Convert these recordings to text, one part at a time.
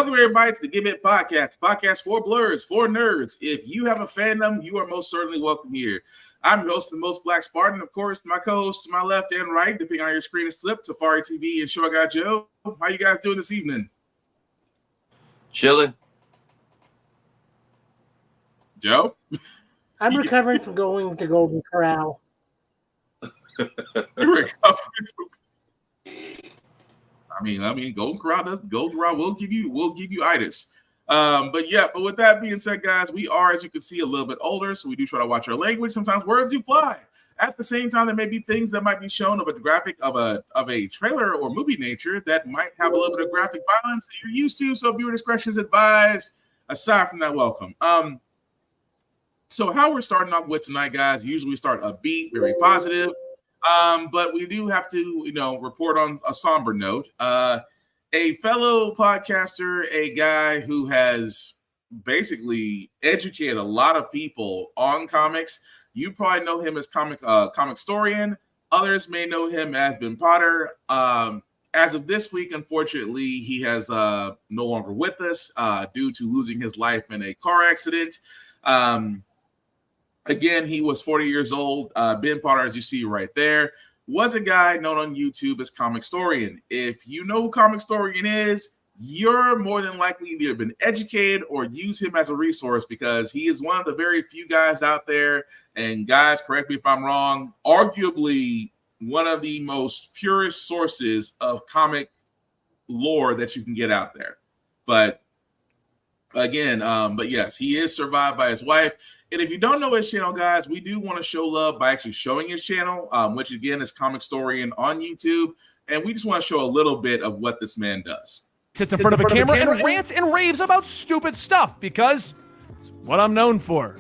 Welcome everybody to the Give It podcast for blurs, for nerds. If you have a fandom, you are most certainly welcome here. I'm your host, the most Black Spartan, of course. My co-host to my left and right, depending on your screen is flipped, Safari TV and Show I Got Joe. How you guys doing this evening? Chilling. Joe? I'm recovering from going to Golden Corral. You're recovering from... I mean, Golden Corral will give you itis. But with that being said, guys, we are, as you can see, a little bit older, so we do try to watch our language. Sometimes words do fly. At the same time, there may be things that might be shown of a graphic of a trailer or movie nature that might have a little bit of graphic violence that you're used to. So viewer discretion is advised. Aside from that, welcome. So how we're starting off with tonight, guys, usually we start upbeat, very positive. But we do have to, report on a somber note. A fellow podcaster, a guy who has basically educated a lot of people on comics. You probably know him as Comicstorian. Others may know him as Ben Potter. As of this week, unfortunately, he has no longer with us due to losing his life in a car accident. Again, he was 40 years old. Ben Potter, as you see right there, was a guy known on YouTube as Comicstorian. If you know who Comicstorian is, you're more than likely either been educated or use him as a resource because he is one of the very few guys out there. And guys, correct me if I'm wrong, arguably one of the most purest sources of comic lore that you can get out there. But yes, he is survived by his wife. And if you don't know his channel, guys, we do want to show love by actually showing his channel, which again is Comicstorian on YouTube. And we just want to show a little bit of what this man does. Sits in front of a camera and rants and raves about stupid stuff because it's what I'm known for.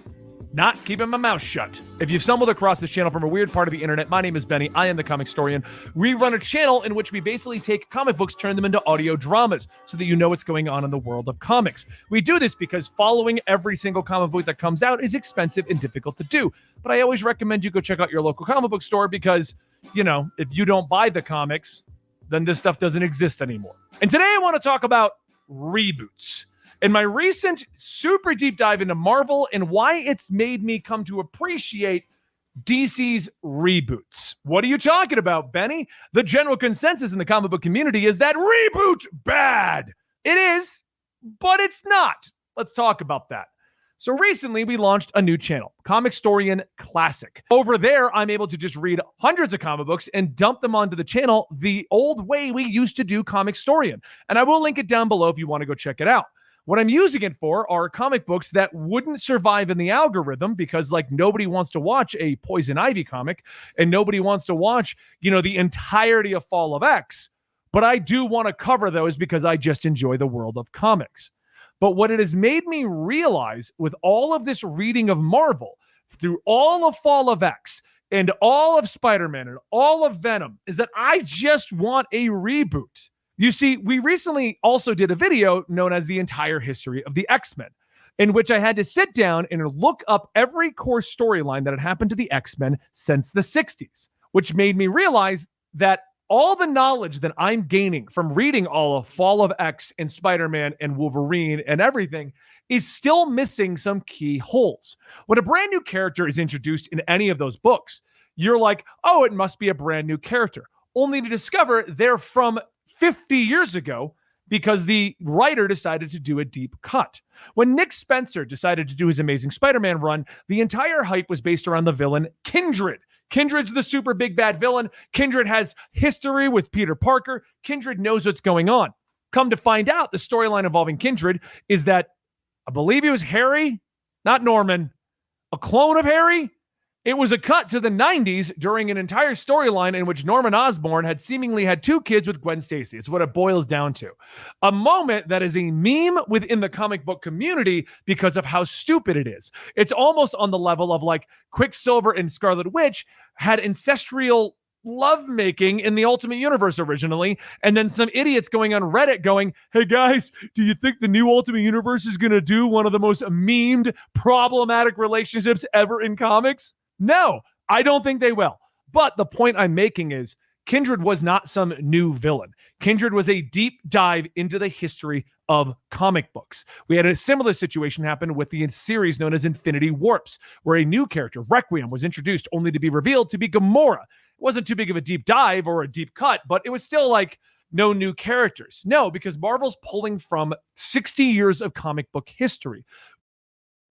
Not keeping my mouth shut. If you've stumbled across this channel from a weird part of the internet, my name is Benny. I am the Comicstorian. We run a channel in which we basically take comic books, turn them into audio dramas so that you know what's going on in the world of comics. We do this because following every single comic book that comes out is expensive and difficult to do. But I always recommend you go check out your local comic book store because, if you don't buy the comics, then this stuff doesn't exist anymore. And today I want to talk about reboots. In my recent super deep dive into Marvel and why it's made me come to appreciate DC's reboots. What are you talking about, Benny? The general consensus in the comic book community is that reboot bad. It is, but it's not. Let's talk about that. So recently we launched a new channel, Comicstorian Classic. Over there, I'm able to just read hundreds of comic books and dump them onto the channel the old way we used to do Comicstorian. And I will link it down below if you want to go check it out. What I'm using it for are comic books that wouldn't survive in the algorithm because nobody wants to watch a Poison Ivy comic and nobody wants to watch, the entirety of Fall of X. But I do want to cover those because I just enjoy the world of comics. But what it has made me realize with all of this reading of Marvel through all of Fall of X and all of Spider-Man and all of Venom is that I just want a reboot. You see, we recently also did a video known as The Entire History of the X-Men, in which I had to sit down and look up every core storyline that had happened to the X-Men since the 60s, which made me realize that all the knowledge that I'm gaining from reading all of Fall of X and Spider-Man and Wolverine and everything is still missing some key holes. When a brand new character is introduced in any of those books, you're like, oh, it must be a brand new character, only to discover they're from 50 years ago because the writer decided to do a deep cut. When Nick Spencer decided to do his Amazing Spider-Man run, the entire hype was based around the villain Kindred. Kindred's the super big bad villain. Kindred has history with Peter Parker. Kindred knows what's going on. Come to find out, the storyline involving Kindred is that I believe he was Harry, not Norman, a clone of Harry. It was a cut to the 90s during an entire storyline in which Norman Osborn had seemingly had two kids with Gwen Stacy. It's what it boils down to. A moment that is a meme within the comic book community because of how stupid it is. It's almost on the level of Quicksilver and Scarlet Witch had ancestral lovemaking in the Ultimate Universe originally, and then some idiots going on Reddit going, hey guys, do you think the new Ultimate Universe is going to do one of the most memed, problematic relationships ever in comics? No, I don't think they will. But the point I'm making is Kindred was not some new villain. Kindred was a deep dive into the history of comic books. We had a similar situation happen with the series known as Infinity Warps, where a new character, Requiem, was introduced only to be revealed to be Gamora. It wasn't too big of a deep dive or a deep cut, but it was still like no new characters. No, because Marvel's pulling from 60 years of comic book history.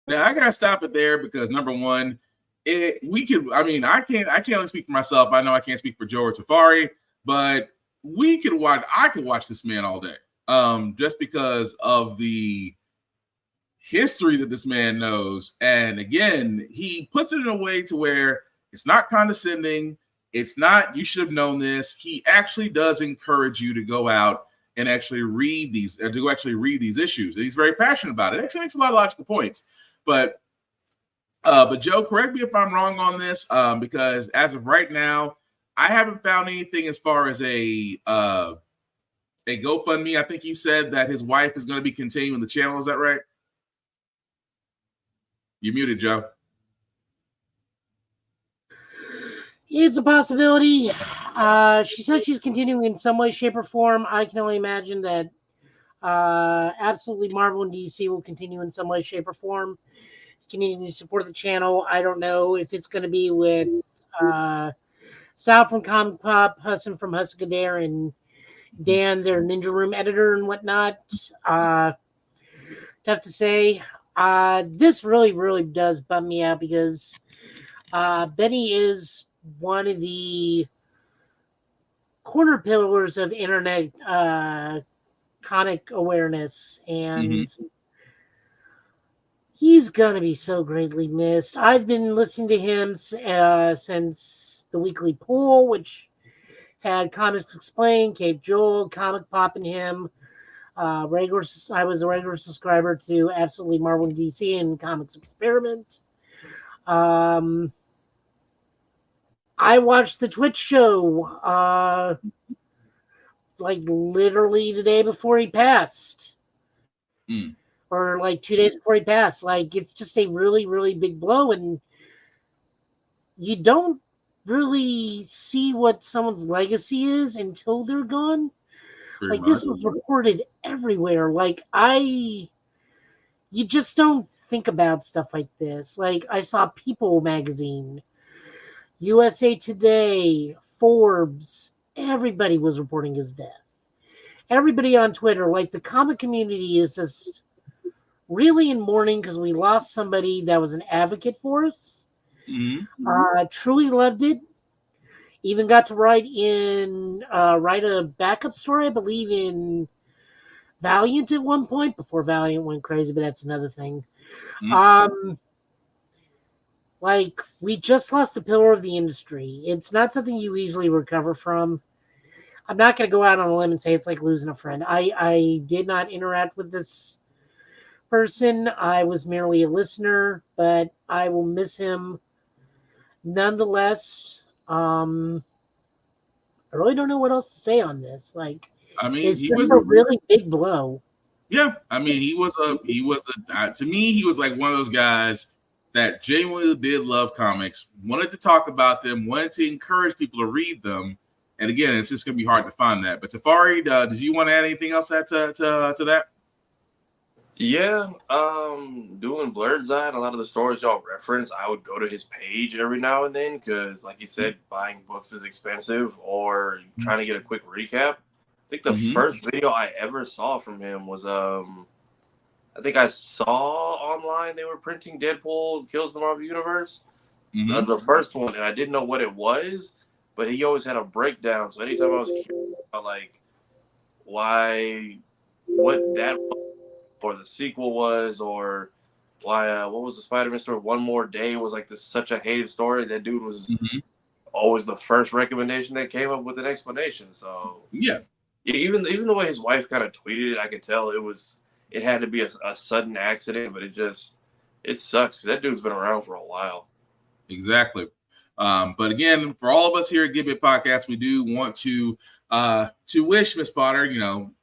Now I gotta stop it there because number one, I can't only speak for myself. I know I can't speak for Joe or Tafari, but I could watch this man all day. Just because of the history that this man knows. And again, he puts it in a way to where it's not condescending. It's not, you should have known this. He actually does encourage you to go out and actually read these issues. And he's very passionate about it. It actually makes a lot of logical points. But Joe, correct me if I'm wrong on this, because as of right now, I haven't found anything as far as a GoFundMe. I think you said that his wife is going to be continuing the channel. Is that right? You're muted, Joe. It's a possibility. She says she's continuing in some way, shape, or form. I can only imagine that absolutely Marvel and DC will continue in some way, shape, or form. Continue to support the channel. I don't know if it's going to be with Sal from Comic Pop, Hassan from Hussadare, and Dan, their Ninja Room editor and whatnot. Tough to say. This really, really does bum me out because Benny is one of the corner pillars of internet comic awareness, and he's going to be so greatly missed. I've been listening to him since the weekly poll, which had Comics Explained, Cape Joel, Comic Pop, and him. I was a regular subscriber to Absolutely Marvel and DC and Comics Experiment. I watched the Twitch show like literally the day before he passed. Or like 2 days before he passed. Like, it's just a really, really big blow, and you don't really see what someone's legacy is until they're gone. This was reported everywhere. You just don't think about stuff like this. Like, I saw People magazine, USA Today, Forbes, everybody was reporting his death. Everybody on Twitter, like, the comic community is just really in mourning because we lost somebody that was an advocate for us. Truly loved it. Even got to write a backup story, I believe, in Valiant at one point before Valiant went crazy, but that's another thing. We just lost a pillar of the industry. It's not something you easily recover from. I'm not going to go out on a limb and say it's like losing a friend. I did not interact with this person. I was merely a listener, but I will miss him nonetheless. I really don't know what else to say on this. It's just a really big blow. Yeah, I mean, he was to me, he was like one of those guys that genuinely did love comics, wanted to talk about them, wanted to encourage people to read them. And again, it's just going to be hard to find that. But Tafari, did you want to add anything else to that? Yeah, doing Blurred's Eye and a lot of the stories y'all reference, I would go to his page every now and then because, like you said, buying books is expensive or trying to get a quick recap. I think the first video I ever saw from him was, I think I saw online they were printing Deadpool Kills the Marvel Universe. The first one, and I didn't know what it was, but he always had a breakdown. So anytime I was curious about, what that or the sequel was, or why what was the Spider-Man story? One More Day was such a hated story. That dude was always the first recommendation that came up with an explanation. So even the way his wife kind of tweeted it, I could tell it had to be a sudden accident, but it sucks. That dude's been around for a while. Exactly. But again, for all of us here at Give It Podcast, we do want to wish Miss Potter,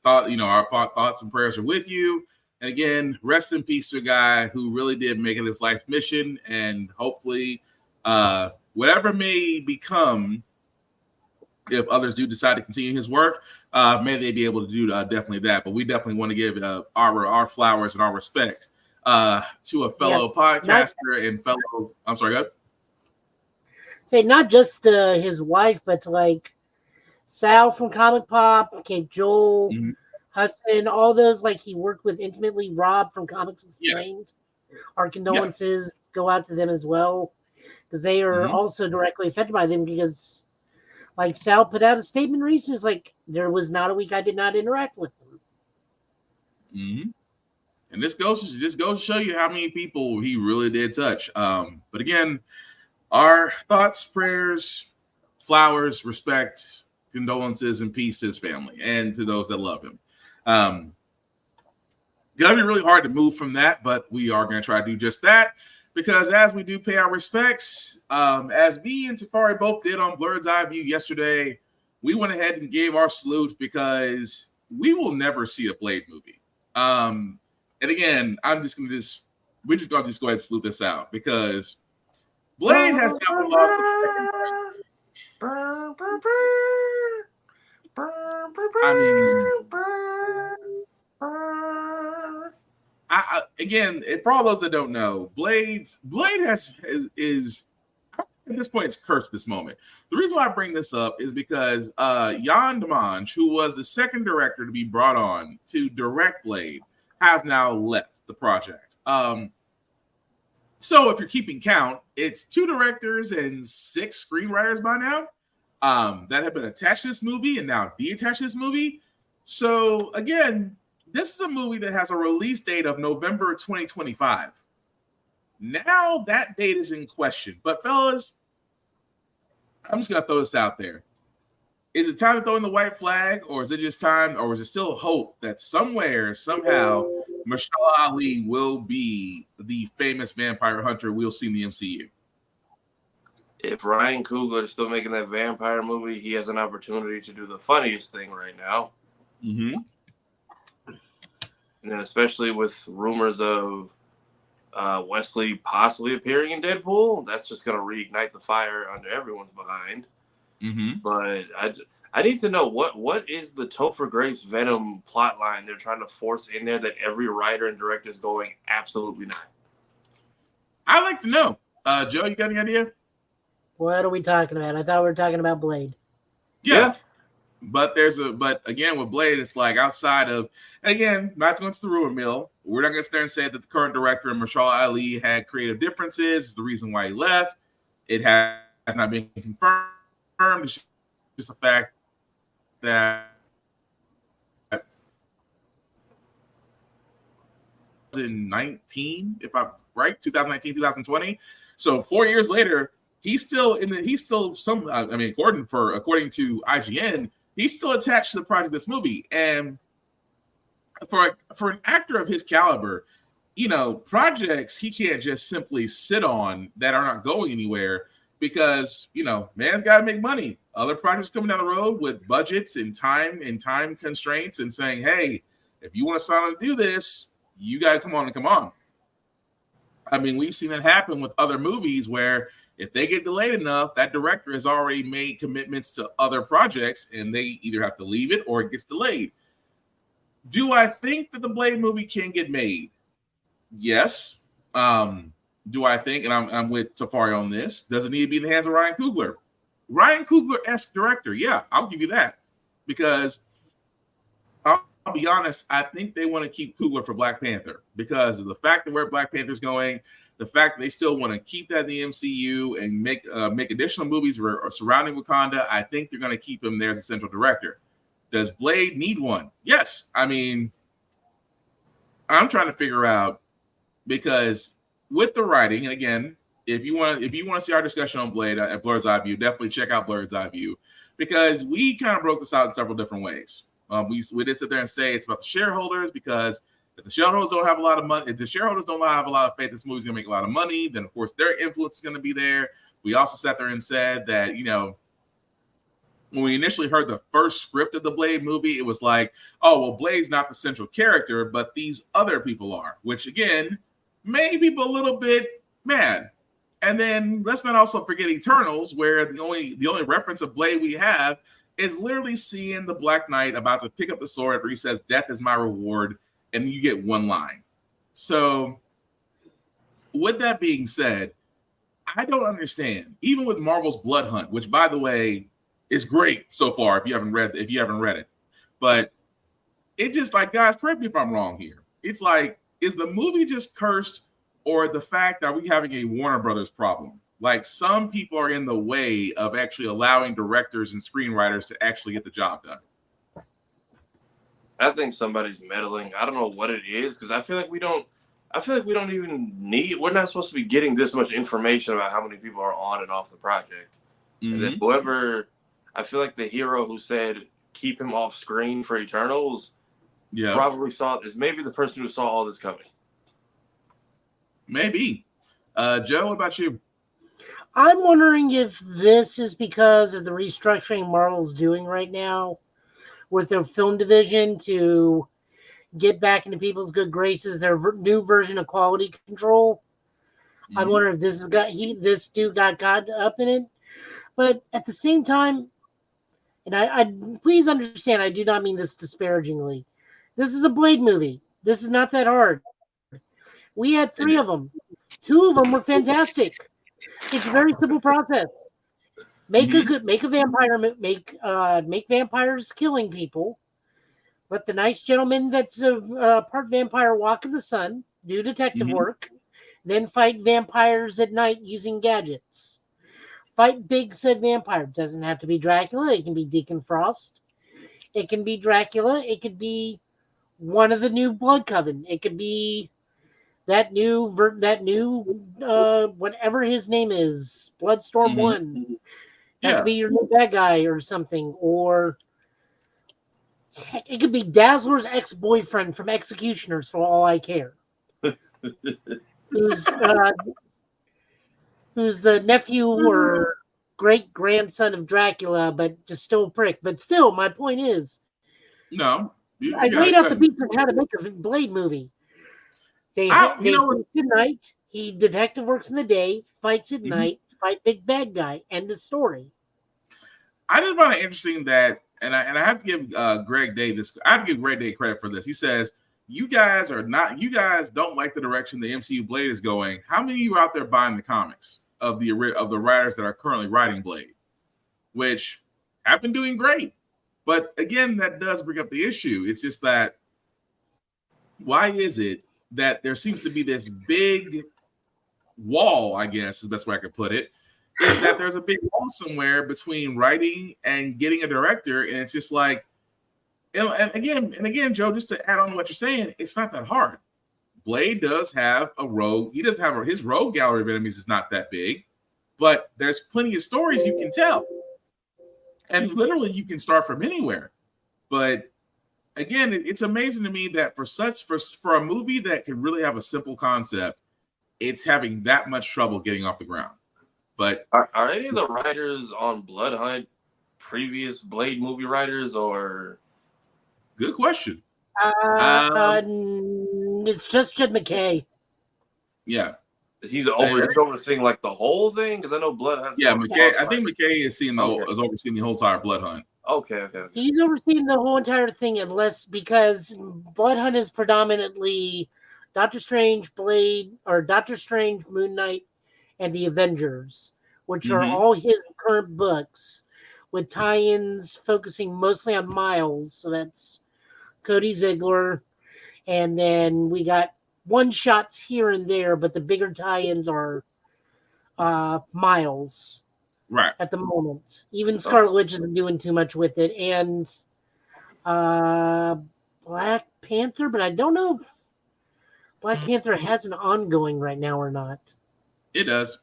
our thoughts and prayers are with you. And again, rest in peace to a guy who really did make it his life mission. And hopefully, whatever may become if others do decide to continue his work, may they be able to do definitely that. But we definitely want to give our flowers and our respect to a fellow podcaster and fellow. I'm sorry, go ahead. Say not just his wife, but like Sal from Comic Pop, Cape Joel, Husband, all those like he worked with intimately. Rob from Comics Explained. Our condolences go out to them as well, because they are also directly affected by them. Because like Sal put out a statement recently, like there was not a week I did not interact with them. And this goes to show you how many people he really did touch. But again, our thoughts, prayers, flowers, respect, condolences, and peace to his family and to those that love him. Gonna be really hard to move from that, but we are going to try to do just that, because as we do pay our respects, as me and Tafari both did on Blurred's Eye View yesterday, we went ahead and gave our salute, because we will never see a Blade movie. And again, we're just going to go ahead and salute this out, because Blade has now lost its second again, for all those that don't know, Blade is at this point, it's cursed this moment. The reason why I bring this up is because Jan Demange, who was the second director to be brought on to direct Blade, has now left the project. So if you're keeping count, it's 2 directors and 6 screenwriters by now that have been attached to this movie and now detached this movie. So again, this is a movie that has a release date of November 2025. Now that date is in question. But fellas, I'm just going to throw this out there. Is it time to throw in the white flag, or is it just time, or is it still hope that somewhere, somehow, Mahershala Ali will be the famous vampire hunter we'll see in the MCU? If Ryan Coogler is still making that vampire movie, he has an opportunity to do the funniest thing right now. And then especially with rumors of Wesley possibly appearing in Deadpool, that's just going to reignite the fire under everyone's behind. But I need to know what is the Topher Grace Venom plot line they're trying to force in there that every writer and director is going absolutely not. I'd like to know. Joe, you got any idea? What are we talking about? I thought we were talking about Blade. Yeah. But again, with Blade, it's like outside of, and again, not to go into the rumor mill, we're not going to sit there and say that the current director and Mahershala Ali had creative differences. It's the reason why he left. It has not been confirmed. It's just a fact that 2019, if I'm right, 2019, 2020. So 4 years later, according to IGN, he's still attached to the project of this movie. And for an actor of his caliber, projects he can't just simply sit on that are not going anywhere, because man's got to make money. Other projects coming down the road with budgets and time constraints, and saying, hey, if you want to sign on to do this, you got to come on. I mean, we've seen that happen with other movies where if they get delayed enough, that director has already made commitments to other projects and they either have to leave it or it gets delayed. Do I think that the Blade movie can get made? Yes. Do I think, and I'm with Tafari on this, does it need to be in the hands of Ryan Coogler? Ryan Coogler-esque director, yeah, I'll give you that. Because I'll be honest, I think they want to keep Coogler for Black Panther because of the fact that where Black Panther's going, the fact that they still want to keep that in the MCU and make additional movies surrounding Wakanda. I think they're going to keep him there as a central director. Does Blade need one? Yes. I mean, I'm trying to figure out, because with the writing, and again, if you want to see our discussion on Blade at Blurred's Eye View, definitely check out Blurred's Eye View, because we kind of broke this out in several different ways. We did sit there and say it's about the shareholders, because if the shareholders don't have a lot of money, if the shareholders don't have a lot of faith this movie's going to make a lot of money, then of course their influence is going to be there. We also sat there and said that, when we initially heard the first script of the Blade movie, it was like, oh, well, Blade's not the central character, but these other people are, which again, made people a little bit mad. And then let's not also forget Eternals, where the only reference of Blade we have is literally seeing the Black Knight about to pick up the sword after he says, "Death is my reward," and you get one line. So, with that being said, I don't understand. Even with Marvel's Blood Hunt, which, by the way, is great so far. If you haven't read it, but it just like, guys, correct me if I'm wrong here. It's like, is the movie just cursed, or the fact that we having a Warner Brothers problem? Like, some people are in the way of actually allowing directors and screenwriters to actually get the job done. I think somebody's meddling. I don't know what it is, because I feel like we don't even need. We're not supposed to be getting this much information about how many people are on and off the project. Mm-hmm. And then whoever, I feel like the hero who said keep him off screen for Eternals, probably is maybe the person who saw all this coming. Maybe. Joe, what about you? I'm wondering if this is because of the restructuring Marvel's doing right now with their film division to get back into people's good graces, their new version of quality control. Mm-hmm. I wonder if this dude got caught up in it. But at the same time, and I please understand, I do not mean this disparagingly. This is a Blade movie. This is not that hard. We had 3 of them. 2 of them were fantastic. It's a very simple process. Make a vampire. Make vampires killing people. Let the nice gentleman that's a part vampire walk in the sun, do detective work, then fight vampires at night using gadgets. Fight big said vampire. It doesn't have to be Dracula. It can be Deacon Frost. It can be Dracula. It could be one of the new Blood Coven. It could be that new whatever his name is, Bloodstorm 1. That could be your new bad guy or something. Or it could be Dazzler's ex-boyfriend from Executioners, for all I care. Who's the nephew or great-grandson of Dracula, but just still a prick. But still, my point is, I laid out the beats on how to make a Blade movie. They fight at night. He detective works in the day, fights at night, fight big bad guy, end the story. I just find it interesting that, and I have to give Greg Day this. I have to give Greg Day credit for this. He says, you guys don't like the direction the MCU Blade is going. How many of you are out there buying the comics of the writers that are currently writing Blade, which have been doing great? But again, that does bring up the issue. It's just that, why is it that there seems to be this big wall, I guess is the best way I could put it, is that there's a big wall somewhere between writing and getting a director, and it's just like, and again, Joe, just to add on to what you're saying, it's not that hard. Blade does have a rogue. He does have his rogue gallery of enemies is not that big, but there's plenty of stories you can tell, and literally you can start from anywhere. But again, it's amazing to me that for a movie that can really have a simple concept, it's having that much trouble getting off the ground. But are any of the writers on Blood Hunt previous Blade movie writers, or? Good question. It's just Jed McKay. Yeah, he's overseeing like the whole thing, because I know Blood Hunt. Yeah, McKay. I think McKay is overseeing the whole entire Blood Hunt. Okay. He's overseeing the whole entire thing, because Blood Hunt is predominantly Doctor Strange, Blade, or Doctor Strange, Moon Knight, and the Avengers, which are all his current books, with tie-ins focusing mostly on Miles. So that's Cody Ziegler, and then we got one-shots here and there, but the bigger tie-ins are Miles. Right. At the moment. Even Scarlet Witch isn't doing too much with it. And Black Panther, but I don't know if Black Panther has an ongoing right now or not. It does.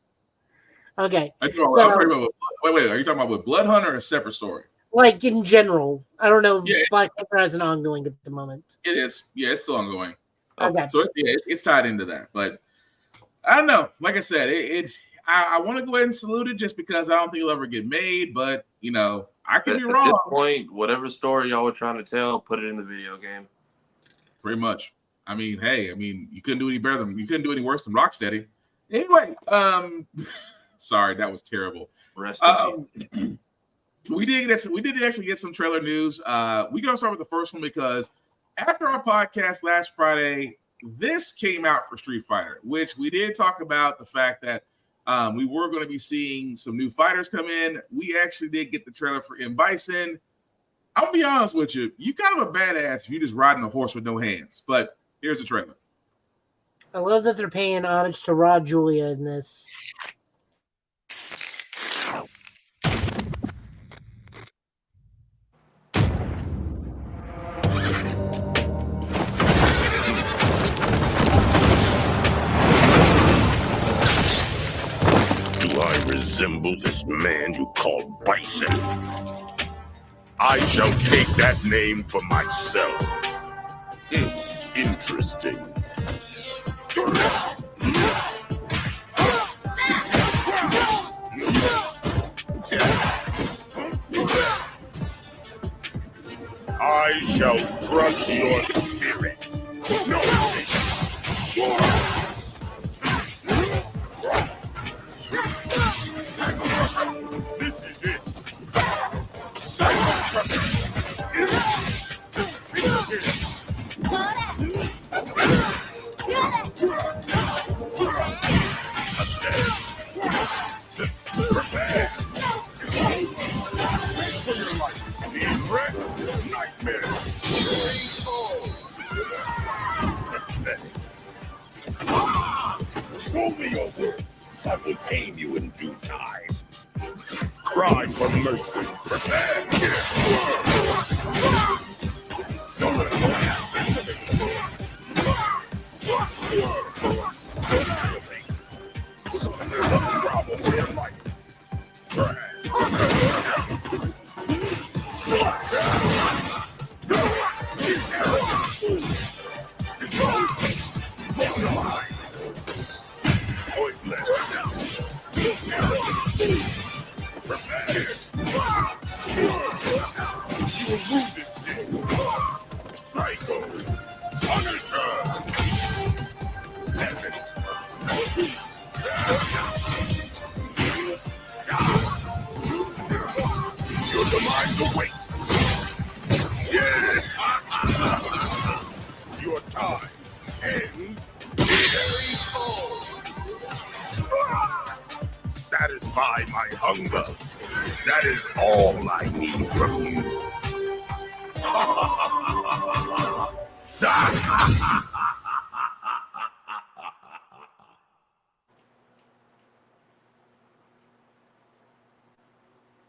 Okay. Are you talking about with Blood Hunt or a separate story? Like in general. I don't know if Black Panther has an ongoing at the moment. It is. Yeah, it's still ongoing. Okay. So it's tied into that. But I don't know. Like I said, I want to go ahead and salute it just because I don't think it'll ever get made, but I could be wrong. At this point, whatever story y'all were trying to tell, put it in the video game. Pretty much. You couldn't do any worse than Rocksteady. Anyway, sorry, that was terrible. Rest in peace. We did actually get some trailer news. We're gonna start with the first one because after our podcast last Friday, this came out for Street Fighter, which we did talk about the fact that we were going to be seeing some new fighters come in. We actually did get the trailer for M. Bison. I'll be honest with you, you kind of a badass if you just riding a horse with no hands. But here's the trailer. I love that they're paying homage to Raw Julia in this. Do I resemble this man you call Bison? I shall take that name for myself. Interesting. I shall crush your spirit. This is it. Prepare. For your life. The red nightmare. Show me your work. I will tame you in due time. Cry for mercy. Prepare. There's a problem with your life. Your demise awaits. Your time ends very full. Satisfy my hunger. That is all I need from you.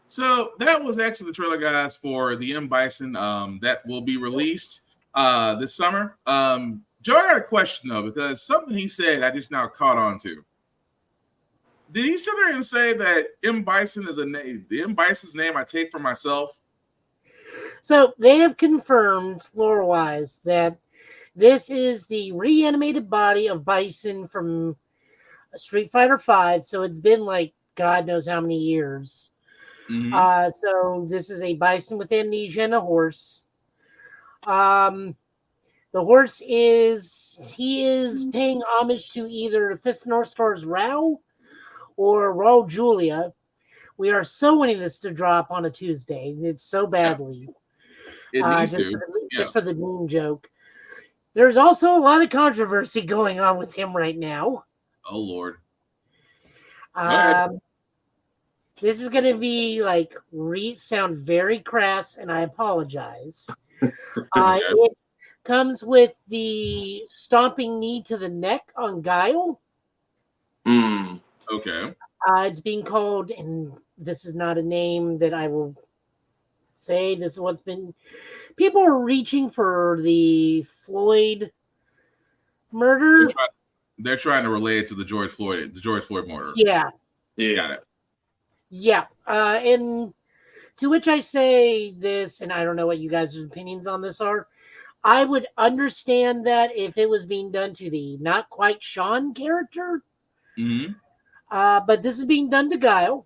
So that was actually the trailer, guys, for the M. Bison that will be released this summer. Joe, I got a question though, because something he said I just now caught on to. Did he sit there and say that M. Bison is a name? The M. Bison's name I take for myself. So they have confirmed, lore-wise, that this is the reanimated body of Bison from Street Fighter V. So it's been like God knows how many years. Mm-hmm. So this is a Bison with amnesia and a horse. The horse is paying homage to either Fist North Star's Rao or Raw Julia. We are so wanting this to drop on a Tuesday. It's so badly. It needs to. Just for the meme joke. There's also a lot of controversy going on with him right now. Oh, Lord. This is going to be like sound very crass, and I apologize. It comes with the stomping knee to the neck on Guile. Okay. It's being called, and this is not a name that I will say. This is what's been. People are reaching for the Floyd murder. They're trying to relate it to the George Floyd murder. Yeah. Got it. Yeah. And to which I say this, and I don't know what you guys' opinions on this are. I would understand that if it was being done to the not quite Sean character. Mm-hmm. But this is being done to Guile.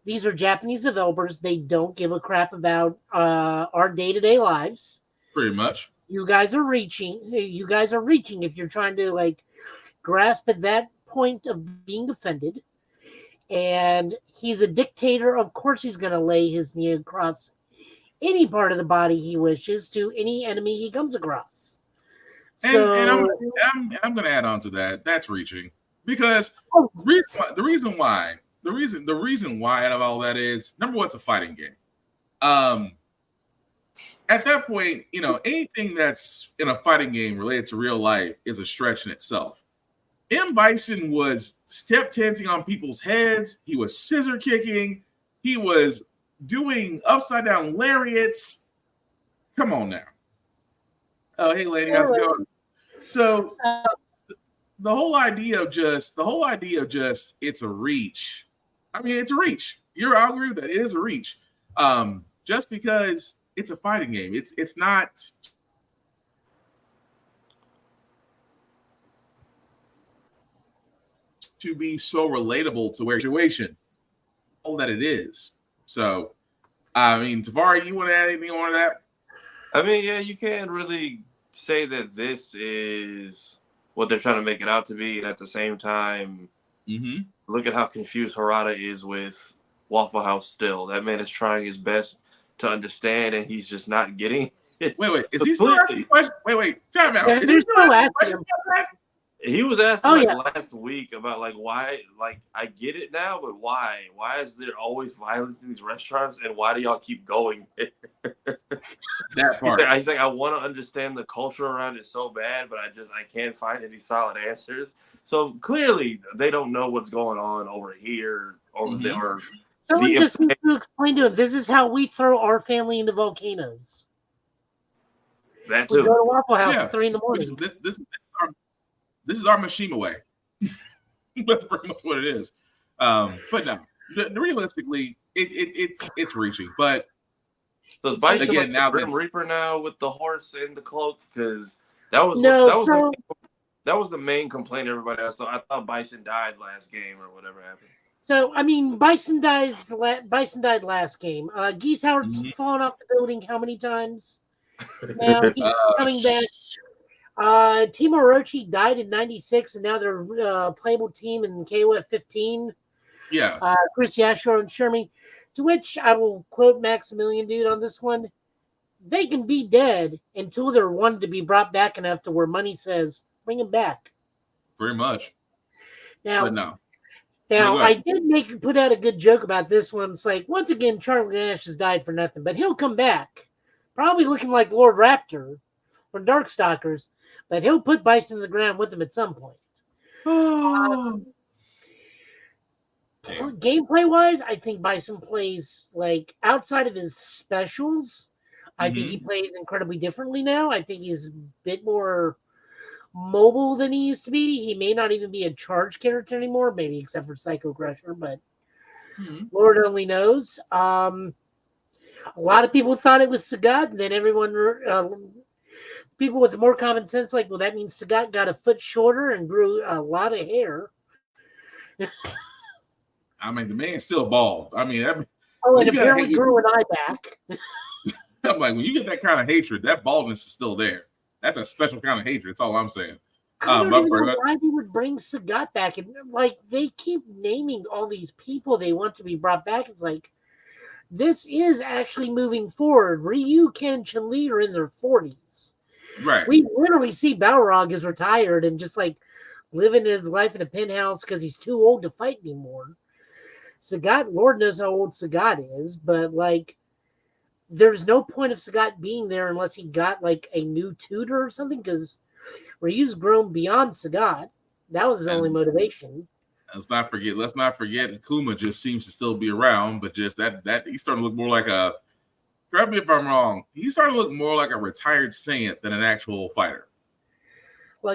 These are Japanese developers. They don't give a crap about our day-to-day lives. Pretty much. You guys are reaching if you're trying to like grasp at that point of being offended. and he's a dictator. Of course, he's going to lay his knee across any part of the body he wishes to any enemy he comes across. So, and I'm going to add on to that. That's reaching, because the reason why out of all that is, number one, it's a fighting game. At that point, anything that's in a fighting game related to real life is a stretch in itself. M. Bison was step tensing on people's heads. He was scissor kicking. He was doing upside down lariats. Come on now. Oh, hey, lady, how's it going? So the whole idea of just it's a reach. I mean, it's a reach. I'll agree with that. It is a reach. Just because it's a fighting game, it's not. To be so relatable to where situation, all that it is. So, I mean, Tafari, you want to add anything on that? I mean, yeah, you can't really say that this is what they're trying to make it out to be, and at the same time, look at how confused Harada is with Waffle House still. That man is trying his best to understand, and he's just not getting it. Wait, is he still asking questions? Wait, time out. Is he still asking questions about that? He was asking last week about why, I get it now, but why? Why is there always violence in these restaurants, and why do y'all keep going? That part. I think I want to understand the culture around it so bad, but I can't find any solid answers. So clearly they don't know what's going on over here, over there. Someone just needs to explain to him, this is how we throw our family into volcanoes. That too. We go to Waffle House at 3 a.m. This is our Mishima way. That's pretty much what it is. But no, realistically, it's reaching. But so is Bison again now Grim Reaper now with the horse and the cloak, because that was the main complaint everybody else. I thought Bison died last game or whatever happened. So I mean, Bison died last game. Geese Howard's fallen off the building how many times? Now he's coming back. Team Orochi died in 96, and now they're a playable team in KOF 15. Yeah. Chris Yashiro and Shermie. To which I will quote Maximilian Dude on this one. They can be dead until they're wanted to be brought back enough to where money says, bring them back. Very much. Now, I did put out a good joke about this one. It's like, once again, Charlie Nash has died for nothing, but he'll come back. Probably looking like Lord Raptor from Darkstalkers, but he'll put Bison in the ground with him at some point. Gameplay-wise, I think Bison plays, outside of his specials, I think he plays incredibly differently now. I think he's a bit more mobile than he used to be. He may not even be a charge character anymore, maybe except for Psycho Crusher, but Lord only knows. A lot of people thought it was Sagat, and then everyone, people with more common sense, well, that means Sagat got a foot shorter and grew a lot of hair. I mean, the man's still bald. I mean, and apparently grew an eye back. I'm like, when you get that kind of hatred, that baldness is still there. That's a special kind of hatred. That's all I'm saying. I don't even know why they would bring Sagat back. And they keep naming all these people they want to be brought back. It's this is actually moving forward. Ryu, Ken, Chun-Li are in their 40s. Right. We literally see Balrog is retired and just living his life in a penthouse because he's too old to fight anymore. Sagat, Lord knows how old Sagat is, but there's no point of Sagat being there unless he got a new tutor or something, because Ryu's grown beyond Sagat. That was his only motivation. Let's not forget Akuma just seems to still be around, but just that he's starting to look more like a, correct me if I'm wrong, he's starting to look more like a retired saint than an actual fighter.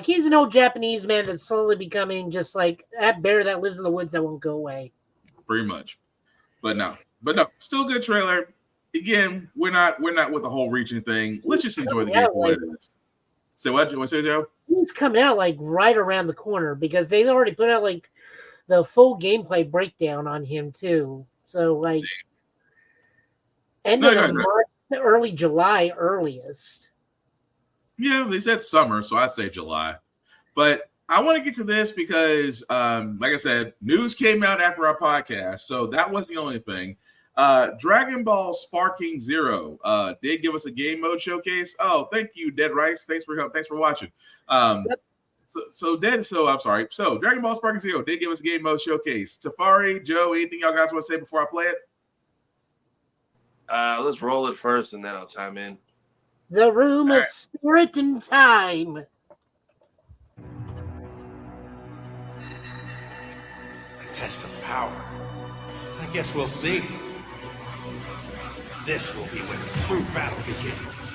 He's an old Japanese man that's slowly becoming just that bear that lives in the woods that won't go away. Pretty much. But no, still good trailer. Again, we're not with the whole reaching thing. Let's just enjoy the game for what it is. So what say, Joe? He's coming out right around the corner, because they already put out the full gameplay breakdown on him too. So end of the month, early July earliest. Yeah, they said summer, so I say July. But I want to get to this because, like I said, news came out after our podcast, so that was the only thing. Dragon Ball Sparking Zero did give us a game mode showcase. Oh, thank you, Dead Rice. Thanks for watching. I'm sorry. So Dragon Ball Sparking Zero did give us a game mode showcase. Tafari, Joe, anything y'all guys want to say before I play it? Let's roll it first, and then I'll chime in. The room of spirit and time. A test of power. I guess we'll see. This will be when the true battle begins.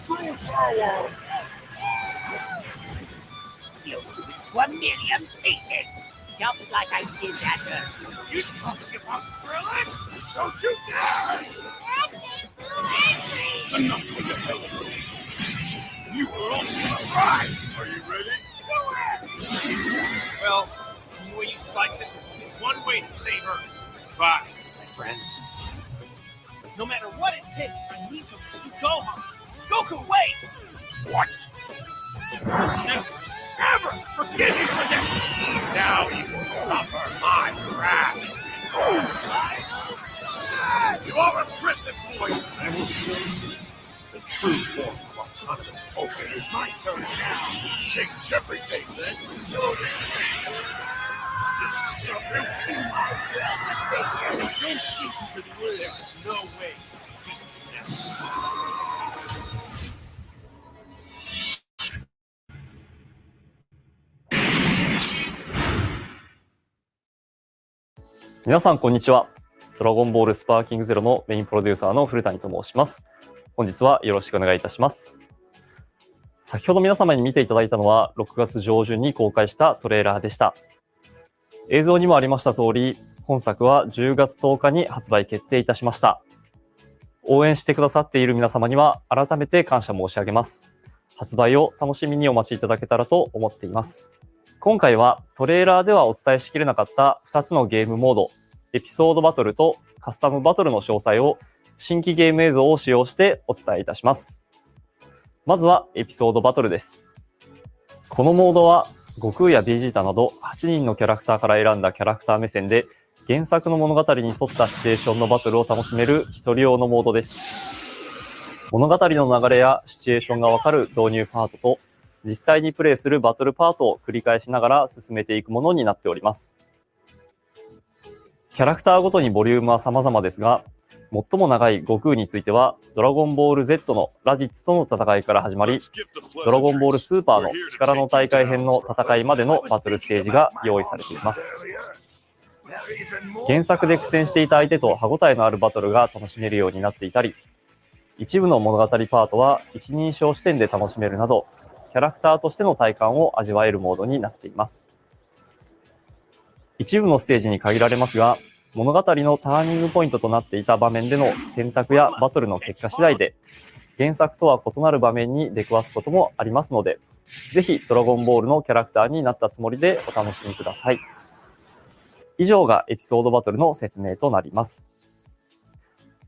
True power! You to a million pieces, just like I did that earlier. You talking about thrilling? Don't you dare! Enough with the hell of it. You were on the ride. Are you ready? Do it! Well, the way you slice it, there's only one way to save her. Bye, my friends. No matter what it takes, I need to rescue Gohan. Goku, wait! What? Never, ever forgive you for this! Now you will suffer my wrath. You are a prison boy. I will show you the true form of autonomous open science. Change everything, then. This is nothing. I don't think you can win. There's no way.皆さんこんにちは。ドラゴンボールスパーキングゼロのメインプロデューサーの古谷と申します。本日はよろしくお願いいたします。先ほど皆様に見ていただいたのは6月上旬に公開したトレーラーでした。映像にもありました通り、本作は10月10日に発売決定いたしました。応援してくださっている皆様には改めて感謝申し上げます。発売を楽しみにお待ちいただけたらと思っています。今回はトレーラーではお伝えしきれなかった2つのゲームモード、エピソードバトルとカスタムバトルの詳細を新規ゲーム映像を使用してお伝えいたします。まずはエピソードバトルです。このモードは悟空やベジータなど8人のキャラクターから選んだキャラクター目線で原作の物語に沿ったシチュエーションのバトルを楽しめる一人用のモードです。物語の流れやシチュエーションがわかる導入パートと実際にプレイするバトルパートを繰り返しながら進めていくものになっております。キャラクターごとにボリュームは様々ですが、最も長い悟空については、ドラゴンボール Z のラディッツとの戦いから始まり、ドラゴンボールスーパーの力の大会編の戦いまでのバトルステージが用意されています。原作で苦戦していた相手と歯応えのあるバトルが楽しめるようになっていたり、一部の物語パートは一人称視点で楽しめるなど、キャラクターとしての体感を味わえるモードになっています。一部のステージに限られますが、物語のターニングポイントとなっていた場面での選択やバトルの結果次第で、原作とは異なる場面に出くわすこともありますので、ぜひドラゴンボールのキャラクターになったつもりでお楽しみください。以上がエピソードバトルの説明となります。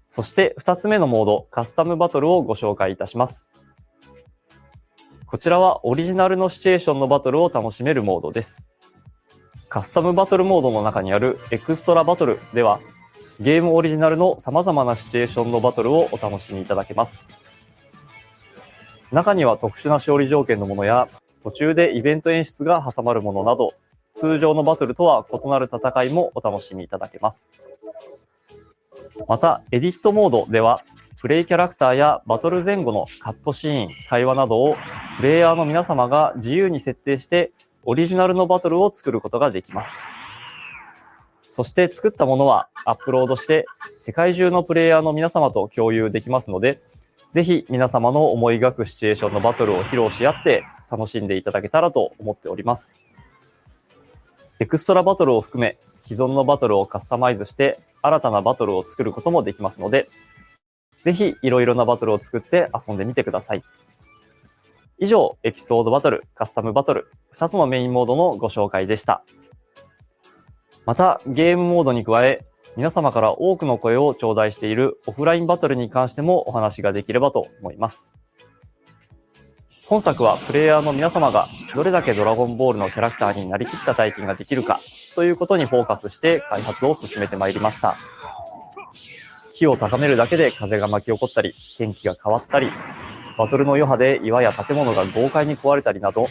そして2つ目のモード、カスタムバトルをご紹介いたします。こちらはオリジナルのシチュエーションのバトルを楽しめるモードです。カスタムバトルモードの中にあるエクストラバトルでは、ゲームオリジナルの様々なシチュエーションのバトルをお楽しみいただけます。中には特殊な勝利条件のものや、途中でイベント演出が挟まるものなど、通常のバトルとは異なる戦いもお楽しみいただけます。また、エディットモードでは、プレイキャラクターやバトル前後のカットシーン、会話などをプレイヤーの皆様が自由に設定してオリジナルのバトルを作ることができます。そして作ったものはアップロードして世界中のプレイヤーの皆様と共有できますので、ぜひ皆様の思い描くシチュエーションのバトルを披露し合って楽しんでいただけたらと思っております。エクストラバトルを含め既存のバトルをカスタマイズして新たなバトルを作ることもできますので、ぜひいろいろなバトルを作って遊んでみてください。以上、エピソードバトル、カスタムバトル、2つのメインモードのご紹介でした。また、ゲームモードに加え、皆様から多くの声を頂戴しているオフラインバトルに関してもお話ができればと思います。本作はプレイヤーの皆様がどれだけドラゴンボールのキャラクターになりきった体験ができるかということにフォーカスして開発を進めてまいりました。気を高めるだけで風が巻き起こったり、天気が変わったり、バトルの余波で岩や建物が豪快に壊れたりなど、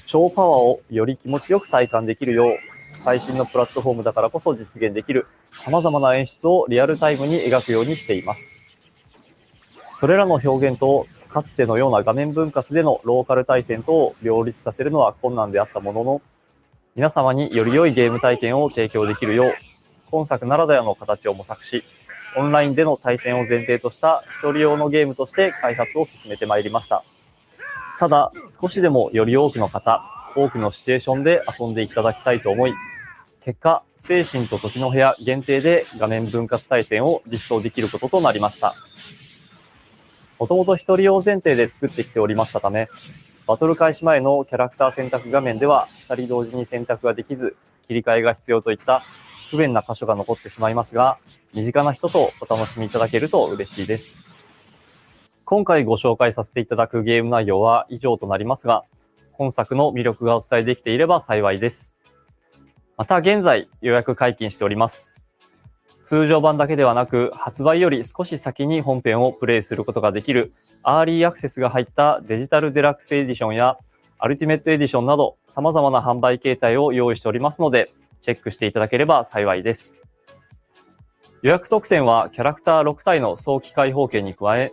超パワーをより気持ちよく体感できるよう、最新のプラットフォームだからこそ実現できる様々な演出をリアルタイムに描くようにしています。それらの表現とかつてのような画面分割でのローカル対戦とを両立させるのは困難であったものの、皆様により良いゲーム体験を提供できるよう、本作ならではの形を模索し、オンラインでの対戦を前提とした一人用のゲームとして開発を進めてまいりました。ただ、少しでもより多くの方、多くのシチュエーションで遊んでいただきたいと思い、結果、精神と時の部屋限定で画面分割対戦を実装できることとなりました。もともと一人用前提で作ってきておりましたため、バトル開始前のキャラクター選択画面では2人同時に選択ができず、切り替えが必要といった不便な箇所が残ってしまいますが、身近な人とお楽しみいただけると嬉しいです。今回ご紹介させていただくゲーム内容は以上となりますが、本作の魅力がお伝えできていれば幸いです。また現在予約解禁しております。通常版だけではなく、発売より少し先に本編をプレイすることができるアーリーアクセスが入ったデジタルデラックスエディションやアルティメットエディションなど様々な販売形態を用意しておりますので、チェックしていただければ幸いです。予約特典はキャラクター6体の早期開放券に加え、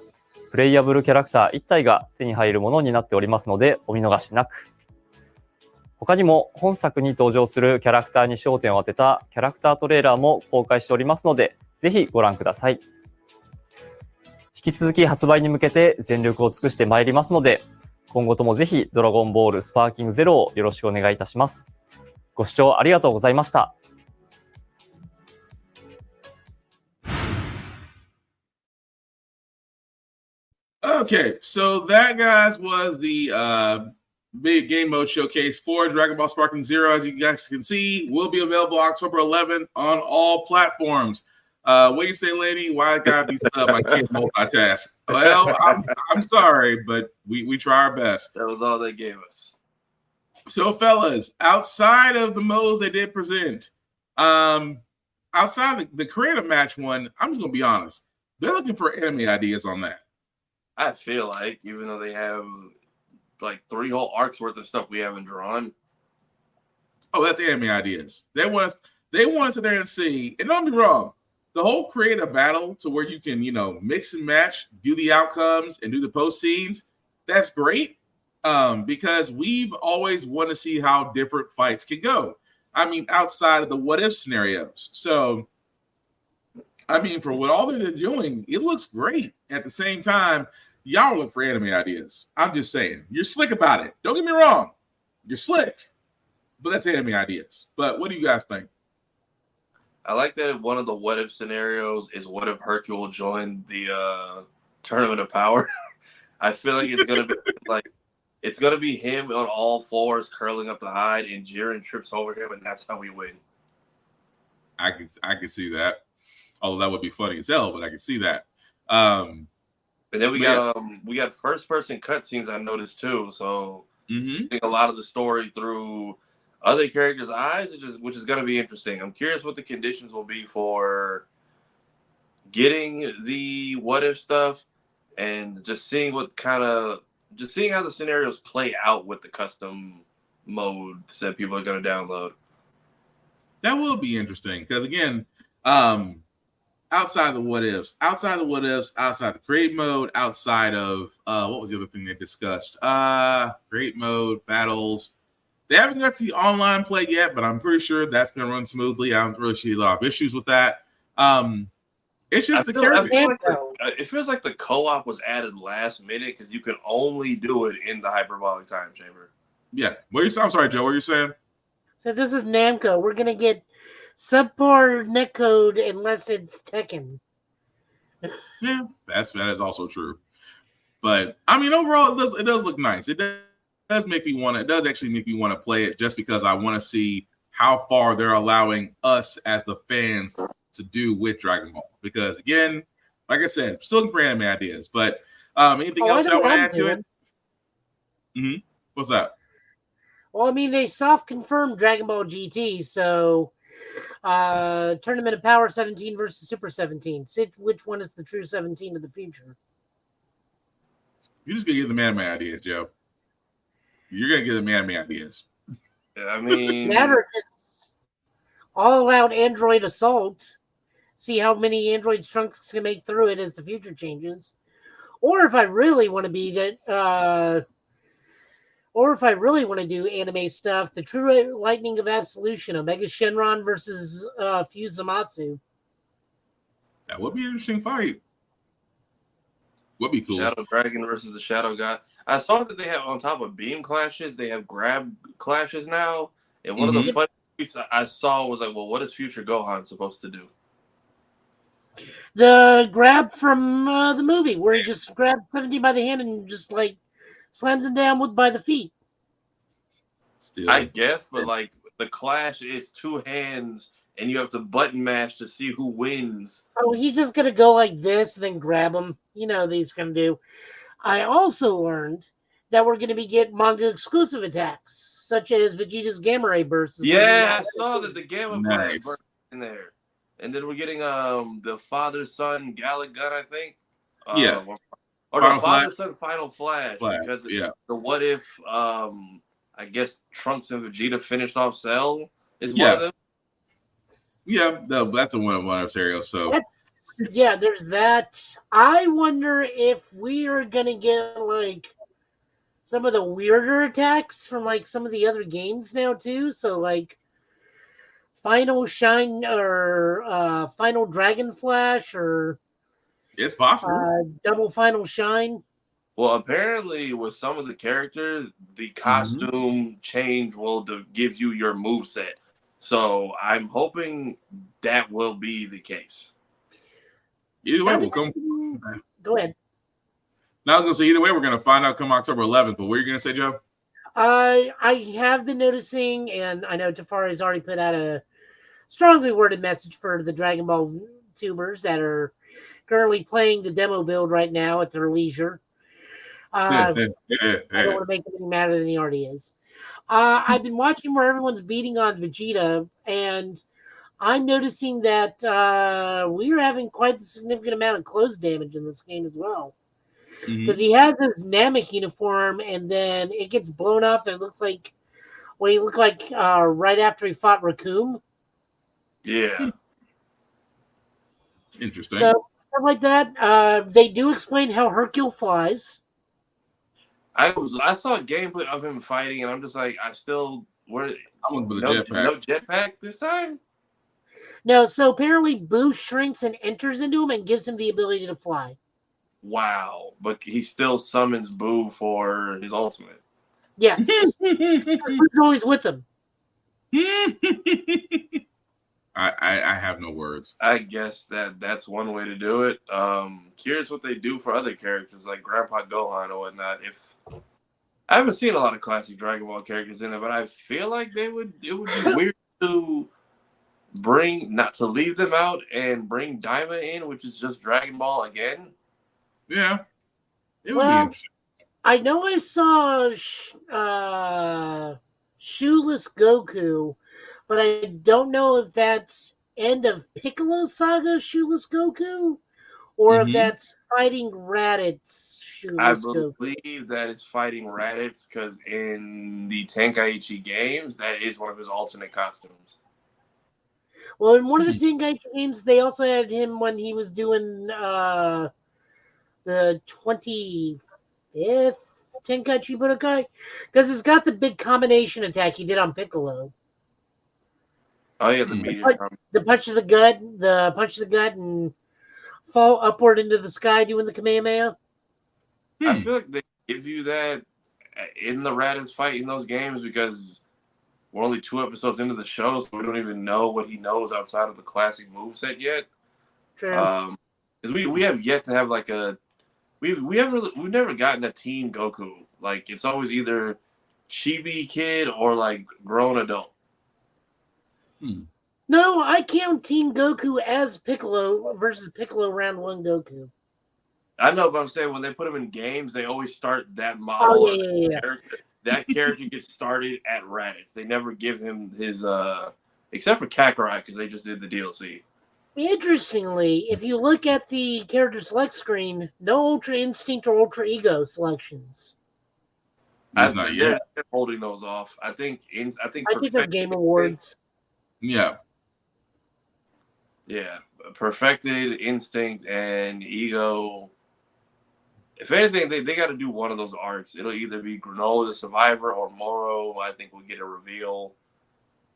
プレイヤブルキャラクター1体が手に入るものになっておりますので、お見逃しなく。他にも本作に登場するキャラクターに焦点を当てたキャラクタートレーラーも公開しておりますので、ぜひご覧ください。引き続き発売に向けて全力を尽くしてまいりますので、今後ともぜひドラゴンボールスパーキングゼロをよろしくお願いいたします。ご視聴ありがとうございました。Okay, so that, guys, was the big game mode showcase for Dragon Ball Sparking Zero. As you guys can see, will be available October 11th on all platforms. What do you say, lady? Why I gotta be sub? I can't multitask. Well, I'm sorry, but we try our best. That was all they gave us. So, fellas, outside of the modes they did present, outside the creative match one, I'm just gonna be honest. They're looking for anime ideas on that. I feel like, even though they have like 3 whole arcs worth of stuff we haven't drawn. Oh, that's anime ideas. They want to sit there and see. And don't be wrong, the whole creative battle to where you can, mix and match, do the outcomes, and do the post scenes. That's great. Because we've always wanted to see how different fights can go. I mean, outside of the what if scenarios. So, I mean, for what all they're doing, it looks great. At the same time, y'all look for anime ideas. I'm just saying, you're slick about it. Don't get me wrong, you're slick, but that's anime ideas. But what do you guys think? I like that one of the what if scenarios is what if Hercule joined the Tournament of Power. I feel like it's gonna be it's gonna be him on all fours curling up the hide, and Jiren trips over him, and that's how we win. I could see that. Although that would be funny as hell, but I can see that. And then we got first person cutscenes I noticed too. So I think a lot of the story through other characters' eyes, which is going to be interesting. I'm curious what the conditions will be for getting the what if stuff, and just seeing how the scenarios play out with the custom modes that people are going to download. That will be interesting because, again, outside the what ifs, outside the create mode, outside of what was the other thing they discussed? Create mode, battles. They haven't got to the online play yet, but I'm pretty sure that's going to run smoothly. I don't really see a lot of issues with that. It's just it feels like the co-op was added last minute because you can only do it in the hyperbolic time chamber. Yeah. I'm sorry, Joe. What are you saying? So this is Namco. We're gonna get subpar netcode unless it's Tekken. Yeah, that is also true. But I mean, overall, it does look nice. It does make me want to. It does actually make me want to play it just because I want to see how far they're allowing us as the fans to do with Dragon Ball. Because again, like I said, still looking for anime ideas. But anything else y'all want to add to it? Mm-hmm. What's that? Well, I mean, they soft confirmed Dragon Ball GT, so Tournament of Power 17 versus Super 17. Which one is the true 17 of the future? You're just gonna get the anime ideas, Joe. You're gonna get the anime ideas. I mean, that or just all-out Android assault. See how many androids Trunks can make through it as the future changes. Or if I really want to be that, or if I really want to do anime stuff, the True Lightning of Absolution, Omega Shenron versus Fuse Zamasu. That would be an interesting fight. Would be cool. Shadow Dragon versus the Shadow God. I saw that they have, on top of beam clashes, they have grab clashes now. And one of the funny tweets I saw was like, well, what is Future Gohan supposed to do? The grab from the movie where he just grabs 17 by the hand and just like slams him down by the feet. Still, I guess, but like the clash is two hands and you have to button mash to see who wins. Oh, he's just going to go like this and then grab him. You know what he's going to do. I also learned that we're going to be getting manga exclusive attacks, such as Vegeta's Gamma Ray bursts. Yeah, I saw that the Gamma Ray burst in there. And then we're getting the father-son Gallic gun, I think. Yeah. Or the father-son Final Flash. Because the what if, I guess, Trunks and Vegeta finished off Cell is one of them? Yeah, that's a one of scenarios. So there's that. I wonder if we are gonna get like some of the weirder attacks from like some of the other games now too. So like Final Shine or Final Dragon Flash or it's possible. Double Final Shine. Well, apparently with some of the characters, the costume change will give you your moveset. So I'm hoping that will be the case. Either way, we'll come. Go ahead. Now I was going to say, either way, we're going to find out come October 11th. But what are you going to say, Joe? I have been noticing, and I know Tafari has already put out a strongly worded message for the Dragon Ball tubers that are currently playing the demo build right now at their leisure. I don't want to make it any madder than he already is. I've been watching where everyone's beating on Vegeta, and I'm noticing that we are having quite a significant amount of close damage in this game as well. Because he has his Namek uniform, and then it gets blown up, and it looks like what he looked like right after he fought Raccoon. Yeah. Interesting. So, stuff like that. They do explain how Hercule flies. I saw a gameplay of him fighting, and I'm just like, I went with the jetpack. No jetpack this time? No, so apparently Boo shrinks and enters into him and gives him the ability to fly. Wow. But he still summons Boo for his ultimate. Yes. Boo's always with him. I have no words. I guess that's one way to do it. Curious what they do for other characters like Grandpa Gohan or whatnot. I haven't seen a lot of classic Dragon Ball characters in it, but I feel like it would be weird to not to leave them out and bring Daima in, which is just Dragon Ball again. Yeah, it would be interesting. I know I saw Shoeless Goku, but I don't know if that's end of Piccolo Saga Shoeless Goku, or if that's fighting Raditz Shoeless Goku. I believe that it's fighting Raditz because in the Tenkaichi games, that is one of his alternate costumes. Well, in one of the Tenkaichi games, they also had him when he was doing the 25th Tenkaichi Budokai, because it's got the big combination attack he did on Piccolo. Oh yeah, the punch of the gut, and fall upward into the sky doing the Kamehameha. I feel like they give you that in the Raditz fight in those games because we're only 2 episodes into the show, so we don't even know what he knows outside of the classic moveset yet. True. Because we have yet to have like we've never gotten a teen Goku. Like it's always either chibi kid or like grown adult. No, I count Team Goku as Piccolo versus Piccolo Round 1 Goku. I know, but I'm saying when they put him in games, they always start that model. Oh, yeah. Character. That character gets started at Raditz. They never give him his, except for Kakarot, because they just did the DLC. Interestingly, if you look at the character select screen, no Ultra Instinct or Ultra Ego selections. That's not yet. They're holding those off. I think they're Game Awards. Yeah. Yeah. Perfected, Instinct, and Ego. If anything, they got to do one of those arcs. It'll either be Granola the Survivor or Moro. I think we'll get a reveal,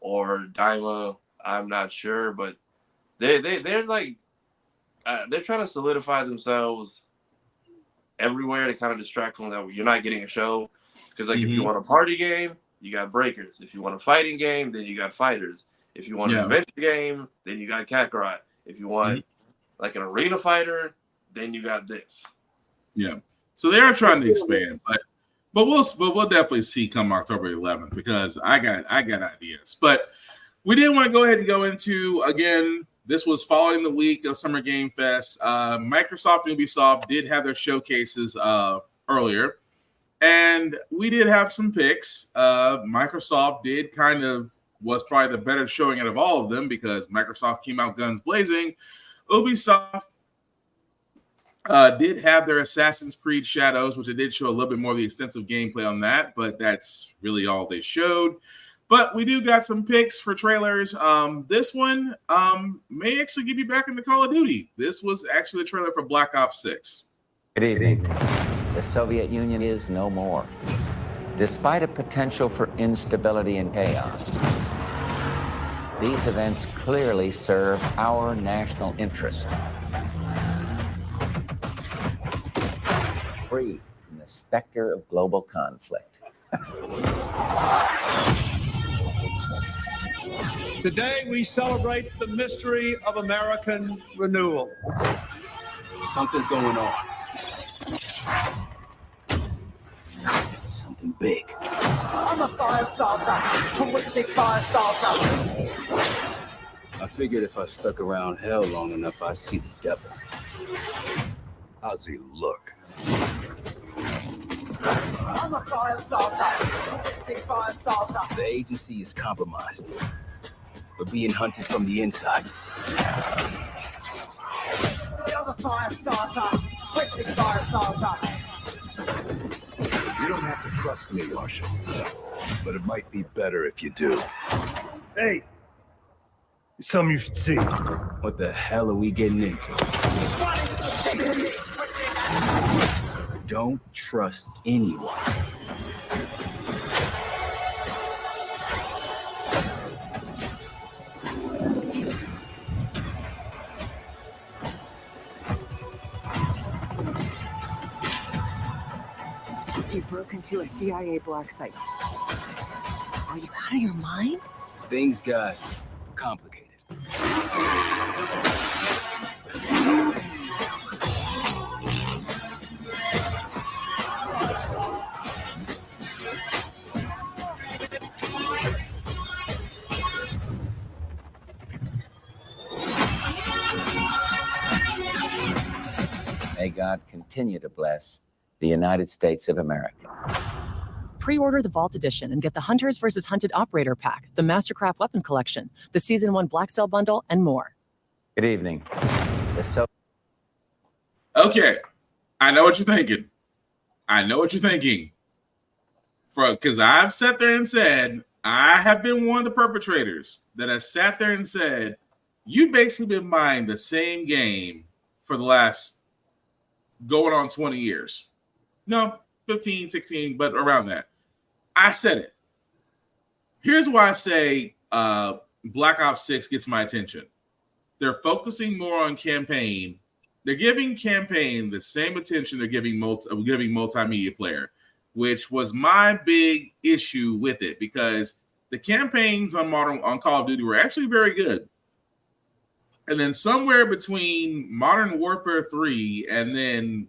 or Daima. I'm not sure, but they're like they're trying to solidify themselves everywhere to kind of distract from that. You're not getting a show because if you want a party game, you got Breakers. If you want a fighting game, then you got Fighters. If you want an adventure game, then you got Kakarot. If you want like an arena fighter, then you got this. Yeah, so they are trying to expand, but we'll definitely see come October 11th because I got ideas. But we did want to go ahead and go into again. This was following the week of Summer Game Fest. Microsoft and Ubisoft did have their showcases earlier, and we did have some picks. Microsoft did was probably the better showing out of all of them because Microsoft came out guns blazing. Ubisoft did have their Assassin's Creed Shadows, which they did show a little bit more of the extensive gameplay on that, but that's really all they showed. But we do got some picks for trailers. This one may actually give you back into Call of Duty. This was actually the trailer for Black Ops 6. Good evening. The Soviet Union is no more. Despite a potential for instability and chaos, these events clearly serve our national interest. Free from the specter of global conflict. Today we celebrate the mystery of American renewal. Something's going on. Something big. I'm a fire starter. Terrific fire starter. I figured if I stuck around hell long enough, I'd see the devil. How's he look? I'm a fire starter. Terrific fire starter. The agency is compromised. We're being hunted from the inside. You're the fire starter. Twisted fire starter. You don't have to trust me, Marshal, but it might be better if you do. Hey, it's something you should see. What the hell are we getting into? Don't trust anyone. You broke into a CIA black site. Are you out of your mind? Things got complicated. May God continue to bless the United States of America. Pre-order the Vault Edition and get the Hunters vs. Hunted Operator Pack, the Mastercraft Weapon Collection, the Season 1 Black Cell Bundle, and more. Good evening. Okay, I know what you're thinking. Because I've sat there and said, I have been one of the perpetrators that has sat there and said, you've basically been buying the same game for the last going on 20 years. No, 15, 16, but around that. I said it. Here's why I say Black Ops 6 gets my attention. They're focusing more on campaign. They're giving campaign the same attention they're giving multimedia player, which was my big issue with it because the campaigns on Call of Duty were actually very good. And then somewhere between Modern Warfare 3 and then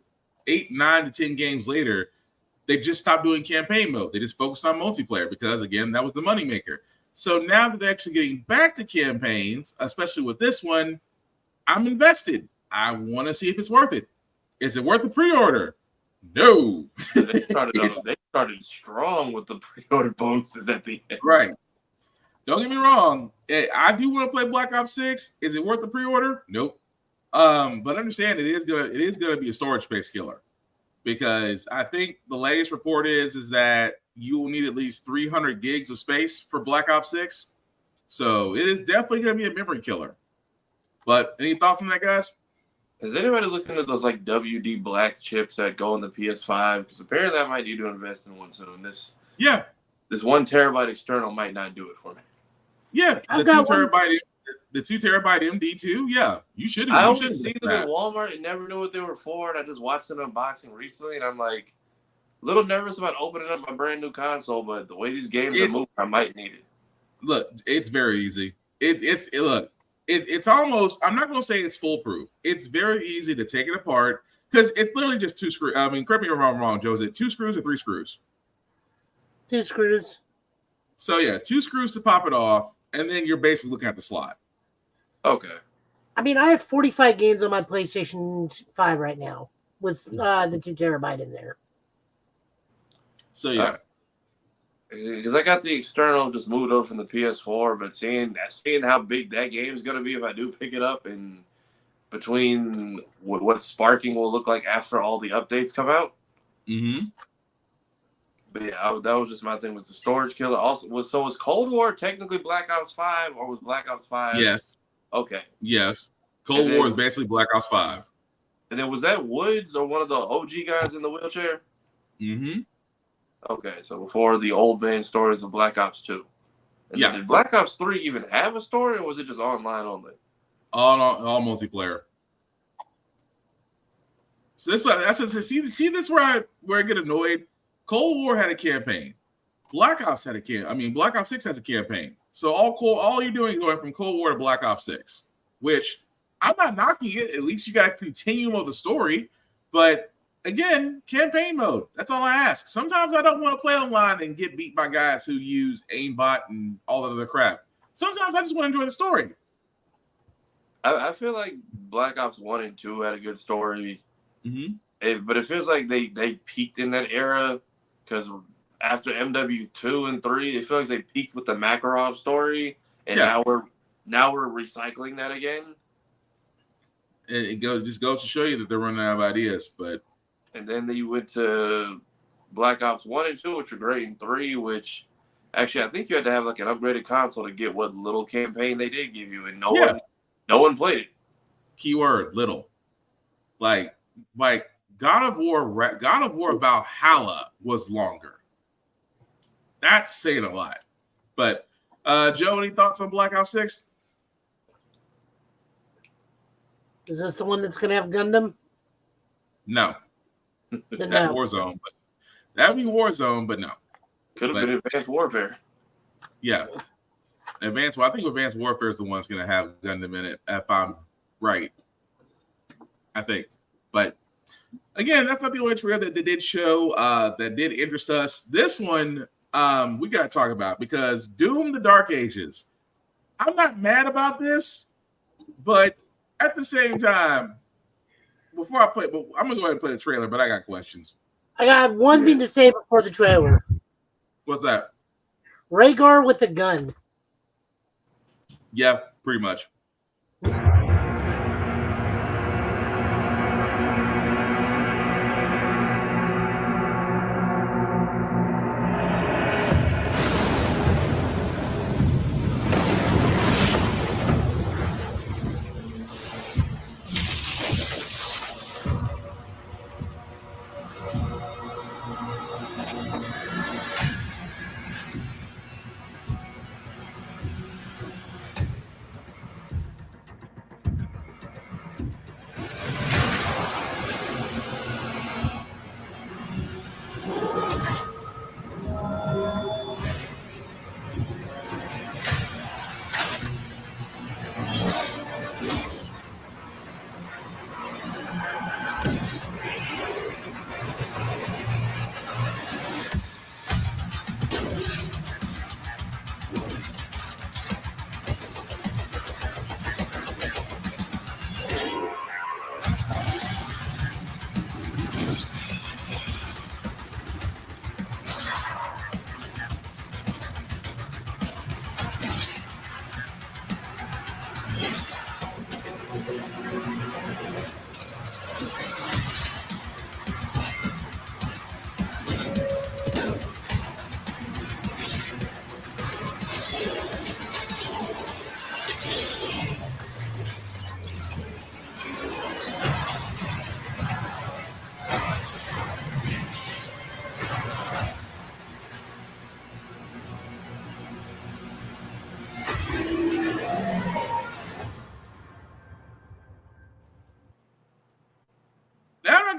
8, 9 to 10 games later, they just stopped doing campaign mode. They just focused on multiplayer because, again, that was the moneymaker. So now that they're actually getting back to campaigns, especially with this one, I'm invested. I want to see if it's worth it. Is it worth the pre-order? No. They started strong with the pre-order bonuses at the end. Right. Don't get me wrong. I do want to play Black Ops 6. Is it worth the pre-order? Nope. But understand it is gonna be a storage space killer, because I think the latest report is that you will need at least 300 gigs of space for Black Ops 6. So it is definitely gonna be a memory killer. But any thoughts on that, guys? Has anybody looked into those like WD Black chips that go in the PS5? Because apparently I might need to invest in one soon. This 1 terabyte external might not do it for me. Yeah, the 2 terabyte MD2. Yeah, you should. I always see them in Walmart and never knew what they were for. And I just watched an unboxing recently, and I'm like a little nervous about opening up my brand new console. But the way these games are moving, I might need it. Look, it's very easy. It's almost, I'm not going to say it's foolproof. It's very easy to take it apart because it's literally just 2 screws. I mean, correct me if I'm wrong, Joe. Is it 2 screws or 3 screws? 2 screws. So, yeah, 2 screws to pop it off, and then you're basically looking at the slot. Okay. I mean, I have 45 games on my PlayStation 5 right now with the 2 terabyte in there. So, yeah. Because I got the external just moved over from the PS4, but seeing how big that game is going to be if I do pick it up, and between what Sparking will look like after all the updates come out. Mm-hmm. But yeah, that was just my thing, was the storage killer. Also, was Cold War technically Black Ops 5, or was Black Ops 5? Yes. Okay. Yes. Cold War is basically Black Ops 5. And then was that Woods or one of the OG guys in the wheelchair? Mm-hmm. Okay, so before the old man stories of Black Ops 2. And yeah. Did Black Ops 3 even have a story, or was it just online only? All multiplayer. So this is where I get annoyed. Cold War had a campaign. Black Ops had a campaign. I mean, Black Ops 6 has a campaign. So all you're doing is going from Cold War to Black Ops 6, which I'm not knocking it. At least you got a continuum of the story. But again, campaign mode. That's all I ask. Sometimes I don't want to play online and get beat by guys who use aimbot and all of the crap. Sometimes I just want to enjoy the story. I feel like Black Ops 1 and 2 had a good story. Mm-hmm. But it feels like they peaked in that era, because after MW2 and 3, it feels like they peaked with the Makarov story, and now we're recycling that again. It just goes to show you that they're running out of ideas. But and then you went to Black Ops 1 and 2, which are great, and 3, which actually I think you had to have like an upgraded console to get what little campaign they did give you, and no one played it. Keyword little. Like God of War Valhalla was longer. That's saying a lot. But Joe, any thoughts on Black Ops 6? Is this the one that's going to have Gundam? No. That's Warzone. But that would be Warzone, but no. Could have been Advanced Warfare. Yeah. I think Advanced Warfare is the one that's going to have Gundam in it, if I'm right. I think. But again, that's not the only trailer that they did show that did interest us. This one we got to talk about, because Doom: The Dark Ages. I'm not mad about this, but at the same time, before I play, I'm gonna go ahead and play the trailer. But I got questions. I got one thing to say before the trailer. What's that? Rhaegar with a gun. Yeah, pretty much.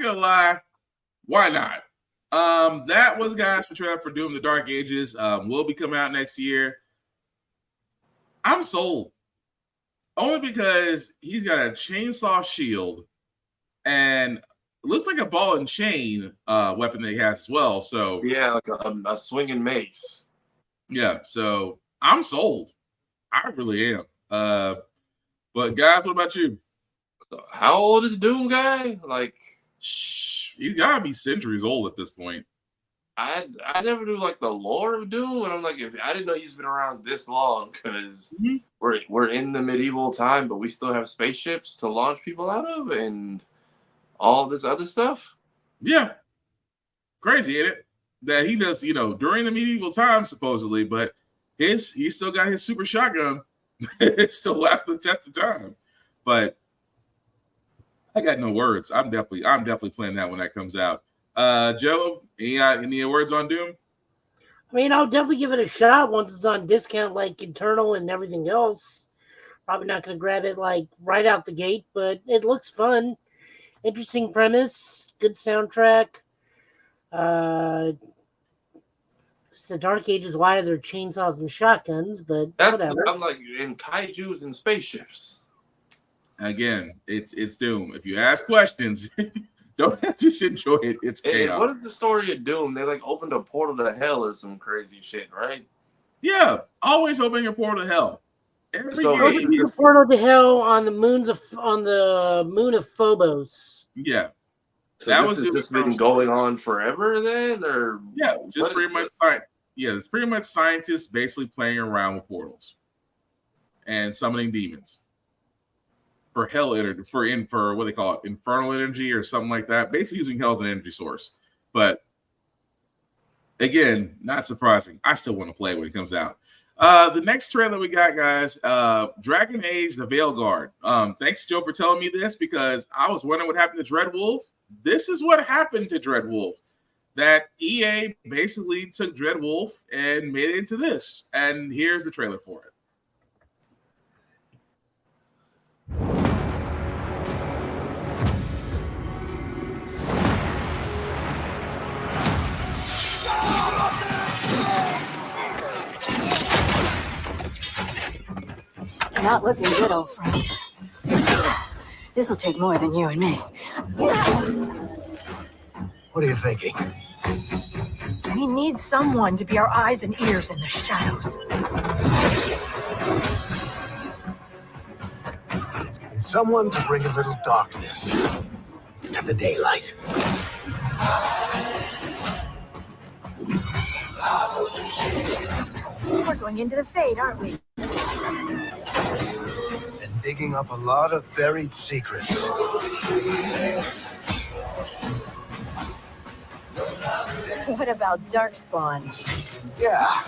gonna lie, why not? That was guys for trailer for Doom: The Dark Ages. Will be coming out next year. I'm sold. Only because he's got a chainsaw shield and looks like a ball and chain weapon that he has as well. So yeah, like a swinging mace. Yeah, so I'm sold. I really am. But guys, what about you? So how old is Doom guy? Like, he's gotta be centuries old at this point. I never knew like the lore of Doom, and I'm like, if I didn't know he's been around this long, because we're in the medieval time, but we still have spaceships to launch people out of, and all this other stuff. Yeah, crazy, ain't it? That he does, during the medieval times supposedly, but he still got his super shotgun. It still lasts the test of time. But I got no words. I'm definitely playing that when that comes out. Joe, any words on Doom? I mean, I'll definitely give it a shot once it's on discount, like Eternal and everything else. Probably not going to grab it like right out the gate, but it looks fun. Interesting premise, good soundtrack. It's the Dark Ages. Why are there chainsaws and shotguns? But whatever. I'm like in kaijus and spaceships. Again, it's Doom. If you ask questions, don't just enjoy it. It's chaos. What is the story of Doom? They like opened a portal to hell or some crazy shit, right? Yeah, always open your portal to hell. Every Open the portal to hell on the moon of Phobos. Yeah. So that was just been going on forever then, or just pretty much it's pretty much scientists basically playing around with portals and summoning demons for hell energy, for what they call it, infernal energy or something like that. Basically using hell as an energy source. But again, not surprising. I still want to play when it comes out. The next trailer we got, guys, Dragon Age: The Veilguard. Thanks, Joe, for telling me this because I was wondering what happened to Dreadwolf. This is what happened to Dreadwolf. That EA basically took Dreadwolf and made it into this. And here's the trailer for it. Not looking good, old friend. This'll take more than you and me. What are you thinking? We need someone to be our eyes and ears in the shadows. And someone to bring a little darkness to the daylight. We're going into the fade, aren't we? And digging up a lot of buried secrets. What about Darkspawn? Yeah.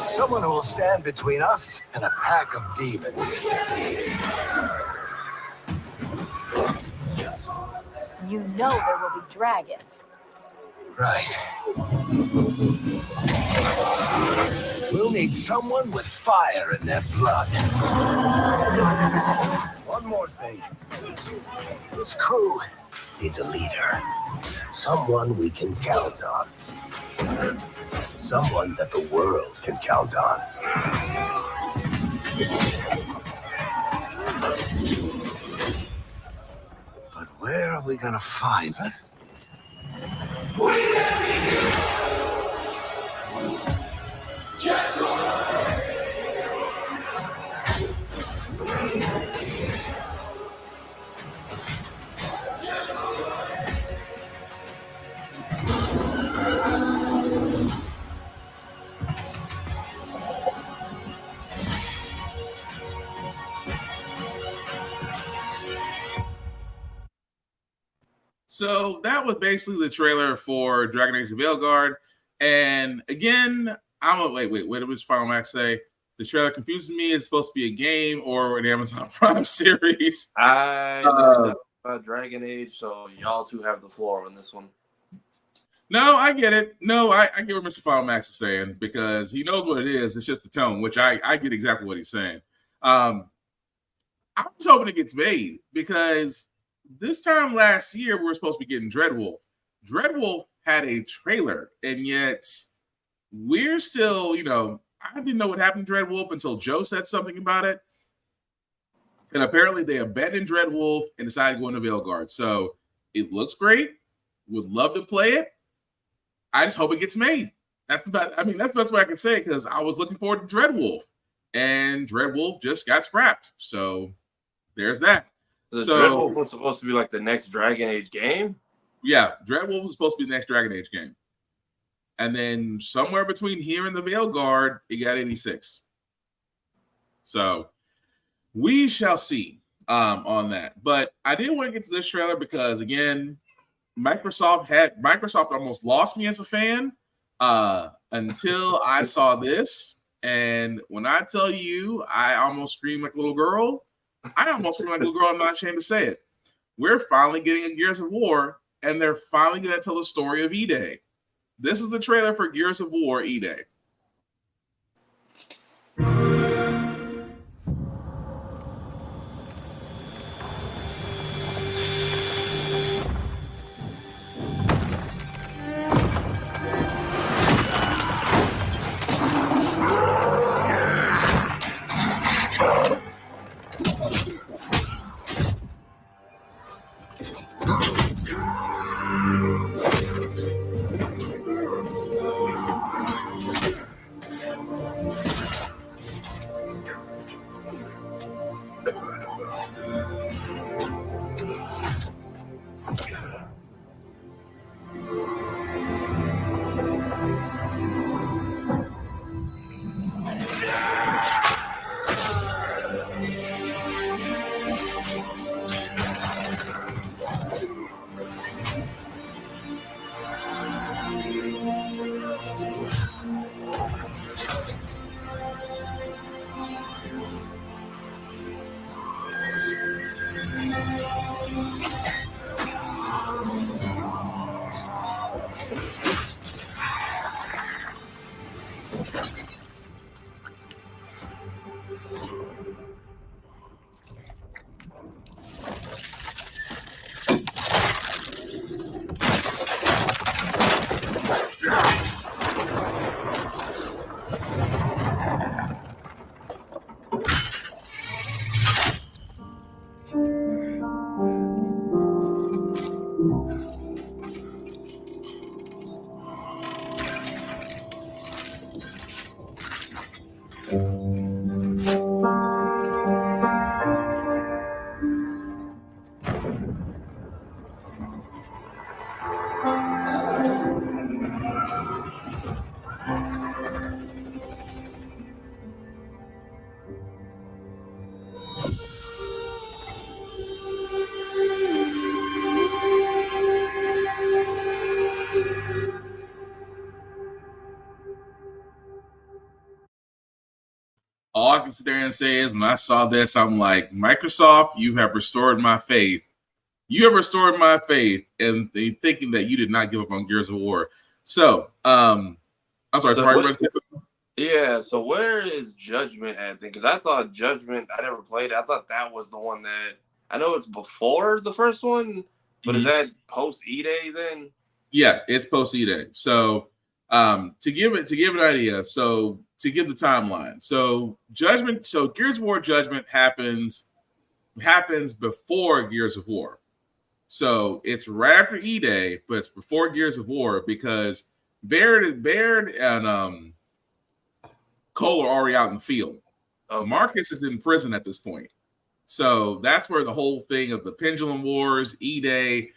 Someone who will stand between us and a pack of demons. You know there will be dragons. Right. We'll need someone with fire in their blood. One more thing. This crew needs a leader. Someone we can count on. Someone that the world can count on. But where are we gonna find her? So that was basically the trailer for Dragon Age: The Veilguard. And again, wait, what did Final Max say? The trailer confuses me. It's supposed to be a game or an Amazon Prime series. I know about Dragon Age, so y'all two have the floor on this one. No, I get it. No, I get what Mr. Final Max is saying because he knows what it is. It's just the tone, which I get exactly what he's saying. I'm just hoping it gets made because this time last year, we were supposed to be getting Dreadwolf. Dreadwolf had a trailer, and yet we're still, I didn't know what happened to Dreadwolf until Joe said something about it. And apparently they abandoned Dreadwolf and decided to go into Veilguard. So it looks great. Would love to play it. I just hope it gets made. That's the best way I can say it, because I was looking forward to Dreadwolf, and Dreadwolf just got scrapped. So there's that. Dreadwolf was supposed to be like the next Dragon Age game? Yeah, Dreadwolf was supposed to be the next Dragon Age game. And then somewhere between here and the Veilguard, it got 86. So we shall see on that. But I did want to get to this trailer because, again, Microsoft almost lost me as a fan until I saw this. And when I tell you I almost screamed like a little girl, I almost screamed like a little girl. I'm not ashamed to say it. We're finally getting a Gears of War, and they're finally going to tell the story of E-Day. This is the trailer for Gears of War E-Day. All I can sit there and say is when I saw this, I'm like, Microsoft, you have restored my faith. You have restored my faith in thinking that you did not give up on Gears of War. So, I'm sorry. Yeah, so where is Judgment at then? Because I thought Judgment, I never played it. I thought that was the one that, I know it's before the first one, but is that post E-Day then? Yeah, it's post E-Day. So, to give an idea, so to give the timeline, so Gears of War Judgment happens before Gears of War. So it's right after E-Day, but it's before Gears of War because Baird and Cole are already out in the field. Marcus is in prison at this point. So that's where the whole thing of the Pendulum Wars, E-Day,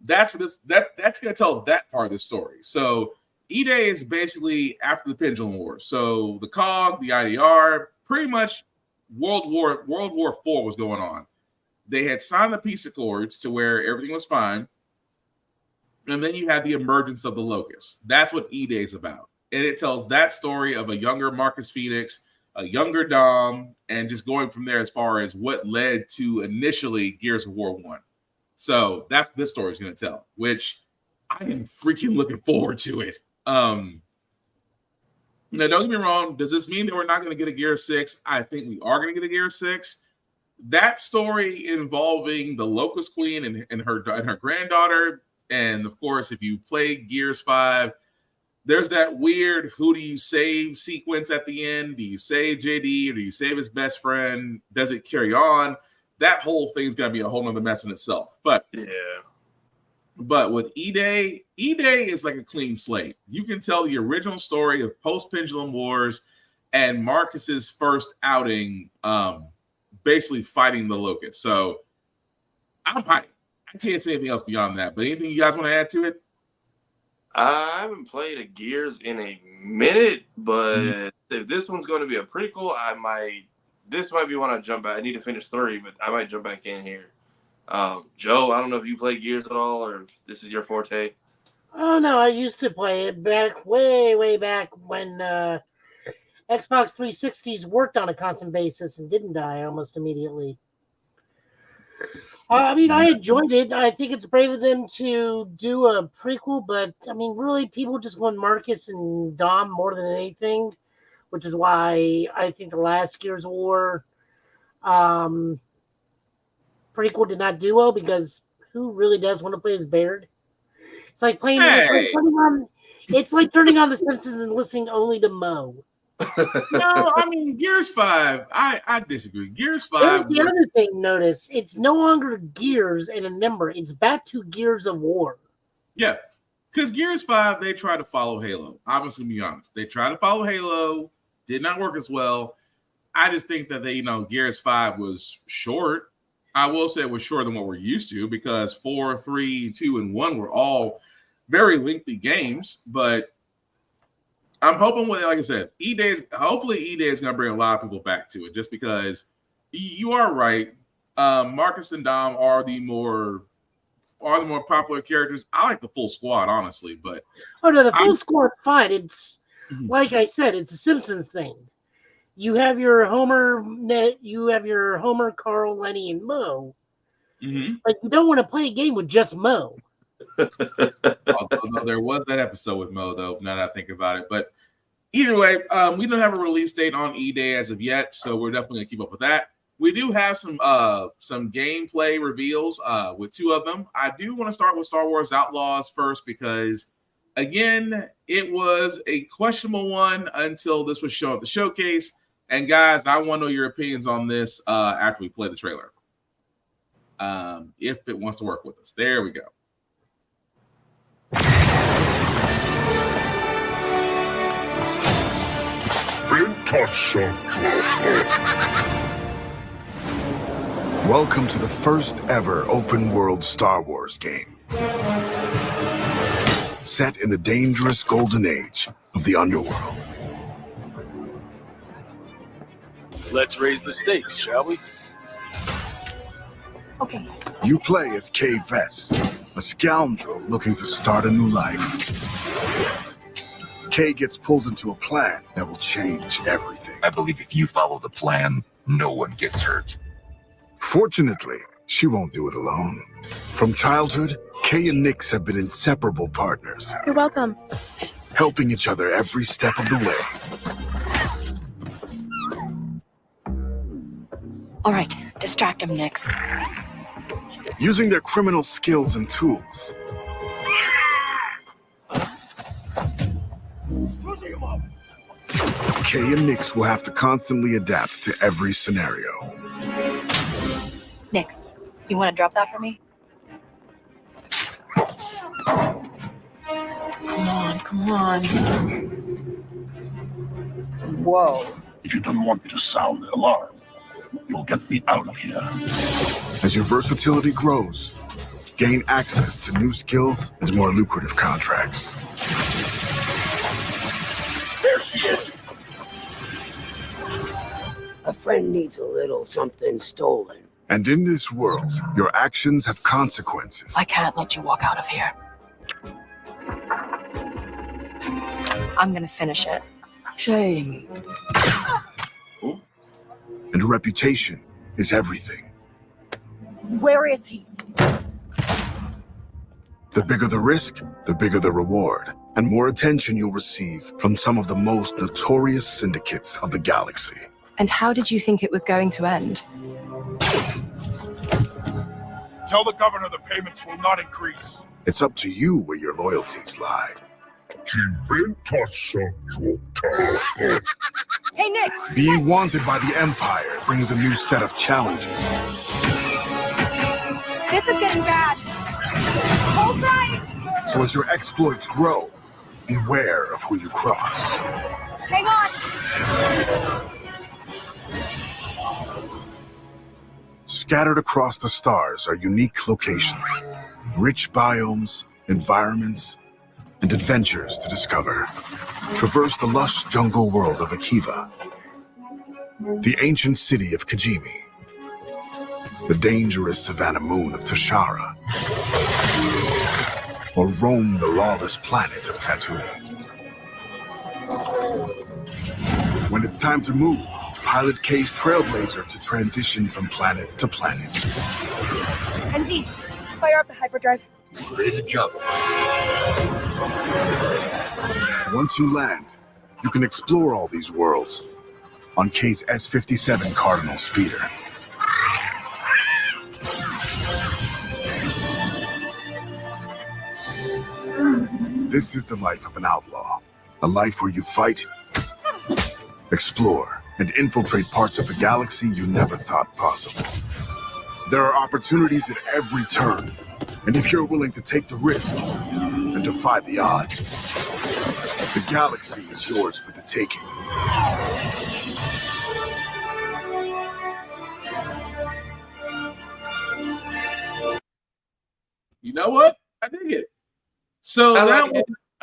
that's going to tell that part of the story. So E-Day is basically after the Pendulum Wars. So the COG, the IDR, pretty much World War IV was going on. They had signed the peace accords to where everything was fine. And then you had the emergence of the Locust. That's what E-Day is about. And it tells that story of a younger Marcus Phoenix, a younger Dom, and just going from there as far as what led to initially Gears of War 1. So that's what this story is going to tell, which I am freaking looking forward to it. Now, don't get me wrong. Does this mean that we're not going to get a Gear 6? I think we are going to get a Gear 6. that story involving the Locust Queen and her granddaughter, and of course, if you play Gears 5, there's that weird who do you save sequence at the end. Do you save JD or do you save his best friend? Does it carry on? That whole thing's gonna be a whole nother mess in itself. But with E-Day is like a clean slate. You can tell the original story of post-Pendulum Wars and Marcus's first outing, basically fighting the Locust. So I'm hyped. I can't say anything else beyond that. But anything you guys want to add to it? I haven't played a Gears in a minute, but if this one's going to be a prequel, this might be one I jump back. I need to finish 3, but I might jump back in here. Joe, I don't know if you play Gears at all or if this is your forte. Oh, no, I used to play it back, way back when Xbox 360s worked on a constant basis and didn't die almost immediately. I mean, I enjoyed it. I think it's brave of them to do a prequel, but, I mean, really, people just want Marcus and Dom more than anything, which is why I think the last Gears of War prequel did not do well, because who really does want to play as Baird? It's like playing. It's like turning on The Simpsons and listening only to Mo. No, I mean Gears 5. I disagree. Gears 5. That's the other thing. Notice it's no longer Gears and a number. It's back to Gears of War. Yeah, because Gears 5 they try to follow Halo. I'm just gonna be honest. They tried to follow Halo. Did not work as well. I just think that Gears 5 was short. I will say it was shorter than what we're used to, because 4, 3, 2, and 1 were all very lengthy games. But I'm hoping, like I said, hopefully E-Day is going to bring a lot of people back to it, just because you are right. Marcus and Dom are the more popular characters. I like the full squad, honestly, but the full squad's fine. It's like I said, it's a Simpsons thing. You have your Homer, Carl, Lenny, and Mo. Like, you don't want to play a game with just Mo. Although there was that episode with Mo, though, now that I think about it. But either way, we don't have a release date on E-Day as of yet, so we're definitely going to keep up with that. We do have some gameplay reveals with 2 of them. I do want to start with Star Wars Outlaws first, because, again, it was a questionable one until this was shown at the showcase. And, guys, I want to know your opinions on this after we play the trailer. If it wants to work with us. There we go. Welcome to the first ever open world Star Wars game. Set in the dangerous golden age of the underworld. Let's raise the stakes, shall we? Okay. You play as Kay Vess, a scoundrel looking to start a new life. Kay gets pulled into a plan that will change everything. I believe if you follow the plan, no one gets hurt. Fortunately, she won't do it alone. From childhood, Kay and Nix have been inseparable partners, You're welcome. helping each other every step of the way. All right, distract him, Nix. Using their criminal skills and tools, Kay and Nix will have to constantly adapt to every scenario. Nix, you want to drop that for me? Come on. Whoa. If you don't want me to sound the alarm, you'll get me out of here. As your versatility grows, gain access to new skills and more lucrative contracts. There she is. A friend needs a little something stolen. And in this world, your actions have consequences. I can't let you walk out of here. I'm gonna finish it. Shame. And reputation is everything. Where is he? The bigger the risk, the bigger the reward, and more attention you'll receive from some of the most notorious syndicates of the galaxy. And how did you think it was going to end? Tell the governor the payments will not increase. It's up to you where your loyalties lie. Hey, Nick! Being wanted by the Empire brings a new set of challenges. This is getting bad. Hold tight! So as your exploits grow, beware of who you cross. Hang on! Scattered across the stars are unique locations, rich biomes, environments, and adventures to discover. Traverse the lush jungle world of Akiva, the ancient city of Kijimi, the dangerous savannah moon of Tashara, or roam the lawless planet of Tatooine. When it's time to move, pilot K's Trailblazer to transition from planet to planet. ND, fire up the hyperdrive. Ready to jump. Once you land, you can explore all these worlds on K's S-57 Cardinal speeder. This is the life of an outlaw, a life where you fight, explore, and infiltrate parts of the galaxy you never thought possible. There are opportunities at every turn, and if you're willing to take the risk and defy the odds, the galaxy is yours for the taking. You know what? I dig it. So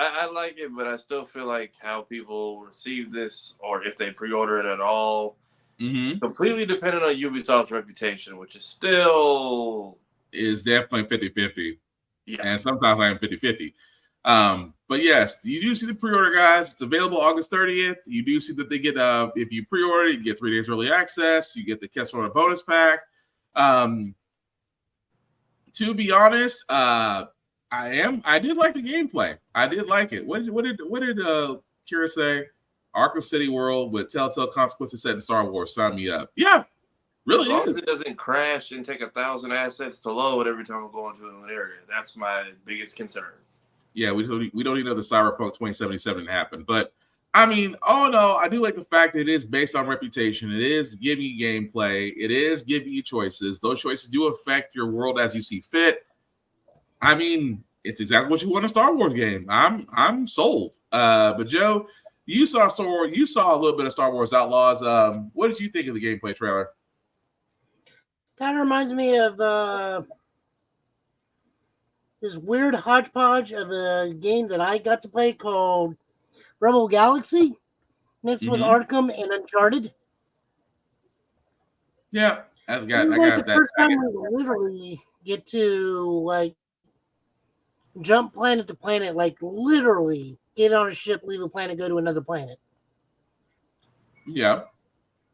I like it, but I still feel like how people receive this, or if they pre-order it at all, completely dependent on Ubisoft's reputation, which is still definitely 50-50. Yeah. And sometimes I am 50-50. But yes, you do see the pre-order, guys. It's available August 30th. You do see that they get if you pre-order, you get 3 days early access. You get the Kessler bonus pack. To be honest, I did like the gameplay. I did like it. What did Kira say? Arkham City World with Telltale consequences set in Star Wars. Sign me up. Yeah, really as long is. as it doesn't crash and take 1,000 assets to load every time we go into an area. That's my biggest concern. Yeah, we don't need another Cyberpunk 2077 to happen. But I mean, all in all, I do like the fact that it is based on reputation. It is giving you gameplay. It is giving you choices. Those choices do affect your world as you see fit. I mean, it's exactly what you want in a Star Wars game. I'm sold. But Joe, you saw Star Wars. You saw a little bit of Star Wars Outlaws. What did you think of the gameplay trailer? Kind of reminds me of this weird hodgepodge of a game that I got to play called Rebel Galaxy, mixed with Arkham and Uncharted. Yeah, I got the that. First time we literally get to jump planet to planet, literally get on a ship, leave a planet, go to another planet. Yeah,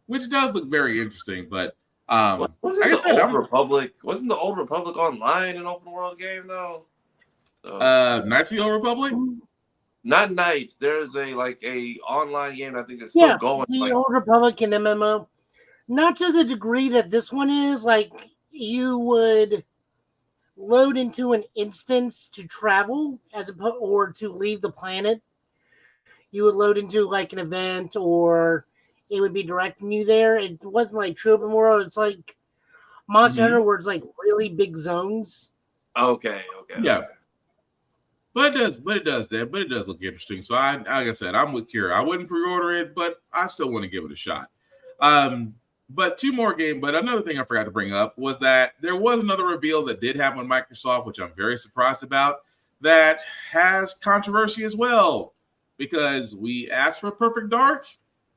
which does look very interesting, but wasn't the Old Republic online an open world game though? Knights of the Old Republic? Not Knights. There's a online game I think is still going. The Old Republic and MMO. Not to the degree that this one is. You would load into an instance to travel or to leave the planet. You would load into an event, or it would be directing you there. It wasn't like true open world. It's like Monster Hunter, where it's really big zones. Okay. Yeah. But it does look interesting. So like I said, I'm with Kira. I wouldn't pre-order it, but I still want to give it a shot. But another thing I forgot to bring up was that there was another reveal that did happen with Microsoft, which I'm very surprised about, that has controversy as well, because we asked for Perfect Dark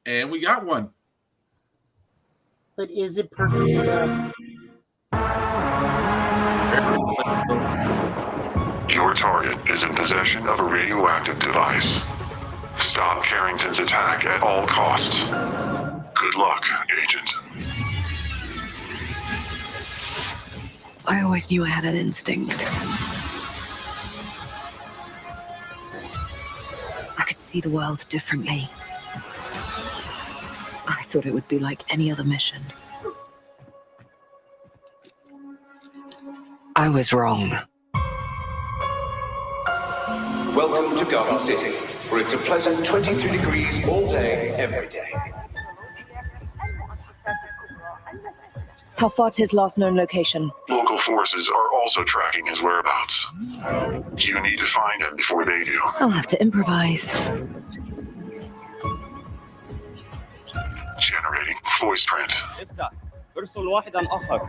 and we got one. But is it perfect enough? Your target is in possession of a radioactive device. Stop Carrington's attack at all costs. Good luck, Agent. I always knew I had an instinct. I could see the world differently. I thought it would be like any other mission. I was wrong. Welcome to Garden City, where it's a pleasant 23 degrees all day, every day. How far to his last known location? Local forces are also tracking his whereabouts. You need to find him before they do. I'll have to improvise. Generating voice print. افتح ارسل واحدا آخر.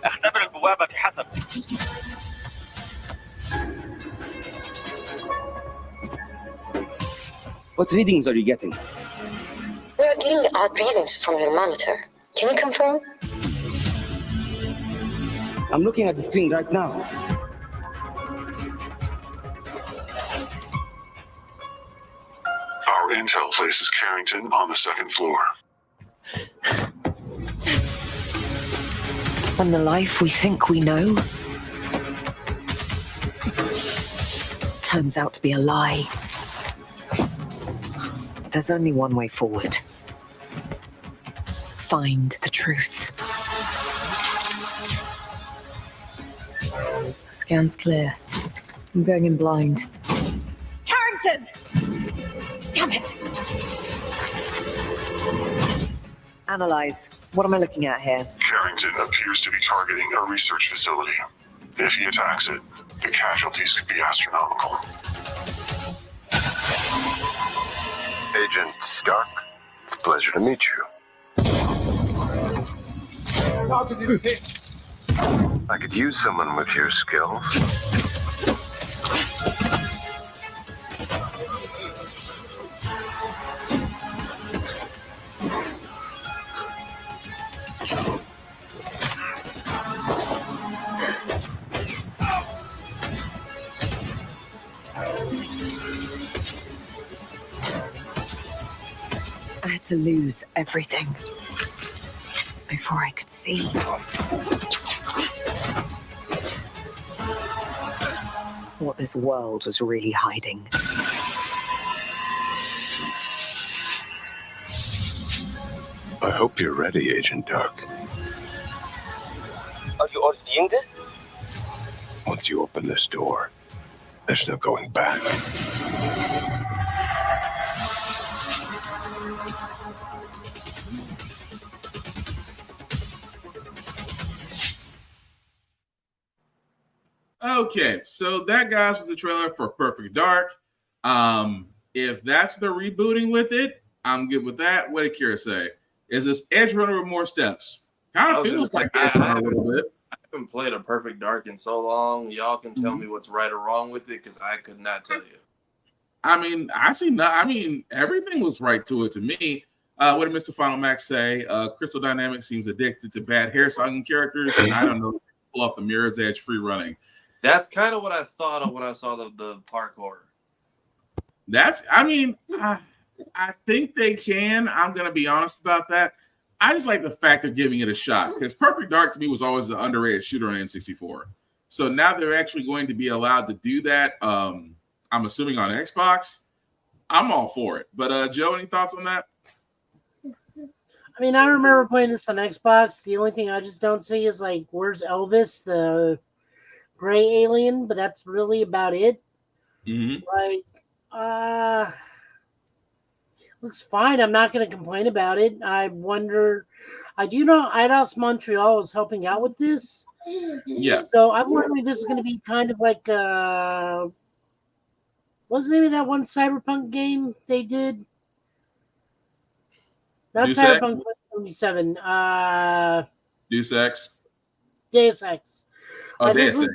اختبر البوابة بحذر. What readings are you getting? We are getting odd readings from your monitor. Can you confirm? I'm looking at the screen right now. Our intel places Carrington on the second floor. On the life we think we know turns out to be a lie. There's only one way forward. Find the truth. Scan's clear. I'm going in blind. Carrington! Damn it! Analyze. What am I looking at here? Carrington appears to be targeting a research facility. If he attacks it, the casualties could be astronomical. Agent Stark, it's a pleasure to meet you. How did you hit? I could use someone with your skills. I had to lose everything before I could see. What this world was really hiding. I hope you're ready, Agent Dark. Are you all seeing this? Once you open this door, there's no going back. Okay, so that, guys, was a trailer for Perfect Dark. If that's what they're rebooting with it, I'm good with that. What did Kira say? Is this Edge Runner with more steps? Kind of feels like Edge Runner a little bit. I haven't played a Perfect Dark in so long. Y'all can tell me what's right or wrong with it, because I could not tell you. I mean, everything looks right to it to me. What did Mr. Final Max say? Crystal Dynamics seems addicted to bad hair songing characters, and I don't know, pull off the Mirror's Edge free running. That's kind of what I thought of when I saw the parkour. I think they can. I'm going to be honest about that. I just like the fact they're giving it a shot, because Perfect Dark to me was always the underrated shooter on N64. So now they're actually going to be allowed to do that. I'm assuming on Xbox. I'm all for it. But Joe, any thoughts on that? I mean, I remember playing this on Xbox. The only thing I just don't see is, like, where's Elvis, the gray alien? But that's really about it. Mm-hmm. Like, looks fine. I'm not going to complain about it. I wonder, I do know IDOS Montreal is helping out with this. Yeah. So I'm wondering if this is going to be kind of like, what's the name of that one Cyberpunk game they did? Not Deus Cyberpunk Ex? 2077. Deus Ex. Deus Ex. Oh, This Deus Ex.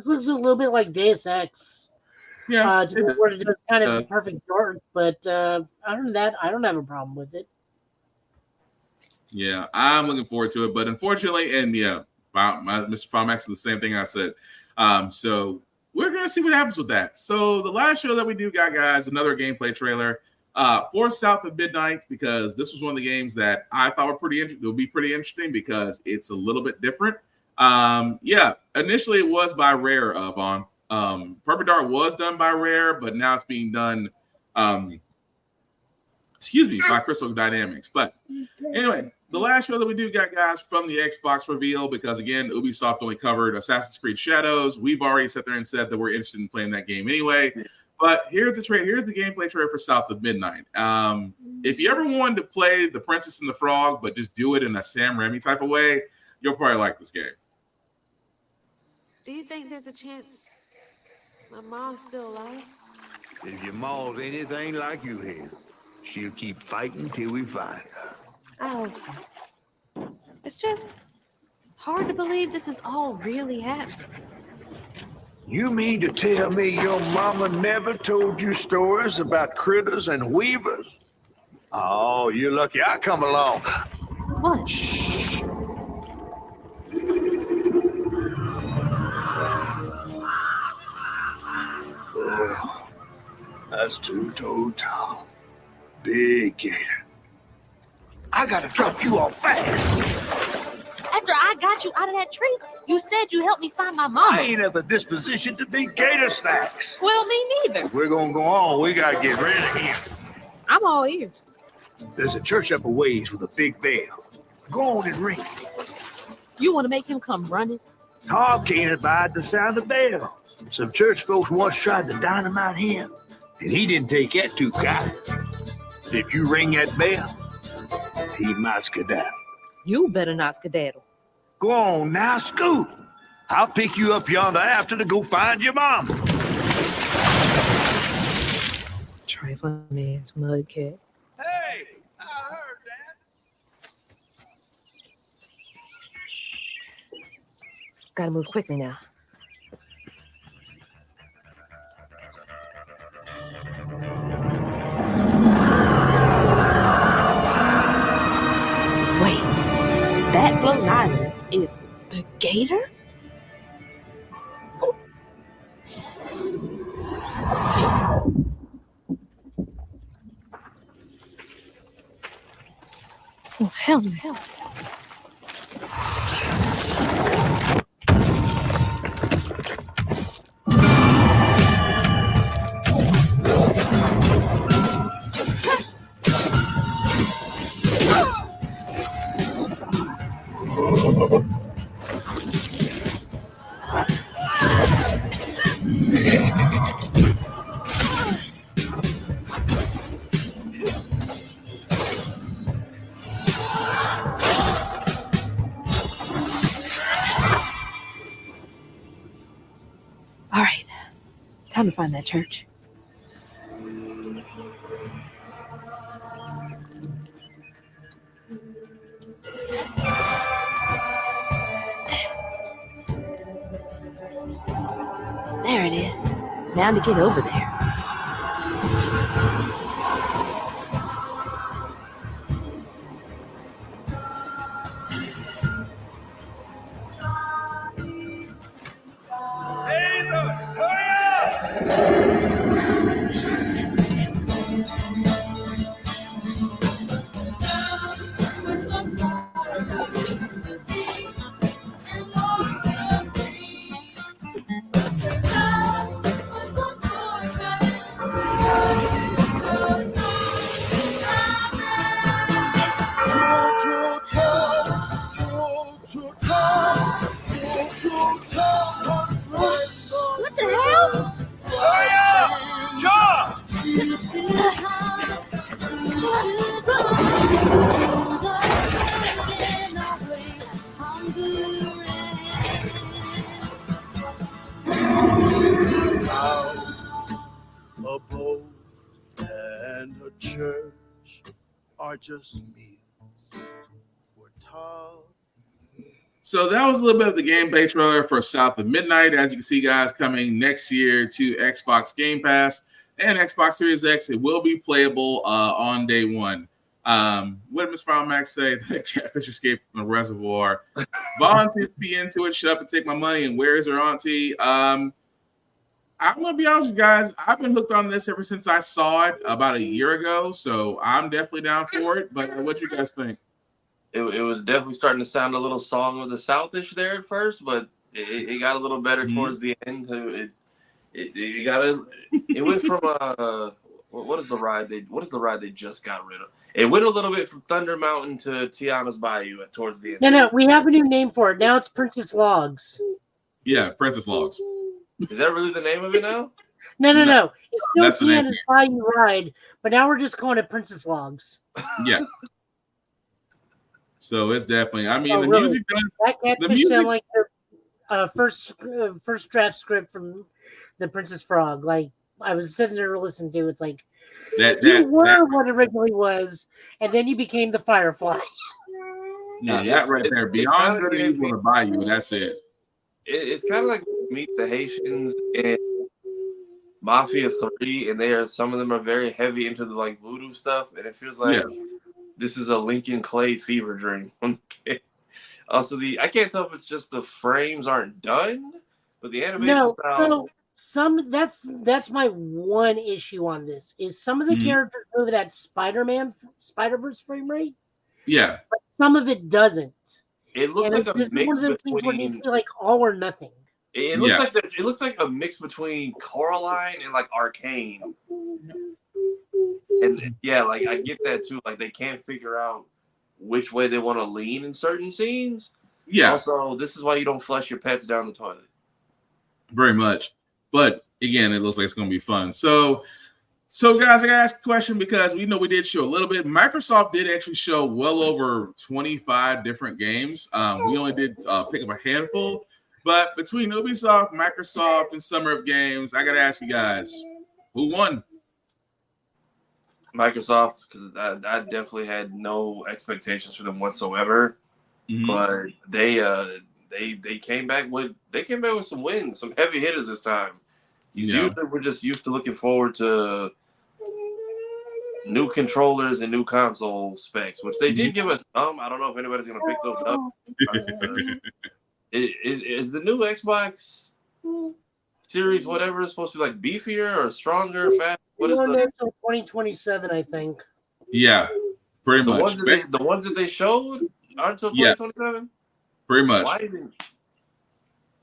looks a little bit like Deus Ex. Yeah. To where it does kind of Perfect Dark, but other than that, I don't have a problem with it. Yeah, I'm looking forward to it, but unfortunately, and yeah, Mr. Fomax is the same thing I said. So we're gonna see what happens with that. So the last show that we do got, guys, another gameplay trailer for South of Midnight, because this was one of the games that I thought would be pretty interesting because it's a little bit different. Yeah, initially it was by Rare, Vaughn. Perfect Dark was done by Rare, but now it's being done by Crystal Dynamics. But anyway, the last show that we do got, guys, from the Xbox reveal, because again, Ubisoft only covered Assassin's Creed Shadows. We've already sat there and said that we're interested in playing that game anyway. But here's the gameplay trailer for South of Midnight. If you ever wanted to play The Princess and the Frog, but just do it in a Sam Raimi type of way, you'll probably like this game. Do you think there's a chance my mom's still alive? If your mom's anything like you here, she'll keep fighting till we find her. I hope so. It's just hard to believe this is all really happening. You mean to tell me your mama never told you stories about critters and weavers? Oh, you're lucky I come along. What? Shh. Oh, that's two-toed Tom. Big gator. I gotta drop you off fast. After I got you out of that tree, you said you helped me find my mom. I ain't at the disposition to be gator snacks. Well, me neither. We're gonna go on. We gotta get rid of him. I'm all ears. There's a church up a ways with a big bell. Go on and ring it. You want to make him come running? Tom can't abide the sound of the bell. Some church folks once tried to dynamite him, and he didn't take that too kind. If you ring that bell, he might skedaddle. You better not skedaddle. Go on now, scoot. I'll pick you up yonder after to go find your mom. Trifling man's mudcat. Hey, I heard that. Gotta move quickly now. Wait, that floating island is the gator? Oh, hell no. All right, time to find that church. There it is. Now to get over there. What the hell? Hurry up! John! A boat and a church are just meals for Tom. So that was a little bit of the gameplay trailer for South of Midnight. As you can see, guys, coming next year to Xbox Game Pass and Xbox Series X. It will be playable on day one. What did Ms. Final Max say? The catfish escaped from the reservoir. Volunteers be into it. Shut up and take my money. And where is her auntie? I'm going to be honest with you guys. I've been hooked on this ever since I saw it about a year ago. So I'm definitely down for it. But what do you guys think? It was definitely starting to sound a little Song of the South-ish there at first, but it got a little better towards the end. It went from what is the ride they just got rid of? It went a little bit from Thunder Mountain to Tiana's Bayou towards the end. No, we have a new name for it. Now it's Princess Logs. Yeah, Princess Logs. Is that really the name of it now? No. It's still That's the name. Tiana's Bayou Ride, but now we're just calling it Princess Logs. Yeah. So it's definitely. I mean, the really? music does. That catfish sound like the first draft script from the Princess Frog. Like I was sitting there to listen to. It's like you were what originally was, and then you became the Firefly. No, that right there, beyond where you want to buy you, that's it. It's kind of like Meet the Haitians and Mafia 3, and some of them are very heavy into the like voodoo stuff, and it feels like this is a Lincoln Clay fever dream. Also, I can't tell if it's just the frames aren't done, but the animation style. That's my one issue on this is some of the characters move that Spider-Verse frame rate. Yeah, but some of it doesn't. It looks like a mix one of the things where it needs to be like all or nothing. It looks like a mix between Coraline and like Arcane. And yeah, like I get that too. Like they can't figure out which way they want to lean in certain scenes. Yeah. Also, this is why you don't flush your pets down the toilet. Very much. But again, it looks like it's going to be fun. So guys, I got to ask a question because we know we did show a little bit. Microsoft did actually show well over 25 different games. We only did pick up a handful. But between Ubisoft, Microsoft, and Summer of Games, I got to ask you guys, who won? Microsoft, because I definitely had no expectations for them whatsoever. Mm-hmm. But they came back with some wins, some heavy hitters this time. Usually we're just used to looking forward to new controllers and new console specs, which they did give us some. I don't know if anybody's gonna pick those up. Is the new Xbox Series whatever is supposed to be like beefier or stronger, fast? What is until 2027, I think. Yeah, pretty much. The ones that they showed aren't until 2027. Pretty much. Why even?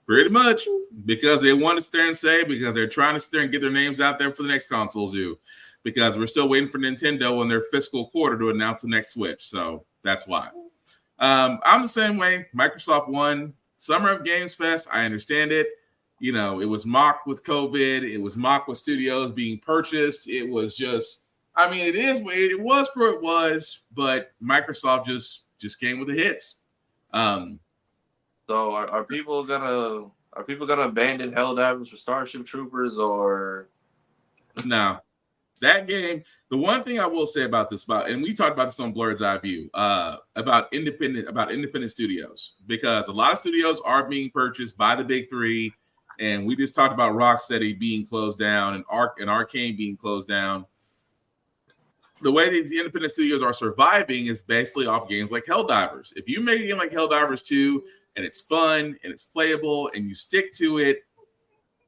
Pretty much because they want to sit there and say because they're trying to sit there and get their names out there for the next consoles. Because we're still waiting for Nintendo in their fiscal quarter to announce the next Switch. So that's why. I'm the same way. Microsoft won. Summer of Games Fest. I understand it. You know, it was mocked with COVID. It was mocked with studios being purchased. It was just, I mean, it was for it was, but Microsoft just came with the hits. So are people gonna abandon Helldivers for Starship Troopers or no? That game, the one thing I will say about this, and we talked about this on Blurred's Eye View, about independent studios, because a lot of studios are being purchased by the big three, and we just talked about Rocksteady being closed down and Arcane being closed down. The way these independent studios are surviving is basically off games like Helldivers. If you make a game like Helldivers 2 and it's fun and it's playable and you stick to it,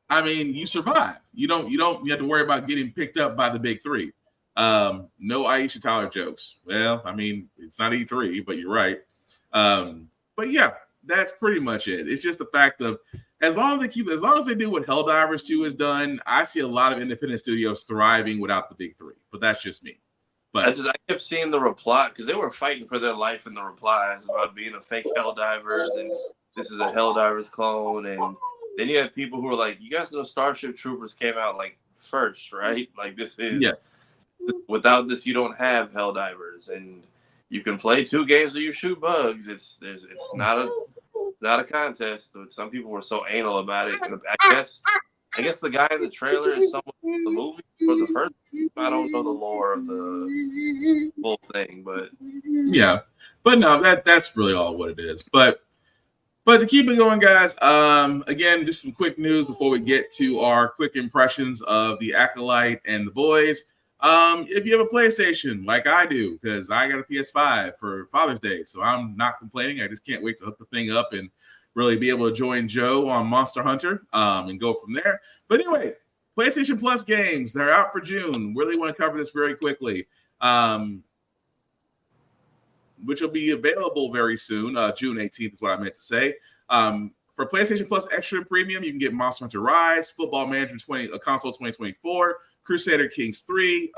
I mean, you survive. You have to worry about getting picked up by the big three. No Aisha Tyler jokes. Well, I mean, it's not E3, but you're right. But yeah, that's pretty much it. It's just the fact of as long as they do what Helldivers 2 has done, I see a lot of independent studios thriving without the big three. But that's just me. But I kept seeing the reply because they were fighting for their life in the replies about being a fake Helldivers and this is a Helldivers clone. And then you have people who are like, you guys know Starship Troopers came out like first, right? Like this is without this, you don't have Helldivers, and you can play 2 games where you shoot bugs. It's not a contest. So some people were so anal about it. And I guess the guy in the trailer is someone in the movie for the first. I don't know the lore of the whole thing, but yeah, but no, that's really all what it is. But to keep it going, guys. Again, just some quick news before we get to our quick impressions of the Acolyte and the boys. If you have a PlayStation, like I do, because I got a PS5 for Father's Day, so I'm not complaining. I just can't wait to hook the thing up and really be able to join Joe on Monster Hunter and go from there. But anyway, PlayStation Plus games, they're out for June. Really want to cover this very quickly, which will be available very soon. June 18th is what I meant to say. For PlayStation Plus Extra Premium, you can get Monster Hunter Rise, Football Manager Console 2024, Crusader Kings 3,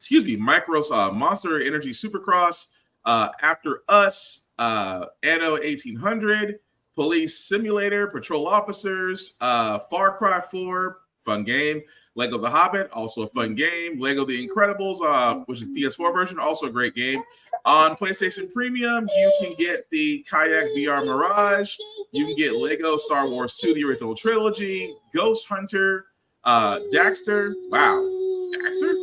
Microsoft Monster Energy Supercross, After Us, Anno 1800, Police Simulator, Patrol Officers, Far Cry 4, fun game. Lego The Hobbit, also a fun game. Lego The Incredibles, which is PS4 version, also a great game. On PlayStation Premium, you can get the Kayak VR Mirage. You can get Lego Star Wars 2, the original trilogy, Ghost Hunter, Daxter. Wow. Daxter?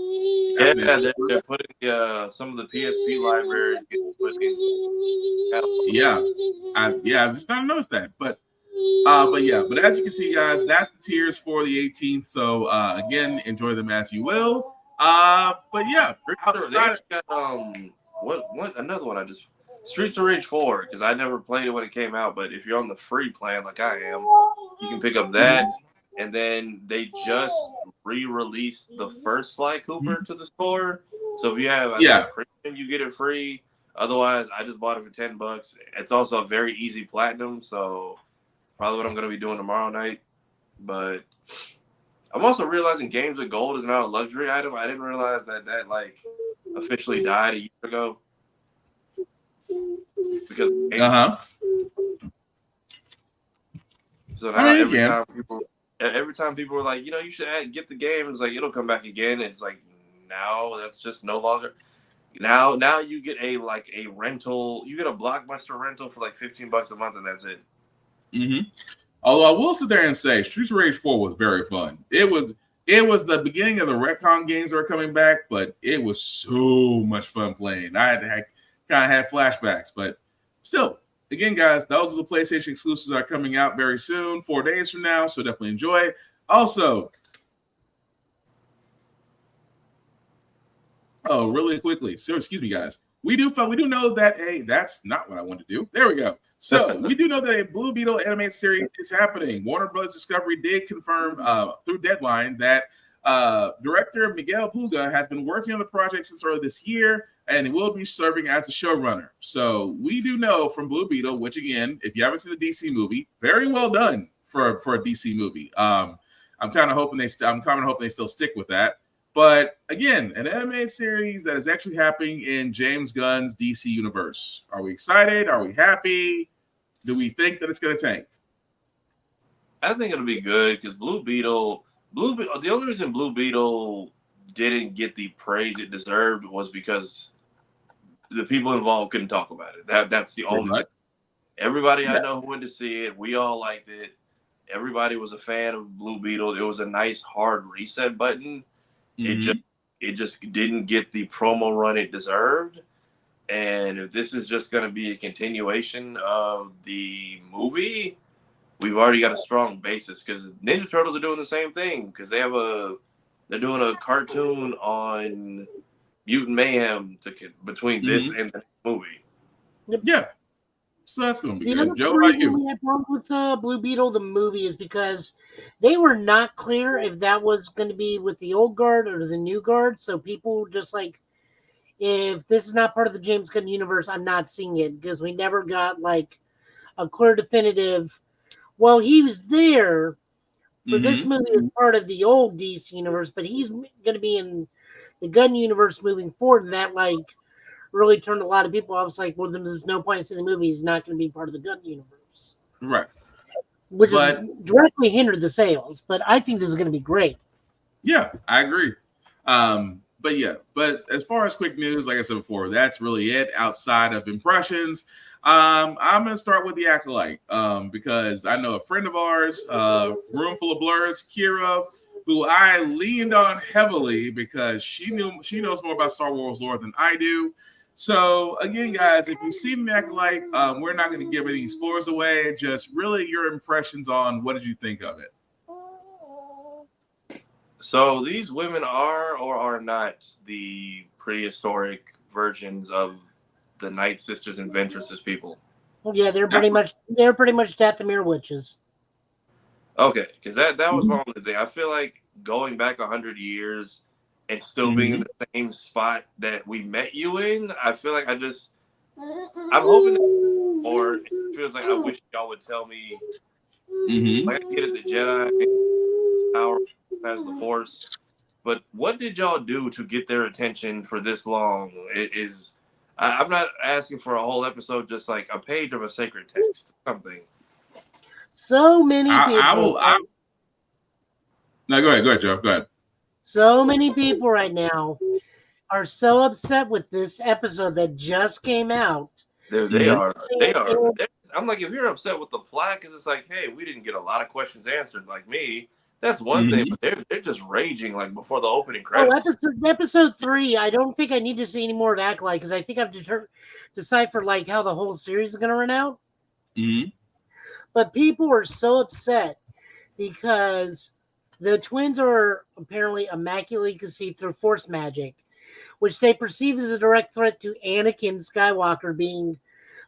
Yeah, they're putting some of the PSP libraries. I just not noticed that, but as you can see, guys, that's the tiers for the 18th. So again, enjoy them as you will. But yeah, outside got what another one I just Streets of Rage 4 because I never played it when it came out, but if you're on the free plan like I am, you can pick up that. And then they just re-released the first Sly Cooper to the store. So if you have premium, you get it free. Otherwise, I just bought it for $10. It's also a very easy platinum, so probably what I'm going to be doing tomorrow night. But I'm also realizing games with gold is now a luxury item. I didn't realize that like officially died a year ago. Because so now every time people were like, you should get the game, it's like it'll come back again. It's like now that's just no longer. Now you get a rental. You get a Blockbuster rental for like $15 a month, and that's it. Although I will sit there and say, Streets of Rage 4 was very fun. It was the beginning of the retcon games that are coming back, but it was so much fun playing. I kind of had flashbacks, but still. Again, guys, those are the PlayStation exclusives that are coming out very soon, 4 days from now, so definitely enjoy it. Also, really quickly, so excuse me, guys. We do know that that's not what I wanted to do. There we go. So we do know that a Blue Beetle animated series is happening. Warner Bros. Discovery did confirm through Deadline that director Miguel Puga has been working on the project since early this year, and will be serving as a showrunner. So we do know from Blue Beetle, which again, if you haven't seen the DC movie, very well done for a DC movie. I'm kind of hoping they still stick with that. But again, an animated series that is actually happening in James Gunn's DC universe. Are we excited? Are we happy? Do we think that it's going to tank? I think it'll be good because Blue Beetle. The only reason Blue Beetle didn't get the praise it deserved was because the people involved couldn't talk about it. That's the only thing. Everybody I know who went to see it, we all liked it. Everybody was a fan of Blue Beetle. It was a nice hard reset button. It just didn't get the promo run it deserved. And if this is just going to be a continuation of the movie, we've already got a strong basis because Ninja Turtles are doing the same thing because they're doing a cartoon on Mutant Mayhem between this and the movie. Yeah. So that's going to be good. Joe, how about you? We had problems with Blue Beetle, the movie, is because they were not clear if that was going to be with the old guard or the new guard. So people just like, if this is not part of the James Gunn universe, I'm not seeing it because we never got like a clear definitive. Well, he was there, but this movie is part of the old DC universe, but he's going to be in the Gunn universe moving forward, and that like really turned a lot of people off. It's like, well, there's no point in seeing the movie. He's not going to be part of the Gunn universe, right? Which is directly hindered the sales. But I think this is going to be great. Yeah, I agree. But as far as quick news, like I said before, that's really it. Outside of impressions, I'm going to start with the Acolyte because I know a friend of ours, Room Full of Blurs, Kira, who I leaned on heavily because she knows more about Star Wars lore than I do. So again, guys, if you've seen the Acolyte, we're not going to give any spoilers away. Just really your impressions on what did you think of it? So these women are or are not the prehistoric versions of the Night Sisters and Ventresses people. Yeah, they're pretty much Dathomir witches. Okay, because that was my only thing. I feel like going back 100 years and still being in the same spot that we met you in, I feel like I'm hoping that, or it feels like I wish y'all would tell me, like I get it, the Jedi power has the Force. But what did y'all do to get their attention for this long? I'm not asking for a whole episode, just like a page of a sacred text, something. So many people. No, go ahead, Joe. Go ahead. So many people right now are so upset with this episode that just came out. They are. I'm like, if you're upset with the plot, because it's like, hey, we didn't get a lot of questions answered, like me. That's one thing, but they're just raging like before the opening credits. Episode 3. I don't think I need to see any more of Acolyte because I think I've deciphered like how the whole series is going to run out. But people are so upset because the twins are apparently immaculately conceived through Force magic, which they perceive as a direct threat to Anakin Skywalker being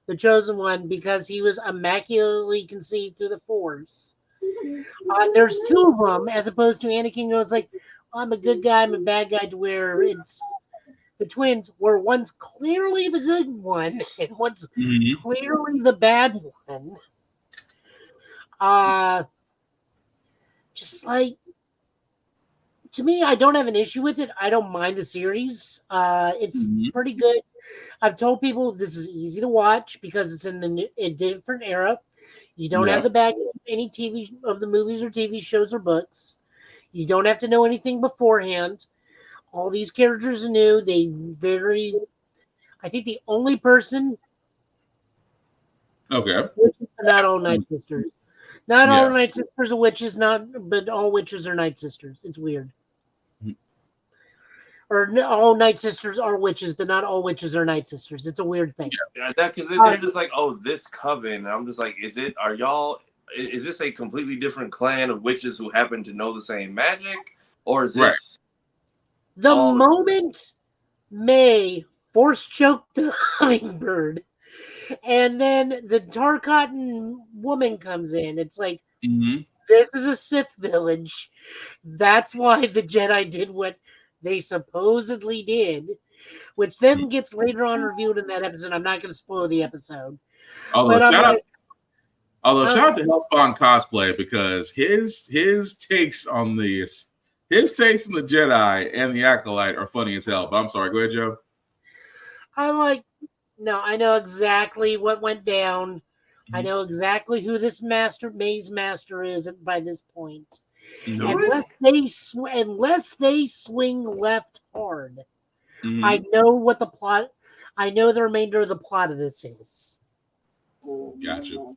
the chosen one because he was immaculately conceived through the Force. There's 2 of them, as opposed to Anakin goes like, I'm a good guy, I'm a bad guy, to where it's the twins, where one's clearly the good one and one's clearly the bad one. Just like, to me, I don't have an issue with it. I don't mind the series. It's pretty good. I've told people this is easy to watch because it's in a different era. You don't have the baggage of any TV of the movies or TV shows or books. You don't have to know anything beforehand. All these characters are new. I think the only person. Okay. Not all Night Sisters. Not all Night Sisters are witches. But all witches are Night Sisters. It's weird. Or all Night Sisters are witches, but not all witches are Night Sisters. It's a weird thing. Yeah, because they're just like, oh, this coven. I'm just like, is this a completely different clan of witches who happen to know the same magic? Or is this... The moment May force choked the hummingbird, and then the Tarkatan woman comes in, it's like, this is a Sith village. That's why the Jedi did what they supposedly did, which then gets later on revealed in that episode. I'm not going to spoil the episode. Shout out to Hellspawn Cosplay, because his takes on the Jedi and the Acolyte are funny as hell. But I'm sorry, go ahead, Joe. I know exactly what went down. I know exactly who this Maze Master is by this point. Unless they swing left hard, I know what the plot. I know the remainder of the plot of this is. Gotcha.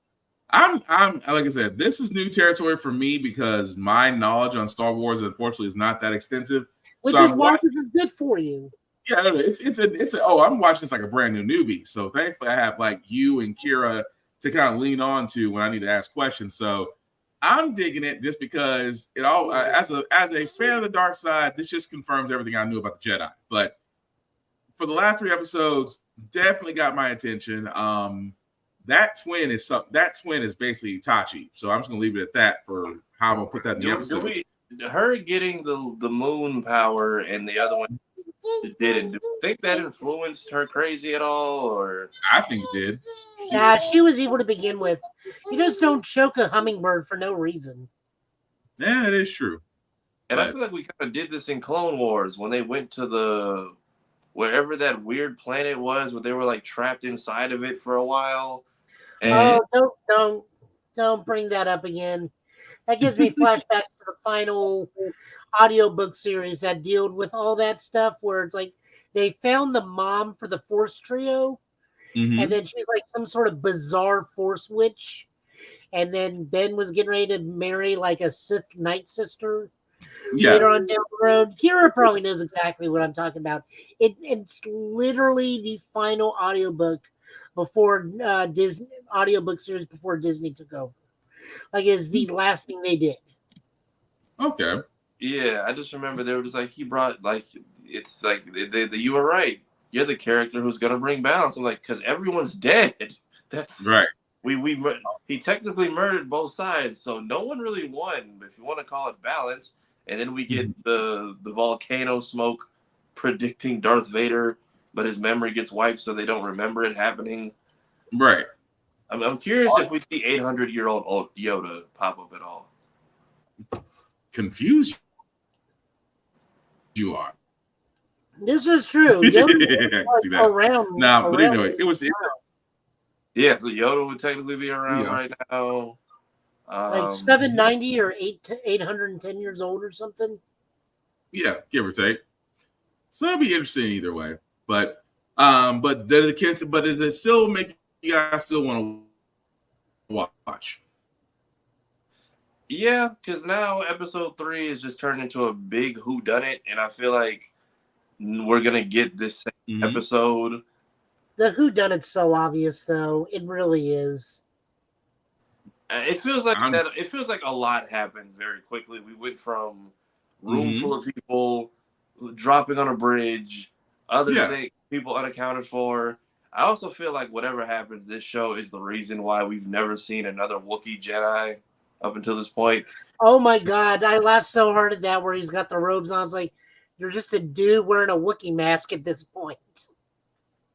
I'm like I said, this is new territory for me because my knowledge on Star Wars, unfortunately, is not that extensive. Which is why this is good for you. Yeah, I'm watching this like a brand new newbie. So thankfully, I have like you and Kira to kind of lean on to when I need to ask questions. So I'm digging it just because it all, as a fan of the dark side, this just confirms everything I knew about the Jedi. But for the last 3 episodes, definitely got my attention. That twin is basically Tachi. So I'm just gonna leave it at that for how I'm gonna put that in the episode. Her getting the moon power and the other one didn't. Do you think that influenced her crazy at all? Or I think it did. Yeah, she was evil to begin with. You just don't choke a hummingbird for no reason. Yeah, it is true. And I feel like we kind of did this in Clone Wars when they went to wherever that weird planet was, where they were like trapped inside of it for a while. And Don't bring that up again. That gives me flashbacks to the final audiobook series that dealt with all that stuff, where it's like they found the mom for the Force trio, and then she's like some sort of bizarre Force witch, and then Ben was getting ready to marry like a Sith Night Sister later on down the road. Kira probably knows exactly what I'm talking about. It's literally the final audiobook before Disney audiobook series before Disney took over. Like, it's the last thing they did. Okay. Yeah, I just remember they were just like, he brought, like, it's like, you were right. You're the character who's going to bring balance. I'm like, because everyone's dead. That's right. He technically murdered both sides, so no one really won, if you want to call it balance. And then we get the volcano smoke predicting Darth Vader, but his memory gets wiped so they don't remember it happening. Right. I'm curious if we see 800-year-old Yoda pop up at all. Confused You are. This is true. Yeah, I can see that. Around. Nah, but anyway, it was. Yeah, so Yoda would technically be around right now. Like 790 or 810 years old or something. Yeah, give or take. So it'll be interesting either way. But does it still make you guys still want to watch? Yeah, because now episode 3 is just turned into a big whodunit, and I feel like we're gonna get this same episode. The whodunit's so obvious, though. It really is. It feels like that. It feels like a lot happened very quickly. We went from room full of people dropping on a bridge, other things, people unaccounted for. I also feel like whatever happens, this show is the reason why we've never seen another Wookiee Jedi up until this point. Oh my God, I laughed so hard at that where he's got the robes on. It's like, you're just a dude wearing a Wookiee mask at this point.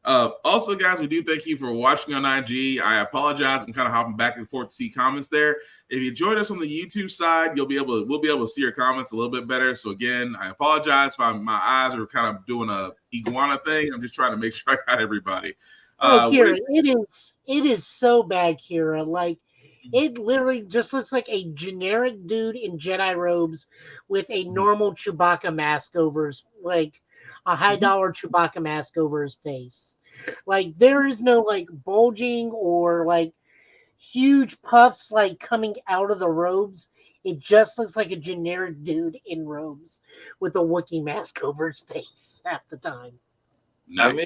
Also, guys, we do thank you for watching on IG. I apologize. I'm kind of hopping back and forth to see comments there. If you join us on the YouTube side, we'll be able to see your comments a little bit better. So again, I apologize if my eyes are kind of doing a iguana thing. I'm just trying to make sure I got everybody. Kira, it is so bad, Kira. Like, it literally just looks like a generic dude in Jedi robes with a normal Chewbacca mask over his, like a $high Chewbacca mask over his face. Like, there is no like bulging or like huge puffs like coming out of the robes. It just looks like a generic dude in robes with a Wookiee mask over his face half the time. Nice. I mean,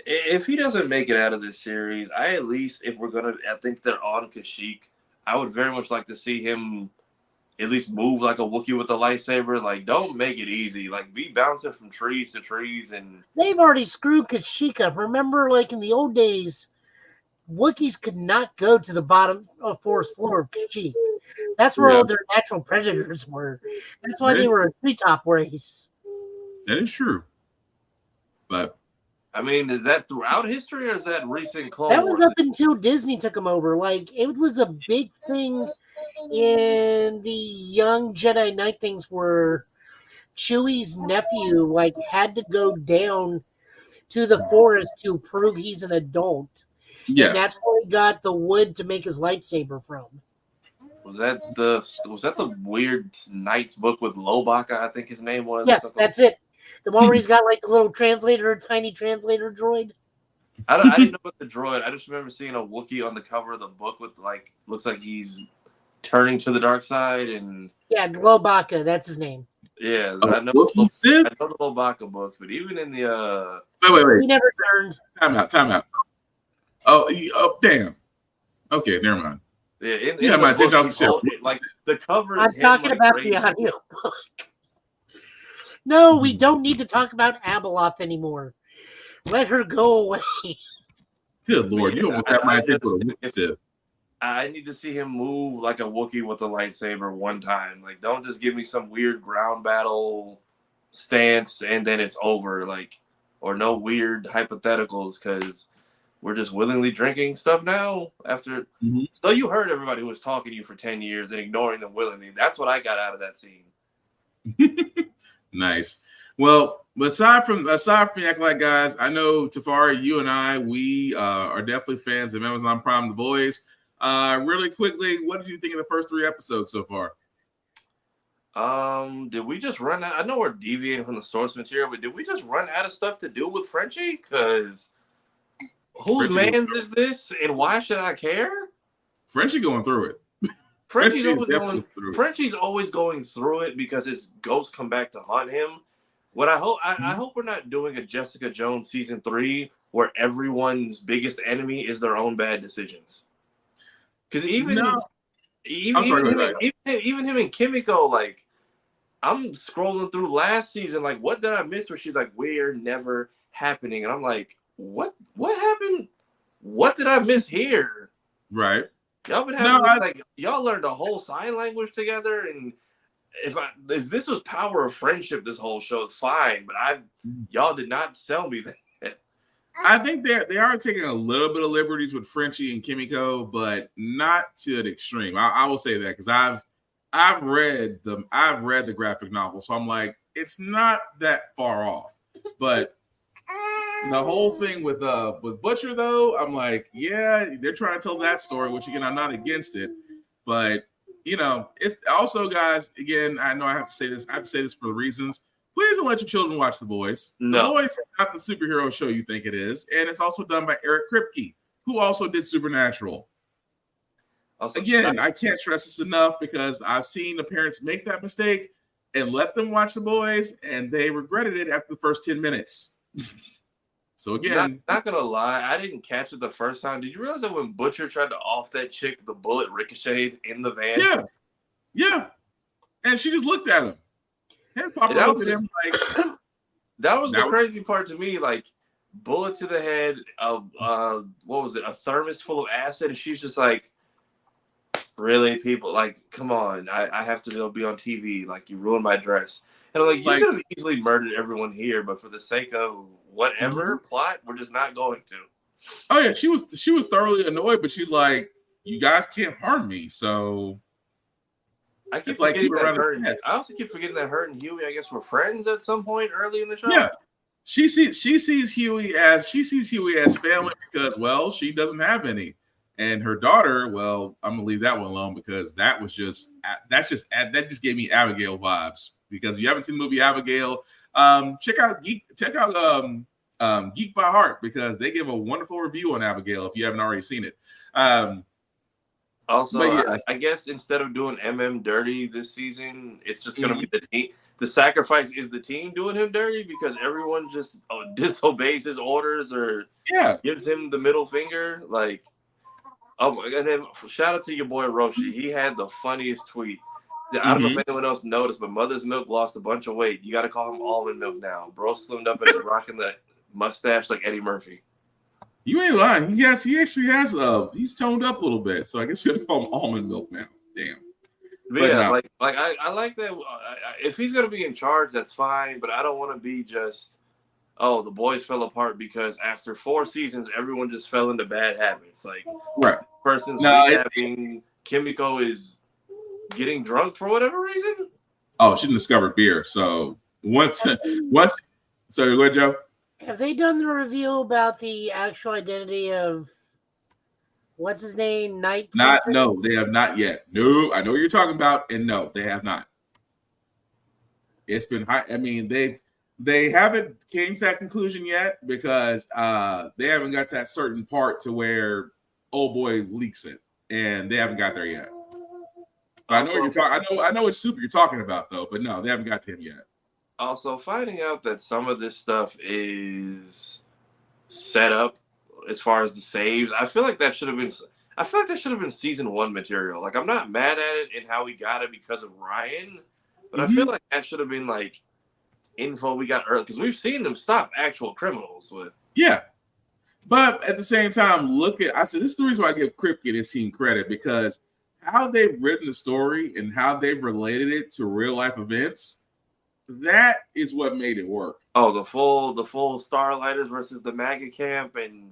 if he doesn't make it out of this series, I think they're on Kashyyyk. I would very much like to see him at least move like a Wookiee with a lightsaber. Like, don't make it easy. Like, be bouncing from trees to trees. And they've already screwed Kashyyyk up. Remember, like in the old days, Wookiees could not go to the bottom of forest floor of Kashyyyk. That's where all their natural predators were. That's why they were a treetop race. That is true. But I mean, is that throughout history or is that recent Clone That was Wars? up until Disney took them over. Like, it was a big thing in the Young Jedi Knight things where Chewie's nephew, like, had to go down to the forest to prove he's an adult. Yeah. And that's where he got the wood to make his lightsaber from. Was that the weird Knights book with Lobaka, I think his name was? Yes, that's it. The one where he's got like the little translator, tiny translator droid. I didn't know about the droid. I just remember seeing a Wookiee on the cover of the book with like looks like he's turning to the dark side and yeah, Lobaka, that's his name. Yeah, I know the Lobaka books, but even in the wait. He never turned. Time out. Oh, damn. Okay, never mind. Yeah, my attention. I was like the cover. I'm talking about the audio book. No, we don't need to talk about Abeloth anymore. Let her go away. Good Lord, you almost have my attention. I need to see him move like a Wookiee with a lightsaber one time. Like, don't just give me some weird ground battle stance and then it's over. Like, or no weird hypotheticals because we're just willingly drinking stuff now after. So you heard everybody who was talking to you for 10 years and ignoring them willingly. That's what I got out of that scene. Nice. Well, aside from the Acolyte guys, I know Tafari, you and I, we are definitely fans of Amazon Prime, The Boys. Really quickly, what did you think of the first 3 episodes so far? Did we just run out? I know we're deviating from the source material, but did we just run out of stuff to do with Frenchie? Because whose man's is this, and why should I care? Frenchie going through it. Frenchie's always going through it because his ghosts come back to haunt him. What I hope we're not doing a Jessica Jones season 3 where everyone's biggest enemy is their own bad decisions. Because even him and Kimiko, like, I'm scrolling through last season, like, what did I miss? Where she's like, "We're never happening," and I'm like, "What happened? What did I miss here?" Right. Y'all been having y'all learned a whole sign language together, and if this was power of friendship, this whole show is fine. But y'all did not sell me that. I think they are taking a little bit of liberties with Frenchie and Kimiko, but not to an extreme. I will say that because I've read the graphic novel, so I'm like, it's not that far off. But the whole thing with Butcher, though, I'm like, yeah, they're trying to tell that story, which again, I'm not against it, but it's also, guys. Again, I know I have to say this. I have to say this for reasons. Please don't let your children watch The Boys. No. The Boys is not the superhero show you think it is, and it's also done by Eric Kripke, who also did Supernatural. Also, again, I can't stress this enough because I've seen the parents make that mistake and let them watch The Boys, and they regretted it after the first 10 minutes. So again, not gonna lie, I didn't catch it the first time. Did you realize that when Butcher tried to off that chick, the bullet ricocheted in the van? Yeah, and she just looked at him. And Papa looked at him like that was the crazy part to me. Like, bullet to the head, what was it? A thermos full of acid, and she's just like, really, people, like, come on, I have to be on TV. Like, you ruined my dress. And I'm like, you could have easily murdered everyone here, but for the sake of whatever plot, we're just not going to. Oh yeah, she was thoroughly annoyed, but she's like, you guys can't harm me. So I keep forgetting that her. I also keep forgetting that her and Huey, I guess, were friends at some point early in the show. Yeah, she sees Huey as family because, well, she doesn't have any. And her daughter, well, I'm gonna leave that one alone because that just gave me Abigail vibes. Because if you haven't seen the movie Abigail, check out Geek by Heart because they give a wonderful review on Abigail if you haven't already seen it. Also, I guess instead of doing MM dirty this season, it's just gonna be the team. The sacrifice is the team doing him dirty because everyone just disobeys his orders or gives him the middle finger. Like, and then shout out to your boy Roshi. He had the funniest tweet. I don't know if anyone else noticed, but Mother's Milk lost a bunch of weight. You got to call him Almond Milk now. Bro slimmed up and is rocking the mustache like Eddie Murphy. You ain't lying. He actually has he's toned up a little bit. So I guess you have to call him Almond Milk now. Damn. But yeah, no. I like that. If he's gonna be in charge, that's fine. But I don't want to be just, the boys fell apart because after 4 seasons, everyone just fell into bad habits. Like, person's recapping, Kimiko is getting drunk for whatever reason. Oh, she discovered beer. So once, so go ahead, Joe. Have they done the reveal about the actual identity of what's his name? No, they have not yet. No, I know what you're talking about, and no, they have not. It's been high. I mean, they haven't came to that conclusion yet because they haven't got to that certain part to where old boy leaks it, and they haven't got there yet. I know what you're talking. I know what super you're talking about though, but no, they haven't got to him yet. Also, finding out that some of this stuff is set up as far as the saves, I feel like that should have been season 1 material. Like, I'm not mad at it in how we got it because of Ryan, but I feel like that should have been like info we got early because we've seen them stop actual criminals with. Yeah. But at the same time, this is the reason why I give Kripke and his team credit because how they've written the story and how they've related it to real life events, that is what made it work. Oh, the full Starlighters versus the MAGA camp, and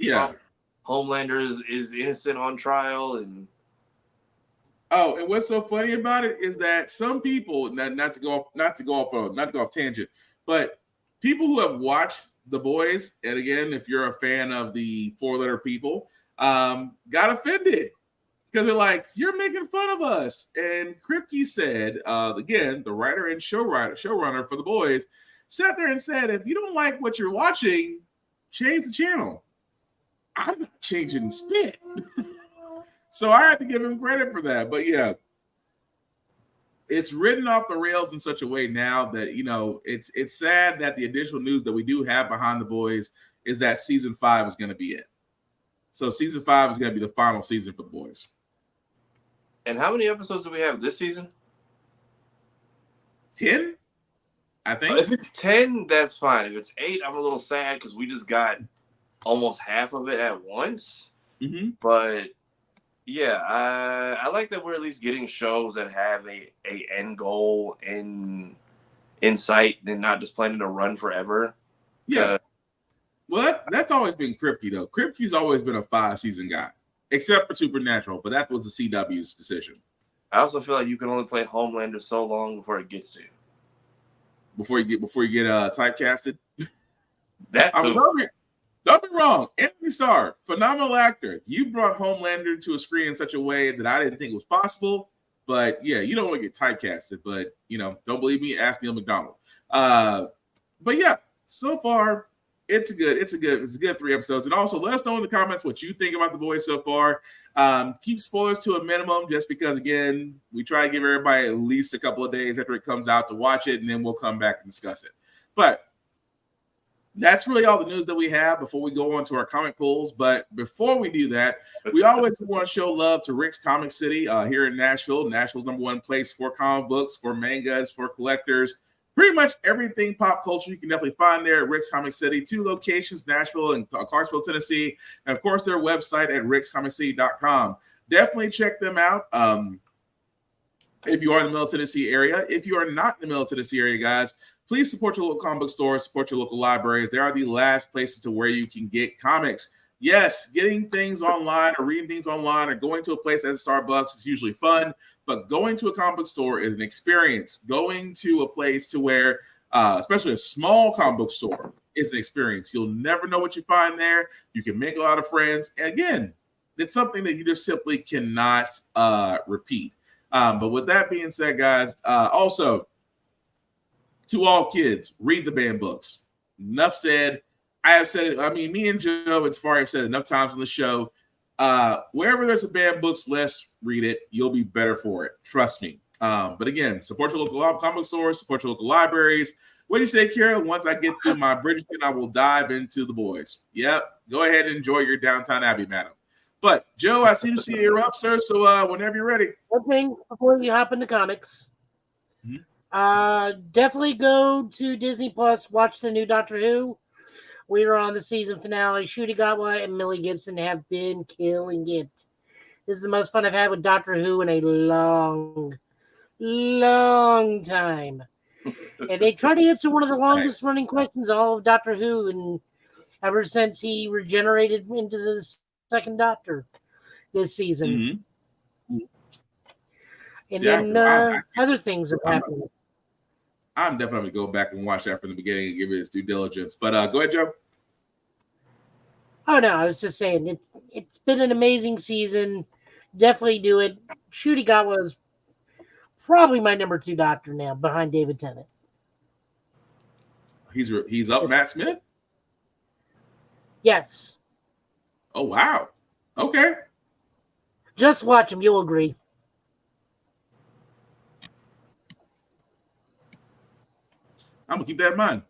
Homelander is innocent on trial, and and what's so funny about it is that some people, not to go off tangent, but people who have watched The Boys, and again, if you're a fan of the 4-letter people, got offended. Because they're like, you're making fun of us. And Kripke said, again, the writer and showrunner for The Boys, sat there and said, if you don't like what you're watching, change the channel. I'm not changing spit. So I had to give him credit for that. But yeah, it's written off the rails in such a way now that, it's sad that the additional news that we do have behind The Boys is that season 5 is going to be it. So season 5 is going to be the final season for The Boys. And how many episodes do we have this season? 10, I think. If it's 10, that's fine. If it's 8, I'm a little sad because we just got almost half of it at once. But yeah, I like that we're at least getting shows that have a end goal in sight and not just planning to run forever. Yeah. Well, that's always been Kripke though. Kripke's always been a 5-season guy. Except for Supernatural, but that was the CW's decision. I also feel like you can only play Homelander so long before it gets to you. before you get typecasted. That I mean, don't be wrong. Anthony Starr, phenomenal actor. You brought Homelander to a screen in such a way that I didn't think was possible. But yeah, you don't want to get typecasted. But don't believe me? Ask Neil McDonald. But yeah, so far it's a good 3 episodes. And also let us know in the comments what you think about The Boys so far. Keep spoilers to a minimum, just because again, we try to give everybody at least a couple of days after it comes out to watch it, and then we'll come back and discuss it. But that's really all the news that we have before we go on to our comic pools. But before we do that, we always want to show love to Rick's Comic City here in Nashville. Nashville's #1 place for comic books, for mangas, for collectors. Pretty much everything pop culture you can definitely find there at Rick's Comic City. 2 locations, Nashville and Clarksville, Tennessee. And, of course, their website at rickscomiccity.com. Definitely check them out if you are in the Middle Tennessee area. If you are not in the Middle Tennessee area, guys, please support your local comic book stores, support your local libraries. They are the last places to where you can get comics. Yes, getting things online or reading things online or going to a place at Starbucks is usually fun, but going to a comic book store is an experience. Going to a place to where, especially a small comic book store, is an experience. You'll never know what you find there. You can make a lot of friends. And again, it's something that you just simply cannot repeat. But with that being said, guys, also, to all kids, read the banned books. Enough said. I have said it. I mean, me and Joe and Tafari have said it enough times on the show. Wherever there's a banned books list, read it. You'll be better for it. Trust me. But again, support your local comic stores, support your local libraries. What do you say, Kira? Once I get through my Bridgerton, I will dive into The Boys. Yep. Go ahead and enjoy your Downtown Abbey, madam. But, Joe, I seem to see you're up, sir. So whenever you're ready. One thing before we hop into comics. Definitely go to Disney Plus, watch the new Doctor Who. We are on the season finale. Shooty Gatwa and Millie Gibson have been killing it. This is the most fun I've had with Doctor Who in a long time. And they try to answer one of the longest running questions all of Doctor Who, and ever since he regenerated into the second Doctor this season. And other things have happened. I'm definitely going to go back and watch that from the beginning and give it its due diligence. But go ahead, Joe. Oh, no, I was just saying, it's been an amazing season. Definitely do it. Shooty Gatwa is probably my number 2 Doctor now, behind David Tennant. He's up Matt Smith? Yes. Oh, wow. Okay. Just watch him. You'll agree. I'm going to keep that in mind.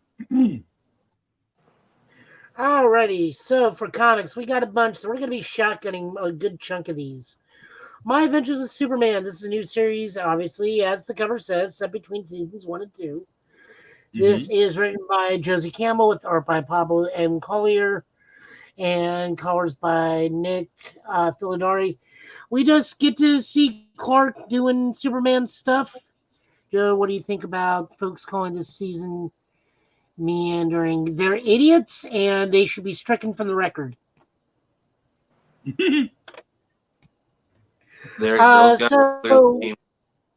Alrighty, so for comics, we got a bunch, so we're going to be shotgunning a good chunk of these. My Adventures with Superman. This is a new series, obviously, as the cover says, set between seasons 1 and 2. This is written by Josie Campbell with art by Pablo M. Collier and colors by Nick Filidari. We just get to see Clark doing Superman stuff. Joe, what do you think about folks calling this season meandering? They're idiots, and they should be stricken from the record. There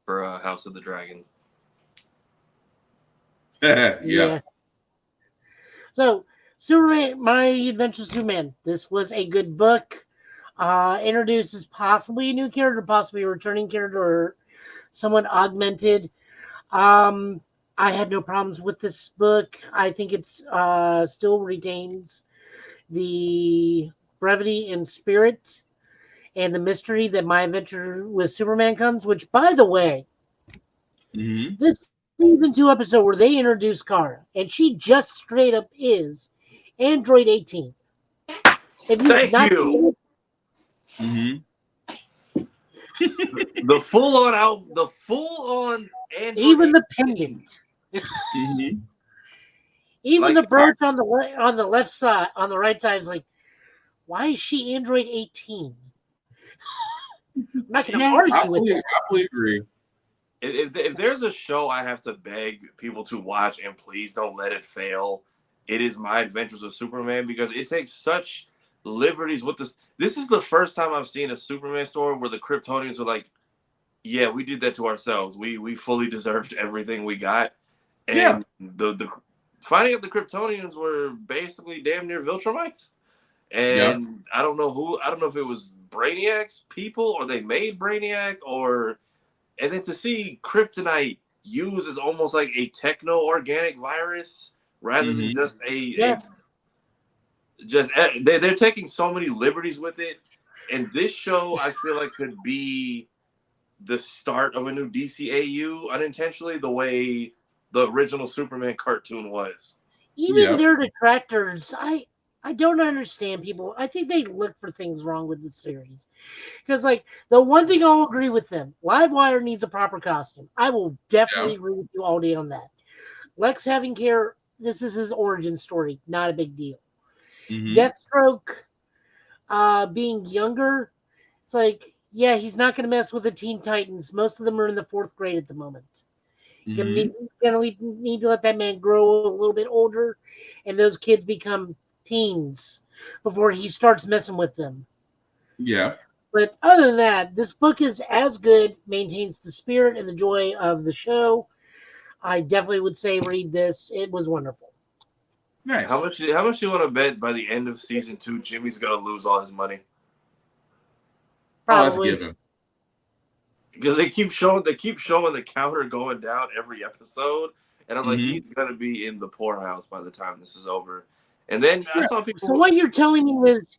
for House of the Dragon. Yeah. So, Superman, My Adventures with Superman. This was a good book. Introduces possibly a new character, possibly a returning character, or someone augmented. I had no problems with this book. I think it's still retains the brevity and spirit and the mystery that My Adventure with Superman comes, which, by the way, this season 2 episode where they introduce Kara, and she just straight up is Android 18. If you've not seen it, the full on Android. Even the pendant. Even the brooch on the left side, on the right side is like, why is she Android 18? I'm not going to argue with that. I fully agree. If there's a show I have to beg people to watch, and please don't let it fail, it is My Adventures with Superman, because it takes such liberties with this. This is the first time I've seen a Superman story where the Kryptonians were like, yeah, we did that to ourselves. We fully deserved everything we got. And the finding out the Kryptonians were basically damn near Viltrumites. And I don't know if it was Brainiac's people or they made Brainiac and then to see kryptonite used as almost like a techno-organic virus rather than just they're taking so many liberties with it. And this show, I feel like, could be the start of a new DCAU unintentionally, the way the original Superman cartoon was. Even their detractors, I don't understand people. I think they look for things wrong with the series. Because, like, the one thing I'll agree with them, Livewire needs a proper costume. I will definitely agree with you all day on that. Lex having care, this is his origin story, not a big deal. Deathstroke being younger, it's like, yeah, he's not going to mess with the Teen Titans. Most of them are in the 4th grade at the moment. You're gonna need to let that man grow a little bit older, and those kids become teens before he starts messing with them. Yeah. But other than that, this book is as good, maintains the spirit and the joy of the show. I definitely would say read this. It was wonderful. Nice. How much do you want to bet by the end of season 2, Jimmy's gonna lose all his money? Probably. Oh, that's a given. Because they keep showing the counter going down every episode, and I'm like, he's gonna be in the poorhouse by the time this is over. And then I saw people. So what you're telling me is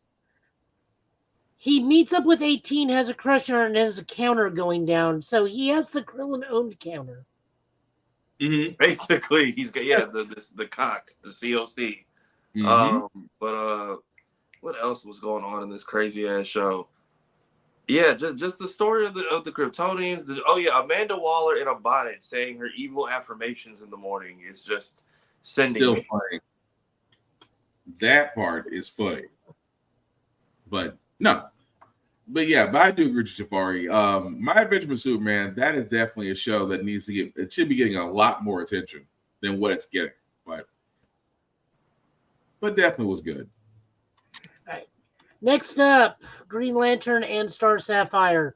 he meets up with 18, has a crush on her, and has a counter going down. So he has the Krillin-owned counter. Basically, he's got the cock, the COC. But what else was going on in this crazy ass show? Yeah, just the story of the Kryptonians. Amanda Waller in a bonnet saying her evil affirmations in the morning is just sending me. Funny. That part is funny, but no. But yeah, but I do agree with Jafari. My Adventure with Superman, that is definitely a show that needs to get. It should be getting a lot more attention than what it's getting, but definitely was good. Next up, Green Lantern and Star Sapphire.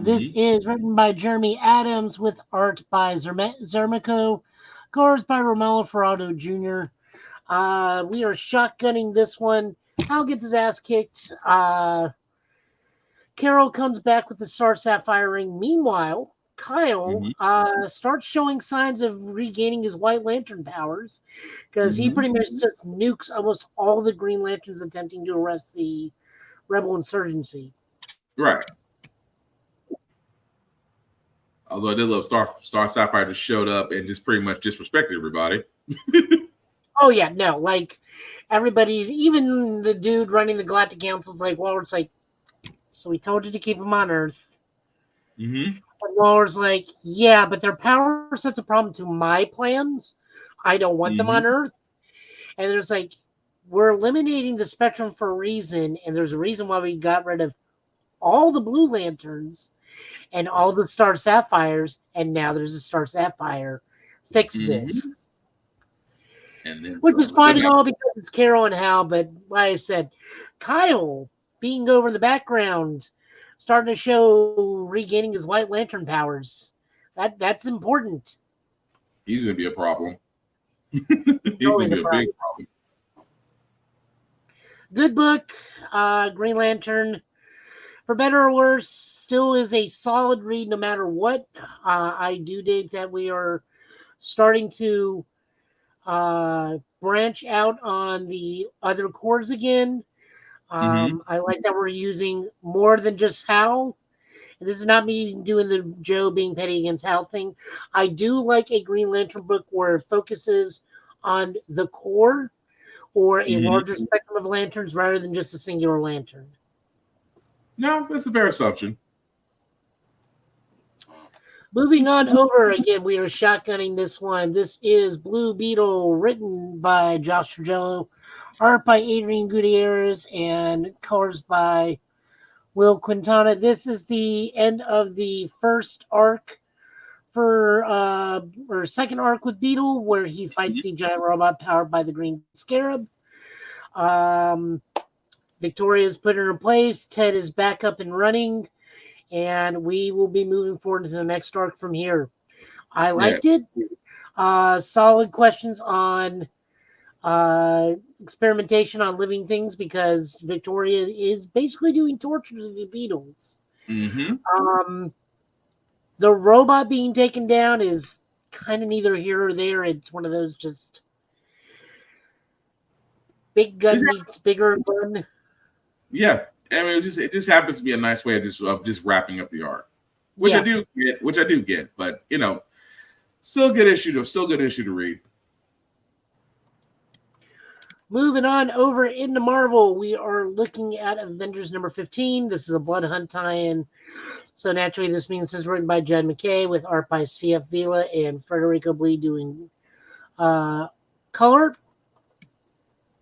This is written by Jeremy Adams with art by Zermico, colors by Romello Ferrado Jr. We are shotgunning this one. Hal gets his ass kicked. Carol comes back with the Star Sapphire ring. Meanwhile, Kyle starts showing signs of regaining his White Lantern powers because he pretty much just nukes almost all the Green Lanterns attempting to arrest the rebel insurgency. Right. Although I did love Star Sapphire just showed up and just pretty much disrespected everybody. Oh yeah, no, like everybody, even the dude running the Galactic Council is like, well, it's like, so we told you to keep them on Earth. And Waller's like, yeah, but their power sets a problem to my plans. I don't want them on Earth. And there's like, we're eliminating the Spectrum for a reason, and there's a reason why we got rid of all the Blue Lanterns and all the Star Sapphires, and now there's a Star Sapphire. Fix this. And then which is fine and all because it's Carol and Hal, but like I said, Kyle being over in the background, starting to show regaining his White Lantern powers. That's important. He's going to be a problem. He's going to be a big problem. Good book. Green Lantern, for better or worse, still is a solid read no matter what. I do dig that we are starting to branch out on the other cores again. I like that we're using more than just Hal. And this is not me doing the Joe being petty against Hal thing. I do like a Green Lantern book where it focuses on the core or a larger spectrum of lanterns rather than just a singular lantern. No, that's a fair assumption. Moving on over, again, we are shotgunning this one. This is Blue Beetle, written by Josh Trujillo, art by Adrian Gutierrez, and colors by Will Quintana. This is the end of the first arc for, or second arc with Beetle, where he fights the giant robot powered by the Green Scarab. Victoria's put in her place. Ted is back up and running. And we will be moving forward to the next arc from here. I liked it. Solid questions on experimentation on living things because Victoria is basically doing torture to the Beatles. Mm-hmm. The robot being taken down is kind of neither here or there. It's one of those just big gun meets bigger gun. Yeah, I mean, it just happens to be a nice way of just wrapping up the arc, which I do get, but you know, still good issue to read. Moving on over into Marvel, we are looking at Avengers number 15. This is a Blood Hunt tie-in. So naturally, this means this is written by Jed McKay with art by C.F. Vila and Federico Blee doing color.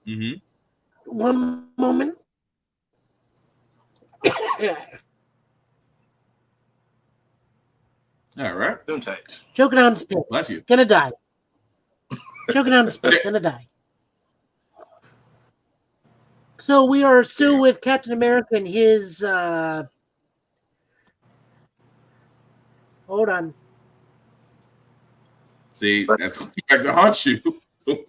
Mm-hmm. One moment. All right. Choking on spit. Bless you. Gonna die. Choking on spit. Gonna die. So we are still with Captain America and his. Hold on. See, that's going back to haunt you. You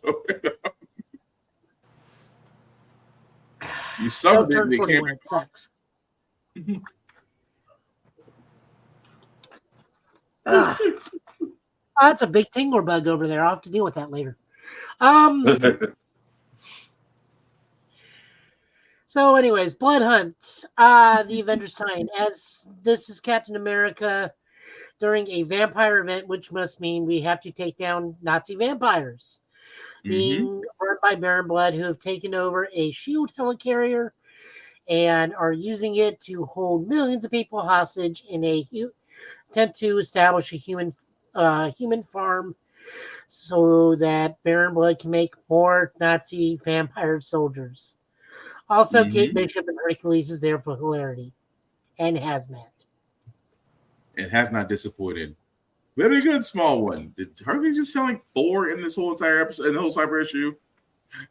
subbed it. They came. It sucks. That's a big tingler bug over there. I'll have to deal with that later. So, anyways, Blood Hunt, the Avengers tie-in. As this is Captain America during a vampire event, which must mean we have to take down Nazi vampires, being run by Baron Blood, who have taken over a SHIELD helicarrier and are using it to hold millions of people hostage in a attempt to establish a human farm so that Baron Blood can make more Nazi vampire soldiers. Also, Kate Bishop and Hercules is there for hilarity and hazmat. It has not disappointed. Very good, small one. Did Hercules just sound like 4 in this whole entire episode, in the whole cyber issue?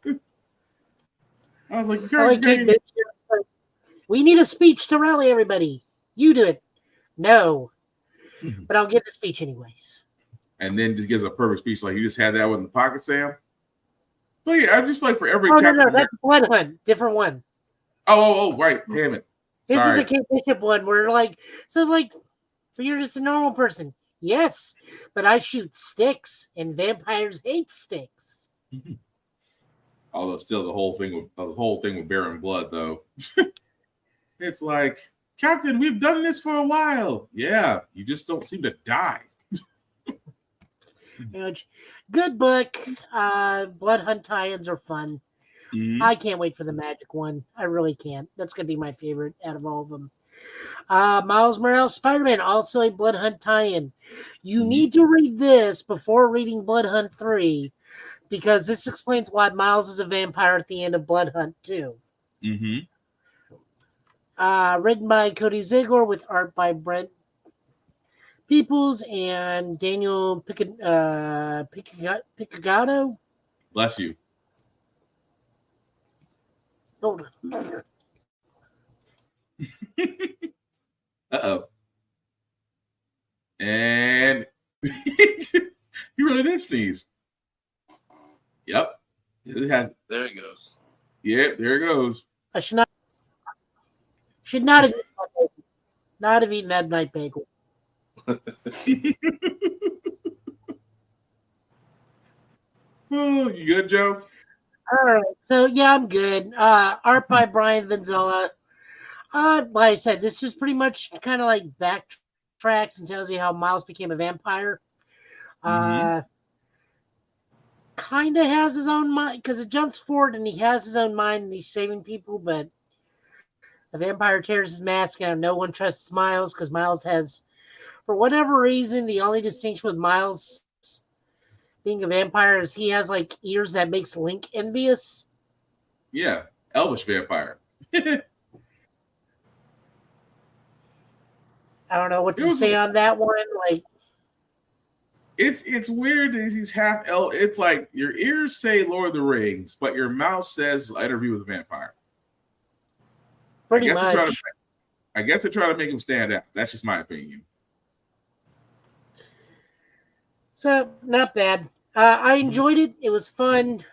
I was like, Kate Bishop. We need a speech to rally everybody. You do it. No. But I'll give the speech anyways. And then just gives a perfect speech like you just had that one in the pocket, Sam. But yeah, I just feel like for every no, that's Blood Hunt, different one. Oh, right. Damn it. This Sorry. is the Kate Bishop one where so it's like, so you're just a normal person. Yes, but I shoot sticks and vampires hate sticks. Although still the whole thing with Baron Blood though. It's like, Captain, we've done this for a while. Yeah, you just don't seem to die. Good book. Blood Hunt tie-ins are fun. I can't wait for the magic one. I really can't. That's going to be my favorite out of all of them. Miles Morales Spider-Man, also a Blood Hunt tie-in. You need to read this before reading Blood Hunt 3 because this explains why Miles is a vampire at the end of Blood Hunt 2. Written by Cody Ziegler with art by Brent Peoples and Daniel Piccigato. Bless you. Hold on. Uh-oh. And he really did sneeze. Yep. There it goes. Yep, there it goes. I should not have eaten that night bagel. Oh, you good, Joe? All right. So yeah, I'm good. Art by Brian Vanzella. Like I said, this just pretty much kind of like backtracks and tells you how Miles became a vampire. Kind of has his own mind because it jumps forward and he has his own mind and he's saving people, but a vampire tears his mask and no one trusts Miles because Miles has, for whatever reason, the only distinction with Miles being a vampire is he has like ears that makes Link envious. Yeah, elvish vampire. I don't know what to say on that one. Like, it's weird that he's half elf. It's like your ears say Lord of the Rings, but your mouth says Interview with a Vampire. Pretty much. I guess they're trying to make him stand out. That's just my opinion. So not bad. I enjoyed it. It was fun.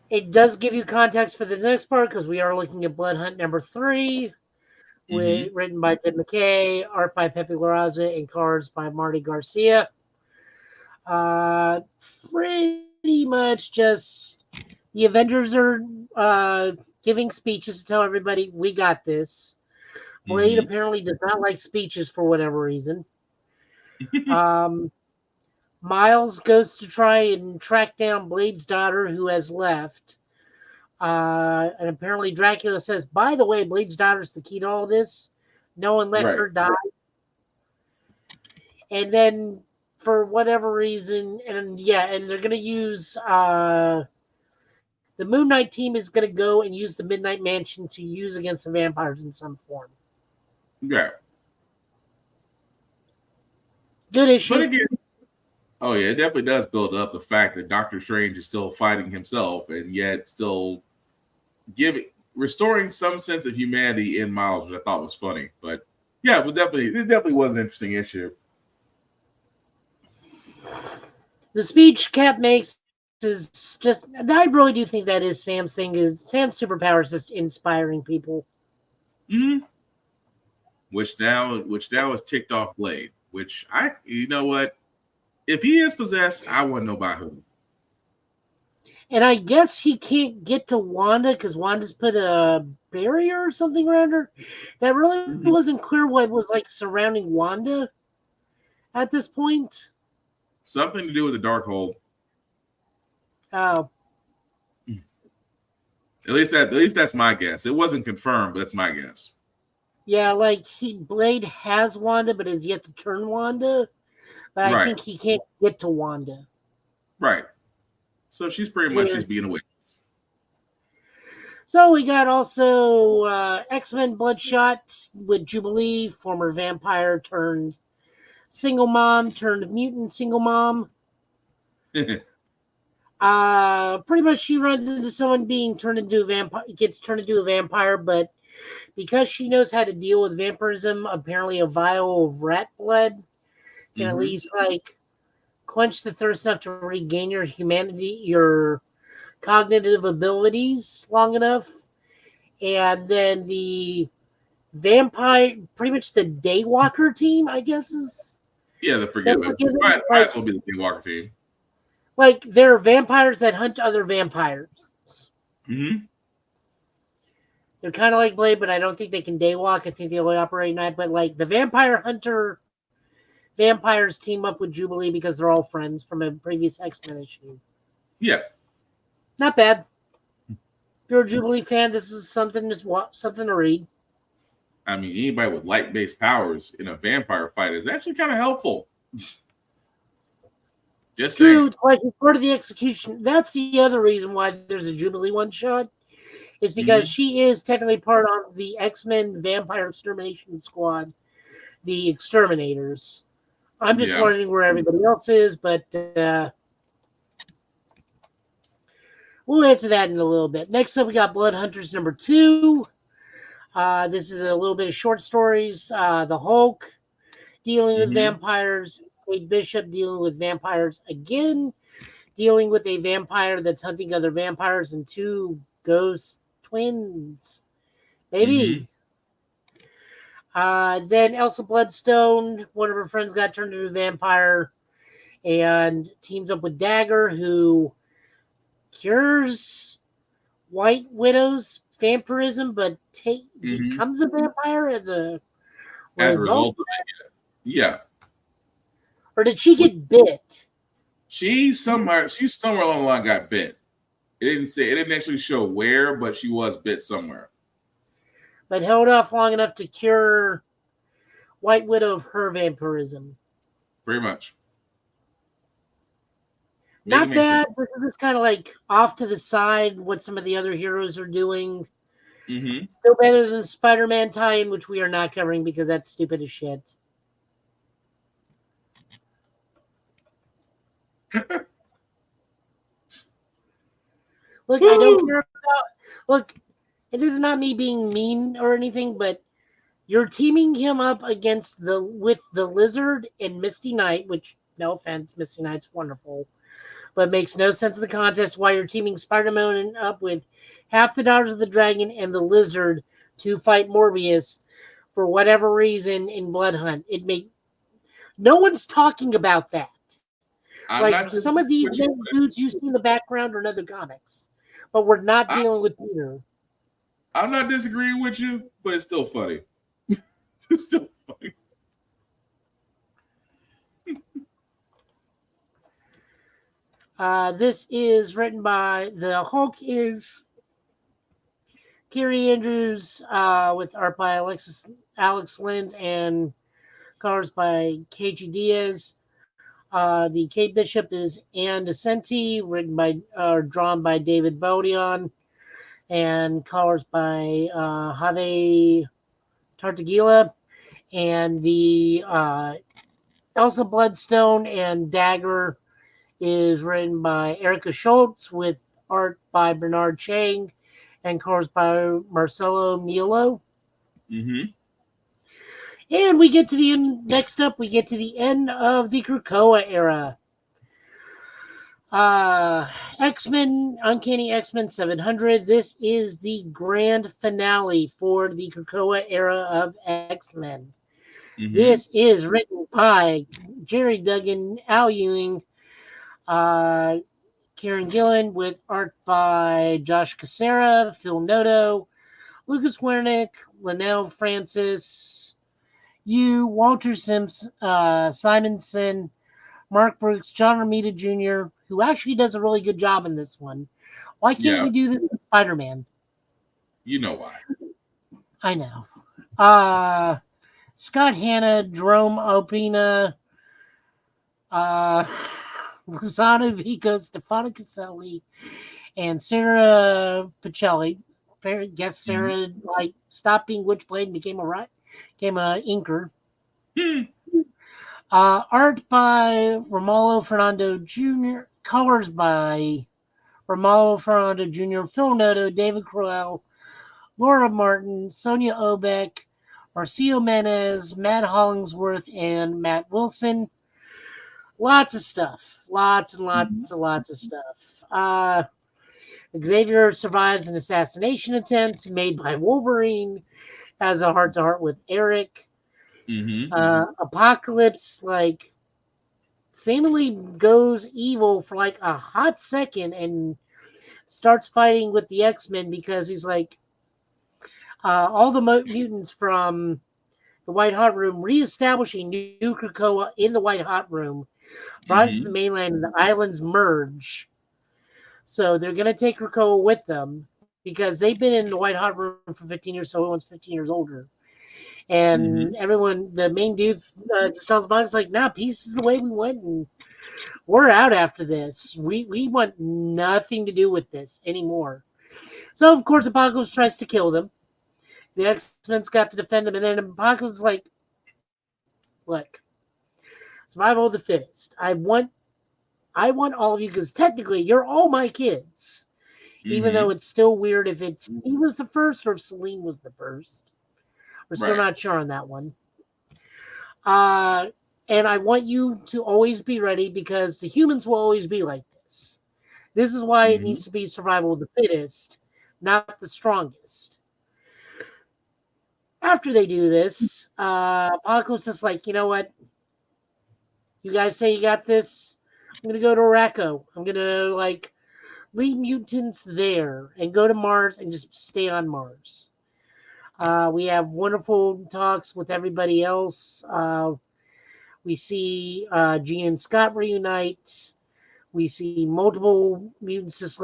It does give you context for the next part because we are looking at Blood Hunt number 3, written by Ted McKay, art by Pepe Larraza, and cards by Marty Garcia. Pretty much just the Avengers are giving speeches to tell everybody we got this. Blade apparently does not like speeches for whatever reason. Miles goes to try and track down Blade's daughter who has left. And apparently Dracula says, by the way, Blade's daughter's the key to all this. No one let her die. And then for whatever reason, and they're going to use the Moon Knight team is going to go and use the Midnight Mansion to use against the vampires in some form. Yeah. Good issue. But again, it definitely does build up the fact that Doctor Strange is still fighting himself and yet still restoring some sense of humanity in Miles, which I thought was funny. But yeah, it definitely was an interesting issue. The speech Cap makes is just, I really do think that is Sam's thing. Is Sam's superpower is just inspiring people. Which now has ticked off Blade. Which you know what? If he is possessed, I want to know by who. And I guess he can't get to Wanda because Wanda's put a barrier or something around her. That really wasn't clear what was like surrounding Wanda at this point. Something to do with the dark hole. Oh. At least that's my guess. It wasn't confirmed, but that's my guess. Yeah, like Blade has Wanda, but has yet to turn Wanda. But I think he can't get to Wanda. Right. So she's pretty much just being a witness. So we got also X-Men Bloodshot with Jubilee, former vampire turned single mom turned mutant single mom. Pretty much she runs into someone being turned into a vampire, gets turned into a vampire, but because she knows how to deal with vampirism, apparently a vial of rat blood can at least like quench the thirst enough to regain your humanity, your cognitive abilities long enough. And then the vampire, pretty much the Daywalker team, I guess is. Yeah, the Forgiven. Might as well be the Daywalker team. Like, they're vampires that hunt other vampires. They're kind of like Blade, but I don't think they can daywalk. I think they only operate night. But, like, the vampire hunter vampires team up with Jubilee because they're all friends from a previous X-Men issue. Yeah. Not bad. If you're a Jubilee fan, this is something to read. I mean, anybody with light-based powers in a vampire fight is actually kind of helpful. Just True, saying. it's like part of the execution. That's the other reason why there's a Jubilee one-shot, is because she is technically part of the X-Men Vampire Extermination Squad, the Exterminators. I'm just wondering where everybody else is, but we'll answer that in a little bit. Next up, we got Blood Hunters number 2. This is a little bit of short stories. The Hulk dealing with vampires. Kate Bishop dealing with vampires again. Dealing with a vampire that's hunting other vampires and 2 ghost twins. Maybe. Then Elsa Bloodstone, one of her friends got turned into a vampire and teams up with Dagger, who cures White Widow's vampirism, but becomes a vampire as a result of it? Yeah. Or did she get bit? She's somewhere along the line got bit. It didn't actually show where, but she was bit somewhere. But held off long enough to cure White Widow of her vampirism. Pretty much. Not bad. This is kind of like off to the side what some of the other heroes are doing. Still better than the Spider-Man tie-in, which we are not covering because that's stupid as shit. Look, I don't care about. Look, it is not me being mean or anything, but You're teaming him up with the Lizard and Misty Knight, which, no offense, Misty Knight's wonderful, but makes no sense in the contest why you're teaming Spider-Man up with half the Daughters of the Dragon and the Lizard to fight Morbius for whatever reason in Blood Hunt. No one's talking about that. Like some of these dudes you see in the background are in other comics, but we're not dealing with Peter. I'm not disagreeing with you, but it's still funny. It's still funny. This is written by the Hulk is Kerry Andrews with art by Alex Lins and colors by KG Diaz. The Kate Bishop is Ann DeCenti, drawn by David Bodion, and colors by Javier Tartaglia. And the Elsa Bloodstone and Dagger is written by Erica Schultz with art by Bernard Chang and colors by Marcelo Mielo. Mm-hmm. And we get to the end. Next up, we get to the end of the Krakoa era. X-Men, Uncanny X-Men 700. This is the grand finale for the Krakoa era of X-Men. Mm-hmm. This is written by Jerry Duggan, Al Ewing, Kieran Gillen, with art by Josh Cassera, Phil Noto, Lucas Wernick, Linnell Francis, Walter Simonson, Mark Brooks, John Romita Jr., who actually does a really good job in this one. Why can't you do this in Spider-Man? You know why. I know. Scott Hanna, Jerome Opina, Luzano Vico, Stefano Caselli, and Sarah Pacelli. Guess Sarah stopped being Witchblade and became a inker. Art by Romulo Fernando Jr., colors by Romulo Fernando Jr., Phil Noto, David Crowell, Laura Martin, Sonia Obeck, Marcio Menez, Matt Hollingsworth, and Matt Wilson. Lots of stuff. Lots and lots of stuff. Xavier survives an assassination attempt made by Wolverine, has a heart-to-heart with Eric. Apocalypse seemingly goes evil for a hot second and starts fighting with the X-Men because he's all the mutants from the White Hot Room reestablishing New Krakoa in the White Hot Room, brought it to the mainland, and the islands merge. So they're going to take Krakoa with them because they've been in the White Hot Room for 15 years, so everyone's 15 years older. And everyone, the main dudes, Charles Bond's nah, peace is the way we went, and we're out after this. We want nothing to do with this anymore. So, of course, Apocalypse tries to kill them. The X-Men's got to defend them, and then Apocalypse is look, survival of the fittest. I want all of you, because technically you're all my kids. Even though it's still weird if he was the first or if Celine was the first. We're still not sure on that one. And I want you to always be ready because the humans will always be like this. This is why it needs to be survival of the fittest, not the strongest. After they do this, Apocalypse is you know what? You guys say you got this. I'm going to go to Araco. I'm going to leave mutants there and go to Mars and just stay on Mars. We have wonderful talks with everybody else. We see Jean and Scott reunite. We see multiple mutants just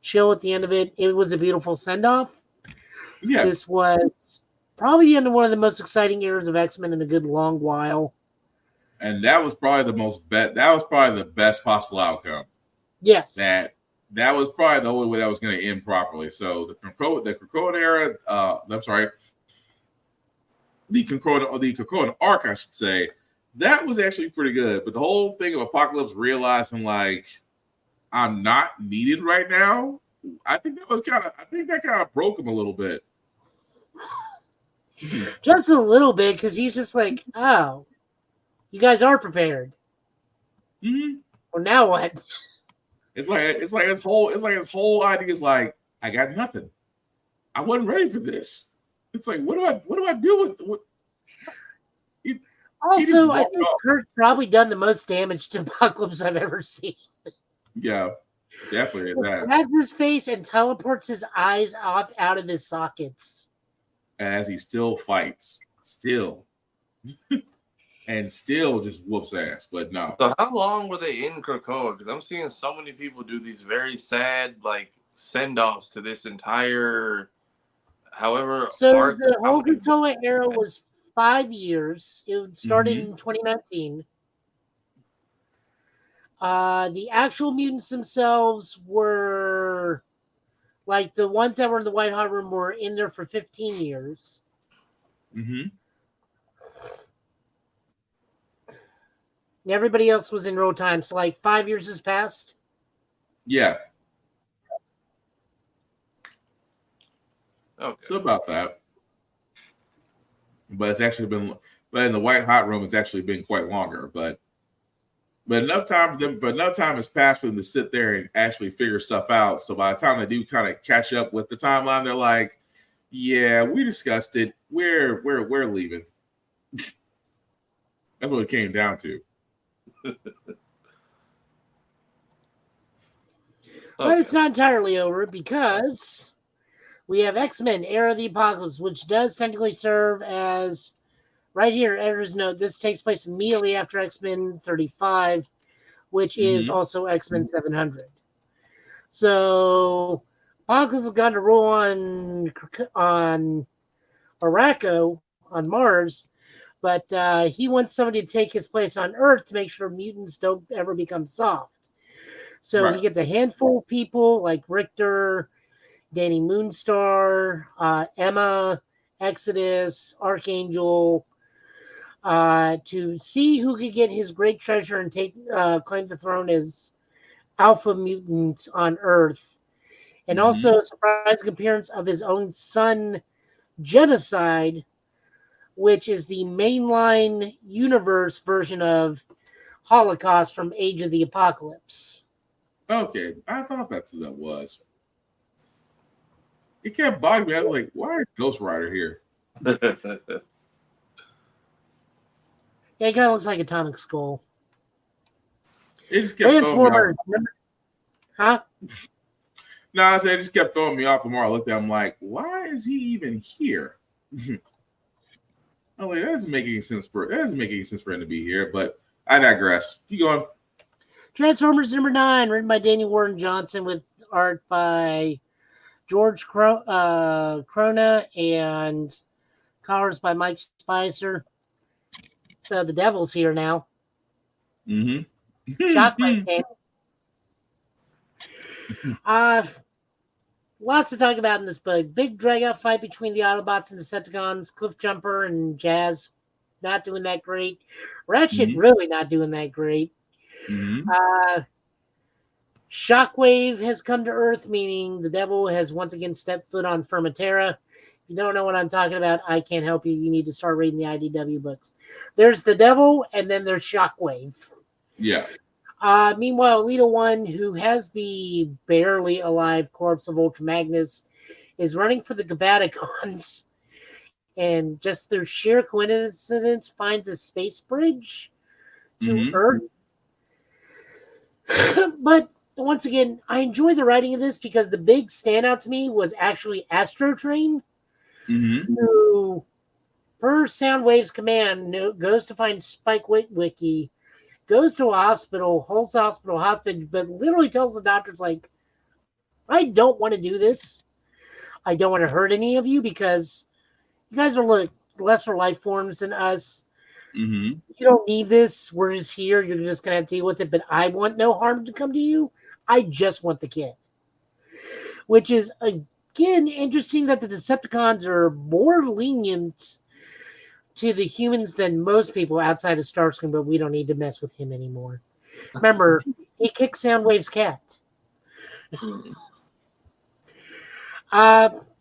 chill at the end of it. It was a beautiful send-off. Yeah. This was probably the end of one of the most exciting eras of X-Men in a good long while. And that was probably the best possible outcome. Yes. That was probably the only way that was going to end properly. So the Krakoa era, the Krakoa arc, I should say, that was actually pretty good. But the whole thing of Apocalypse realizing I'm not needed right now, I think that kind of broke him a little bit. Just a little bit, because he's just like, oh, you guys are prepared. Mm-hmm. Well, now what? It's like his whole idea is like, I got nothing. I wasn't ready for this. It's like, what do I do with what? Also, I think Kurt's probably done the most damage to Apocalypse I've ever seen. Yeah, definitely He that. grabs his face and teleports his eyes out of his sockets. As he still fights, and still just whoops ass. But no. So how long were they in Krakoa? Because I'm seeing so many people do these very sad like send-offs to this entire, however. So the whole Krakoa era was 5 years. It started in 2019. The actual mutants themselves were, like, the ones that were in the White Hot Room were in there for 15 years. Mm-hmm. Everybody else was in real time. So, like, 5 years has passed. Yeah. Okay. So about that. But it's actually been, but in the White Hot Room, it's actually been quite longer. But enough time has passed for them to sit there and actually figure stuff out. So by the time they do kind of catch up with the timeline, they're like, "Yeah, we discussed it. We're leaving." That's what it came down to. But it's not entirely over, because we have X-Men Era of the Apocalypse, which does technically serve as, right here, editor's note, this takes place immediately after X-Men 35, which is also X-Men 700. So Apocalypse has gone to rule on Araco, on Mars, but he wants somebody to take his place on Earth to make sure mutants don't ever become soft. So he gets a handful of people like Richter, Danny Moonstar, Emma, Exodus, Archangel, to see who could get his great treasure and claim the throne as alpha mutant on Earth. And also a surprising appearance of his own son, Genocide, which is the mainline universe version of Holocaust from Age of the Apocalypse. Okay, I thought that's who that was. It kept bugging me. I was like, why is Ghost Rider here? Yeah, it kind of looks like Atomic Skull. It just kept Transformers. Huh? No, I said it just kept throwing me off. The more I looked at him, like, why is he even here? I'm like, that doesn't make any sense for him to be here. But I digress. Keep going. Transformers number 9, written by Danny Warren Johnson with art by George Crona and colors by Mike Spicer. So the Devil's here now. Mm-hmm. Shockwave came. Lots to talk about in this book. Big drag-out fight between the Autobots and Decepticons. Cliffjumper and Jazz not doing that great. Ratchet really not doing that great. Shockwave has come to Earth, meaning the Devil has once again stepped foot on Fermentera. If you don't know what I'm talking about, I can't help you. You need to start reading the IDW books. There's the Devil, and then there's Shockwave. Yeah. Meanwhile, Elita One, who has the barely alive corpse of Ultra Magnus, is running for the Gabaticons, and just through sheer coincidence finds a space bridge to Earth. But once again, I enjoy the writing of this because the big standout to me was actually Astro Train, who, per Soundwave's command, goes to find Spike Witwicky, goes to a hospital, holds the hospital hostage, but literally tells the doctors, like, I don't want to do this. I don't want to hurt any of you because you guys are lesser life forms than us. You don't need this. We're just here. You're just going to have to deal with it. But I want no harm to come to you. I just want the kid. Which is, again, interesting that the Decepticons are more lenient to the humans than most people outside of Starscream, but we don't need to mess with him anymore. Remember, he kicked Soundwave's cat.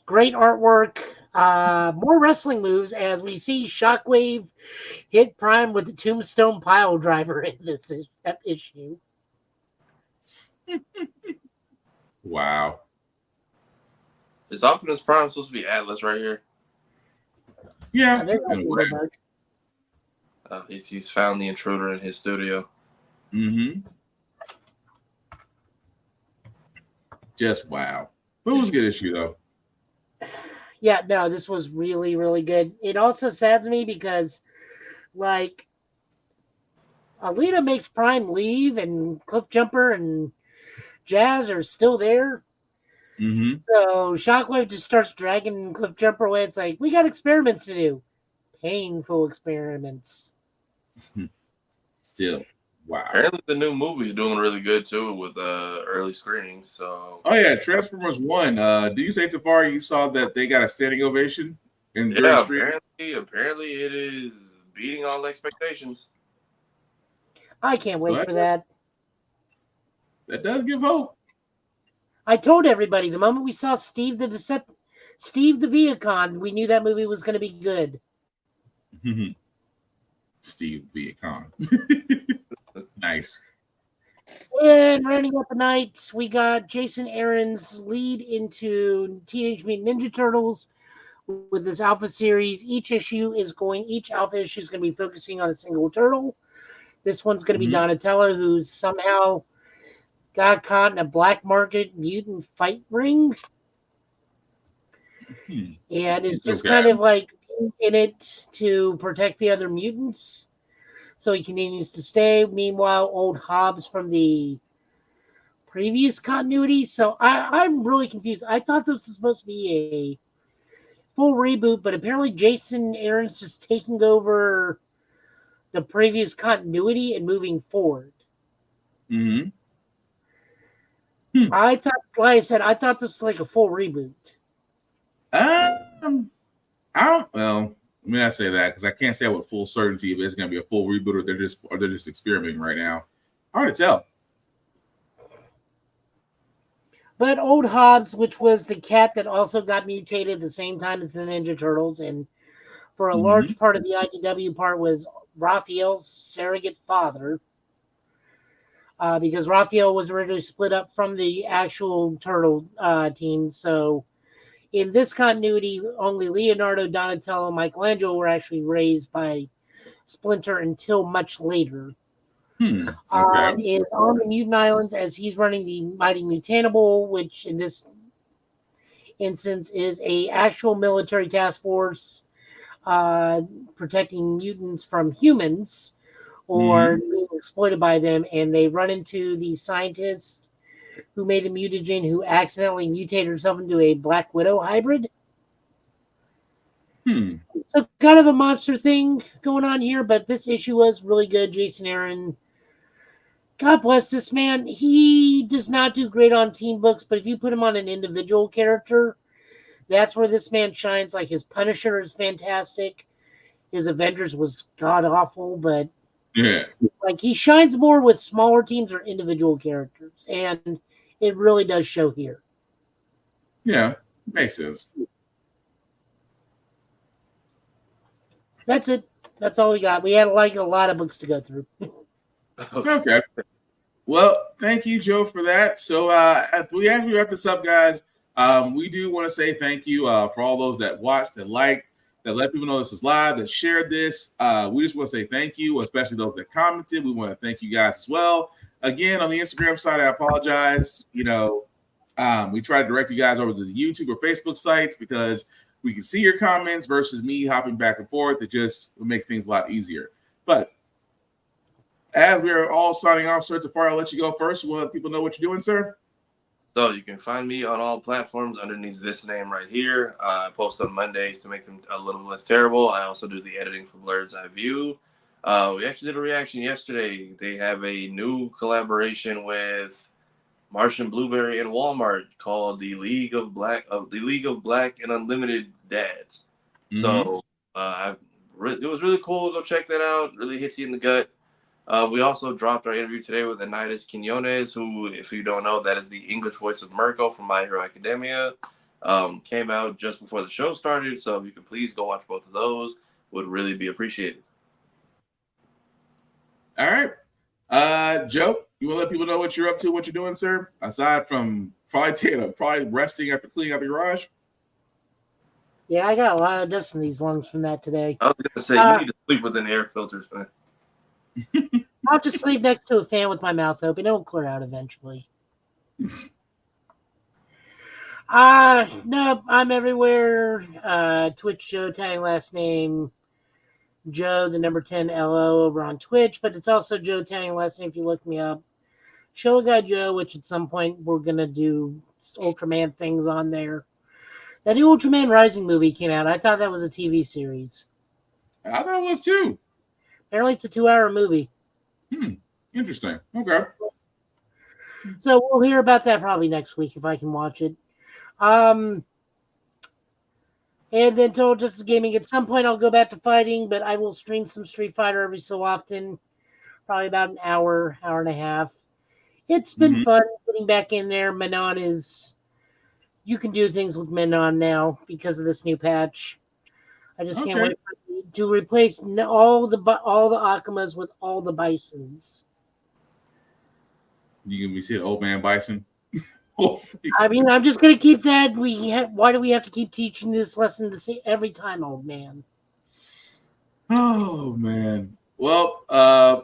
Great artwork. More wrestling moves as we see Shockwave hit Prime with the Tombstone Pile Driver in this issue. Wow. Is Optimus Prime supposed to be Atlas right here? Yeah. He's found the intruder in his studio. Mm-hmm. Just wow. But it was a good issue, though. Yeah, no, this was really, really good. It also saddens me because, like, Alita makes Prime leave and Cliffjumper and Jazz are still there. Mm-hmm. So Shockwave just starts dragging Cliffjumper away. It's like, we got experiments to do. Painful experiments. Still, wow. Apparently the new movie's doing really good, too, with early screenings. So. Oh, yeah, Transformers 1. Do you say, Tafari, you saw that they got a standing ovation? Yeah, apparently it is beating all expectations. I can't wait for that. That does give hope. I told everybody the moment we saw Steve the Viacon, we knew that movie was going to be good. Steve Viacon. Nice. And rounding up the night, we got Jason Aaron's lead into Teenage Mutant Ninja Turtles with this Alpha series. Each alpha issue is going to be focusing on a single turtle. This one's going to be Donatello, who's somehow got caught in a black market mutant fight ring. And is just kind of like in it to protect the other mutants. So he continues to stay. Meanwhile, old Hobbs from the previous continuity. So I'm really confused. I thought this was supposed to be a full reboot, but apparently Jason Aaron's just taking over the previous continuity and moving forward. I thought, like I said, I thought this was like a full reboot. Well, let me not say that because I can't say with full certainty if it's going to be a full reboot or they're just experimenting right now. Hard to tell. But old Hobbs, which was the cat that also got mutated at the same time as the Ninja Turtles, and for a large part of the IDW part was Raphael's surrogate father, because Raphael was originally split up from the actual Turtle team. So in this continuity, only Leonardo, Donatello, and Michelangelo were actually raised by Splinter until much later. Is on the Mutant Islands as he's running the Mighty Mutanable, which in this instance is a actual military task force protecting mutants from humans or being exploited by them. And they run into the scientist who made the mutagen who accidentally mutated herself into a Black Widow hybrid. So kind of a monster thing going on here, but this issue was really good. Jason Aaron, God bless this man. He does not do great on team books, but if you put him on an individual character, that's where this man shines. Like his Punisher is fantastic. His Avengers was god awful, but like he shines more with smaller teams or individual characters, and it really does show here. Yeah, makes sense. That's it. That's all we got. We had like a lot of books to go through. Okay. Well, thank you, Joe, for that. So as we wrap this up, guys, we do want to say thank you for all those that watched, that liked, that let people know this is live, that shared this. We just want to say thank you, especially those that commented. We want to thank you guys as well. Again, on the Instagram side, I apologize. We try to direct you guys over to the YouTube or Facebook sites because we can see your comments versus me hopping back and forth. It makes things a lot easier. But as we are all signing off, Sir Tafari, I'll let you go first. You want to let people know what you're doing, sir? So you can find me on all platforms underneath this name right here. I post on Mondays to make them a little less terrible. I also do the editing for Blurred's Eye View. We actually did a reaction yesterday. They have a new collaboration with Martian Blueberry and Walmart called the League of Black and Unlimited Dads. So it was really cool. Go check that out. Really hits you in the gut. We also dropped our interview today with Anidas Quinones, who, if you don't know, that is the English voice of Mirko from My Hero Academia. came out just before the show started. So if you could please go watch both of those, would really be appreciated. All right. Joe, you want to let people know what you're up to, what you're doing, sir? Aside from probably resting after cleaning out the garage. Yeah, I got a lot of dust in these lungs from that today. I was gonna say you need to sleep with an air filters, man. I'll just sleep next to a fan with my mouth open. It'll clear out eventually. No, I'm everywhere. Twitch Joe, tagging last name Joe, the number 10 LO over on Twitch, but it's also Joe, tagging last name if you look me up. Show a Guy Joe, which at some point we're gonna do Ultraman things on there. That new Ultraman Rising movie came out. I thought that was a TV series. I thought it was too. Apparently it's a 2-hour movie. Interesting. Okay. So we'll hear about that probably next week if I can watch it. And then Total Justice Gaming. At some point I'll go back to fighting, but I will stream some Street Fighter every so often. Probably about an hour and a half. It's been fun getting back in there. Manon is... You can do things with Manon now because of this new patch. I just can't wait to replace all the Akumas with all the Bisons. You can be seeing old man Bison. I mean, I'm just going to keep that. Why do we have to keep teaching this lesson every time, old man? Oh man. Well,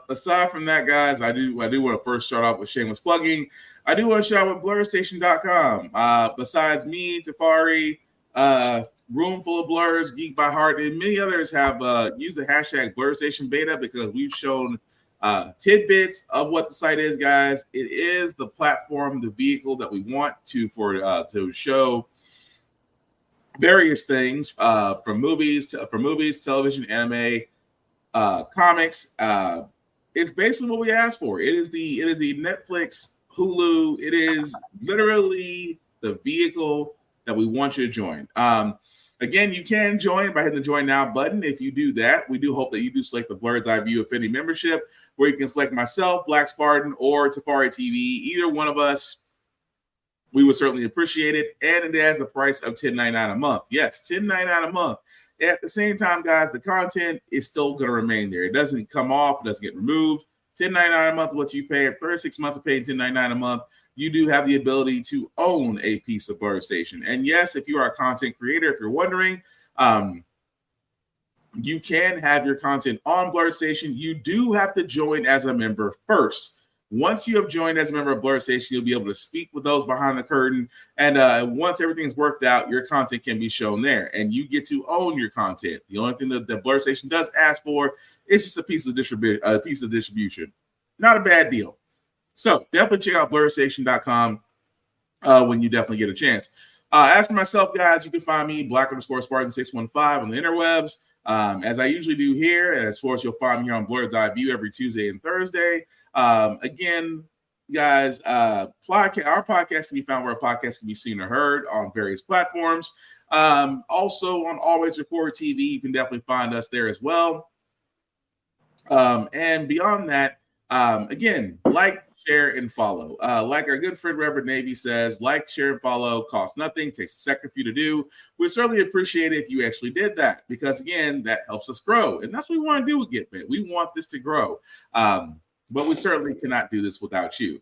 aside from that, guys, I do want to first start off with shameless plugging. I do want to shout out with BlurStation.com. Besides me, Tafari, Room Full of Blurs, Geek by Heart, and many others have used the hashtag BlurStation Beta because we've shown tidbits of what the site is, guys. It is the platform, the vehicle that we want to show various things from movies, television, anime, comics. It's basically what we asked for. It is the Netflix, Hulu. It is literally the vehicle that we want you to join. Again, you can join by hitting the Join Now button. If you do that, we do hope that you do select the Blurred's Eye View Affinity membership, where you can select myself, Black Spartan, or Tafari TV. Either one of us, we would certainly appreciate it. And it has the price of $10.99 a month. Yes, $10.99 a month. At the same time, guys, the content is still going to remain there. It doesn't come off. It doesn't get removed. $10.99 a month, what you pay. 36 months of paying $10.99 a month, you do have the ability to own a piece of BlurredStation. And yes, if you are a content creator, if you're wondering, you can have your content on BlurredStation. You do have to join as a member first. Once you have joined as a member of BlurredStation, you'll be able to speak with those behind the curtain. And once everything's worked out, your content can be shown there. And you get to own your content. The only thing that the BlurredStation does ask for is just a piece of distribution. Not a bad deal. So definitely check out BlurredStation.com when you definitely get a chance. As for myself, guys, you can find me, Black_Spartan615 on the interwebs. As I usually do here, and as far as you'll find me here on Blurred's Eye View every Tuesday and Thursday. Again, guys, our podcast can be found where a podcast can be seen or heard on various platforms. Also on Always Record TV, you can definitely find us there as well. And beyond that, again, like, share, and follow. Like our good friend Reverend Navy says, like, share, and follow costs nothing, takes a second for you to do. We'd certainly appreciate it if you actually did that, because again, that helps us grow. And that's what we want to do with GetBit. We want this to grow. But we certainly cannot do this without you.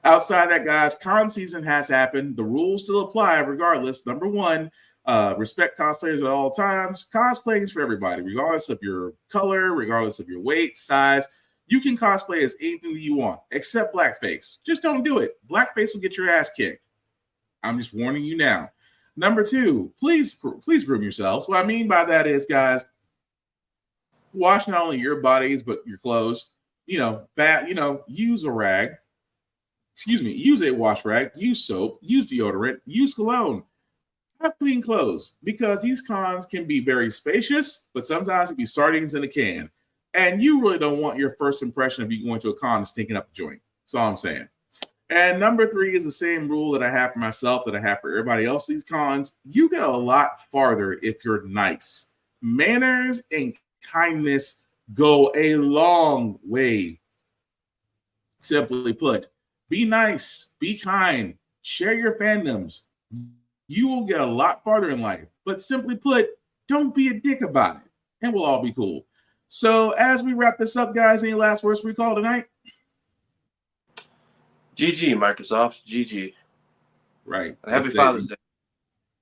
Outside that, guys, con season has happened. The rules still apply regardless. Number one, respect cosplayers at all times. Cosplaying is for everybody, regardless of your color, regardless of your weight, size. You can cosplay as anything that you want, except blackface. Just don't do it. Blackface will get your ass kicked. I'm just warning you now. Number two, please groom yourselves. What I mean by that is, guys, wash not only your bodies but your clothes. Use a rag. Use a wash rag. Use soap. Use deodorant. Use cologne. Have clean clothes, because these cons can be very spacious, but sometimes it can be sardines in a can. And you really don't want your first impression of you going to a con stinking up the joint. That's all I'm saying. And number three is the same rule that I have for myself, that I have for everybody else. These cons, you go a lot farther if you're nice. Manners and kindness go a long way. Simply put, be nice, be kind, share your fandoms. You will get a lot farther in life. But simply put, don't be a dick about it, and we'll all be cool. So as we wrap this up, guys, any last words we call tonight? GG, Microsoft. GG. Right. Happy Father's Day.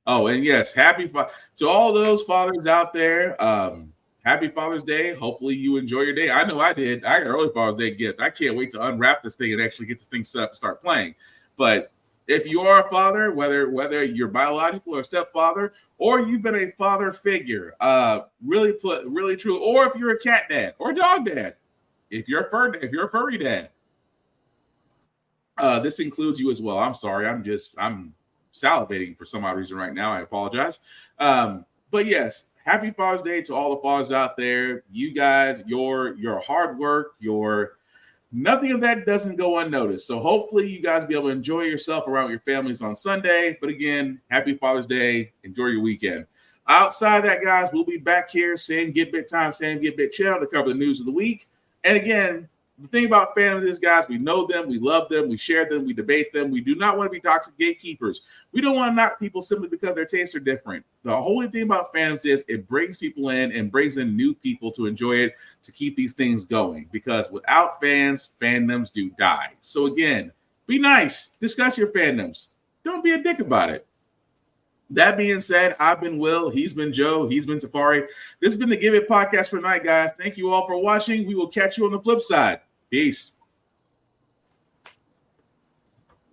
Oh, and yes, to all those fathers out there. Happy Father's Day. Hopefully you enjoy your day. I know I did. I got an early Father's Day gift. I can't wait to unwrap this thing and actually get this thing set up and start playing. But if you are a father, whether you're biological or stepfather, or you've been a father figure, really true, or if you're a cat dad or dog dad, if you're a furry dad, this includes you as well. I'm sorry. I'm salivating for some odd reason right now. I apologize. But yes, happy Father's Day to all the fathers out there. You guys, your hard work, nothing of that doesn't go unnoticed. So hopefully you guys be able to enjoy yourself around your families on Sunday. But again, happy Father's Day. Enjoy your weekend. Outside of that, guys, we'll be back here, same Get Bit time, same Get Bit channel to cover the news of the week. And again, the thing about fandoms is, guys, we know them, we love them, we share them, we debate them. We do not want to be toxic gatekeepers. We don't want to knock people simply because their tastes are different. The whole thing about fandoms is it brings people in and brings in new people to enjoy it, to keep these things going. Because without fans, fandoms do die. So again, be nice. Discuss your fandoms. Don't be a dick about it. That being said, I've been Will. He's been Joe. He's been Tafari. This has been the Give It Podcast for tonight, guys. Thank you all for watching. We will catch you on the flip side. Peace.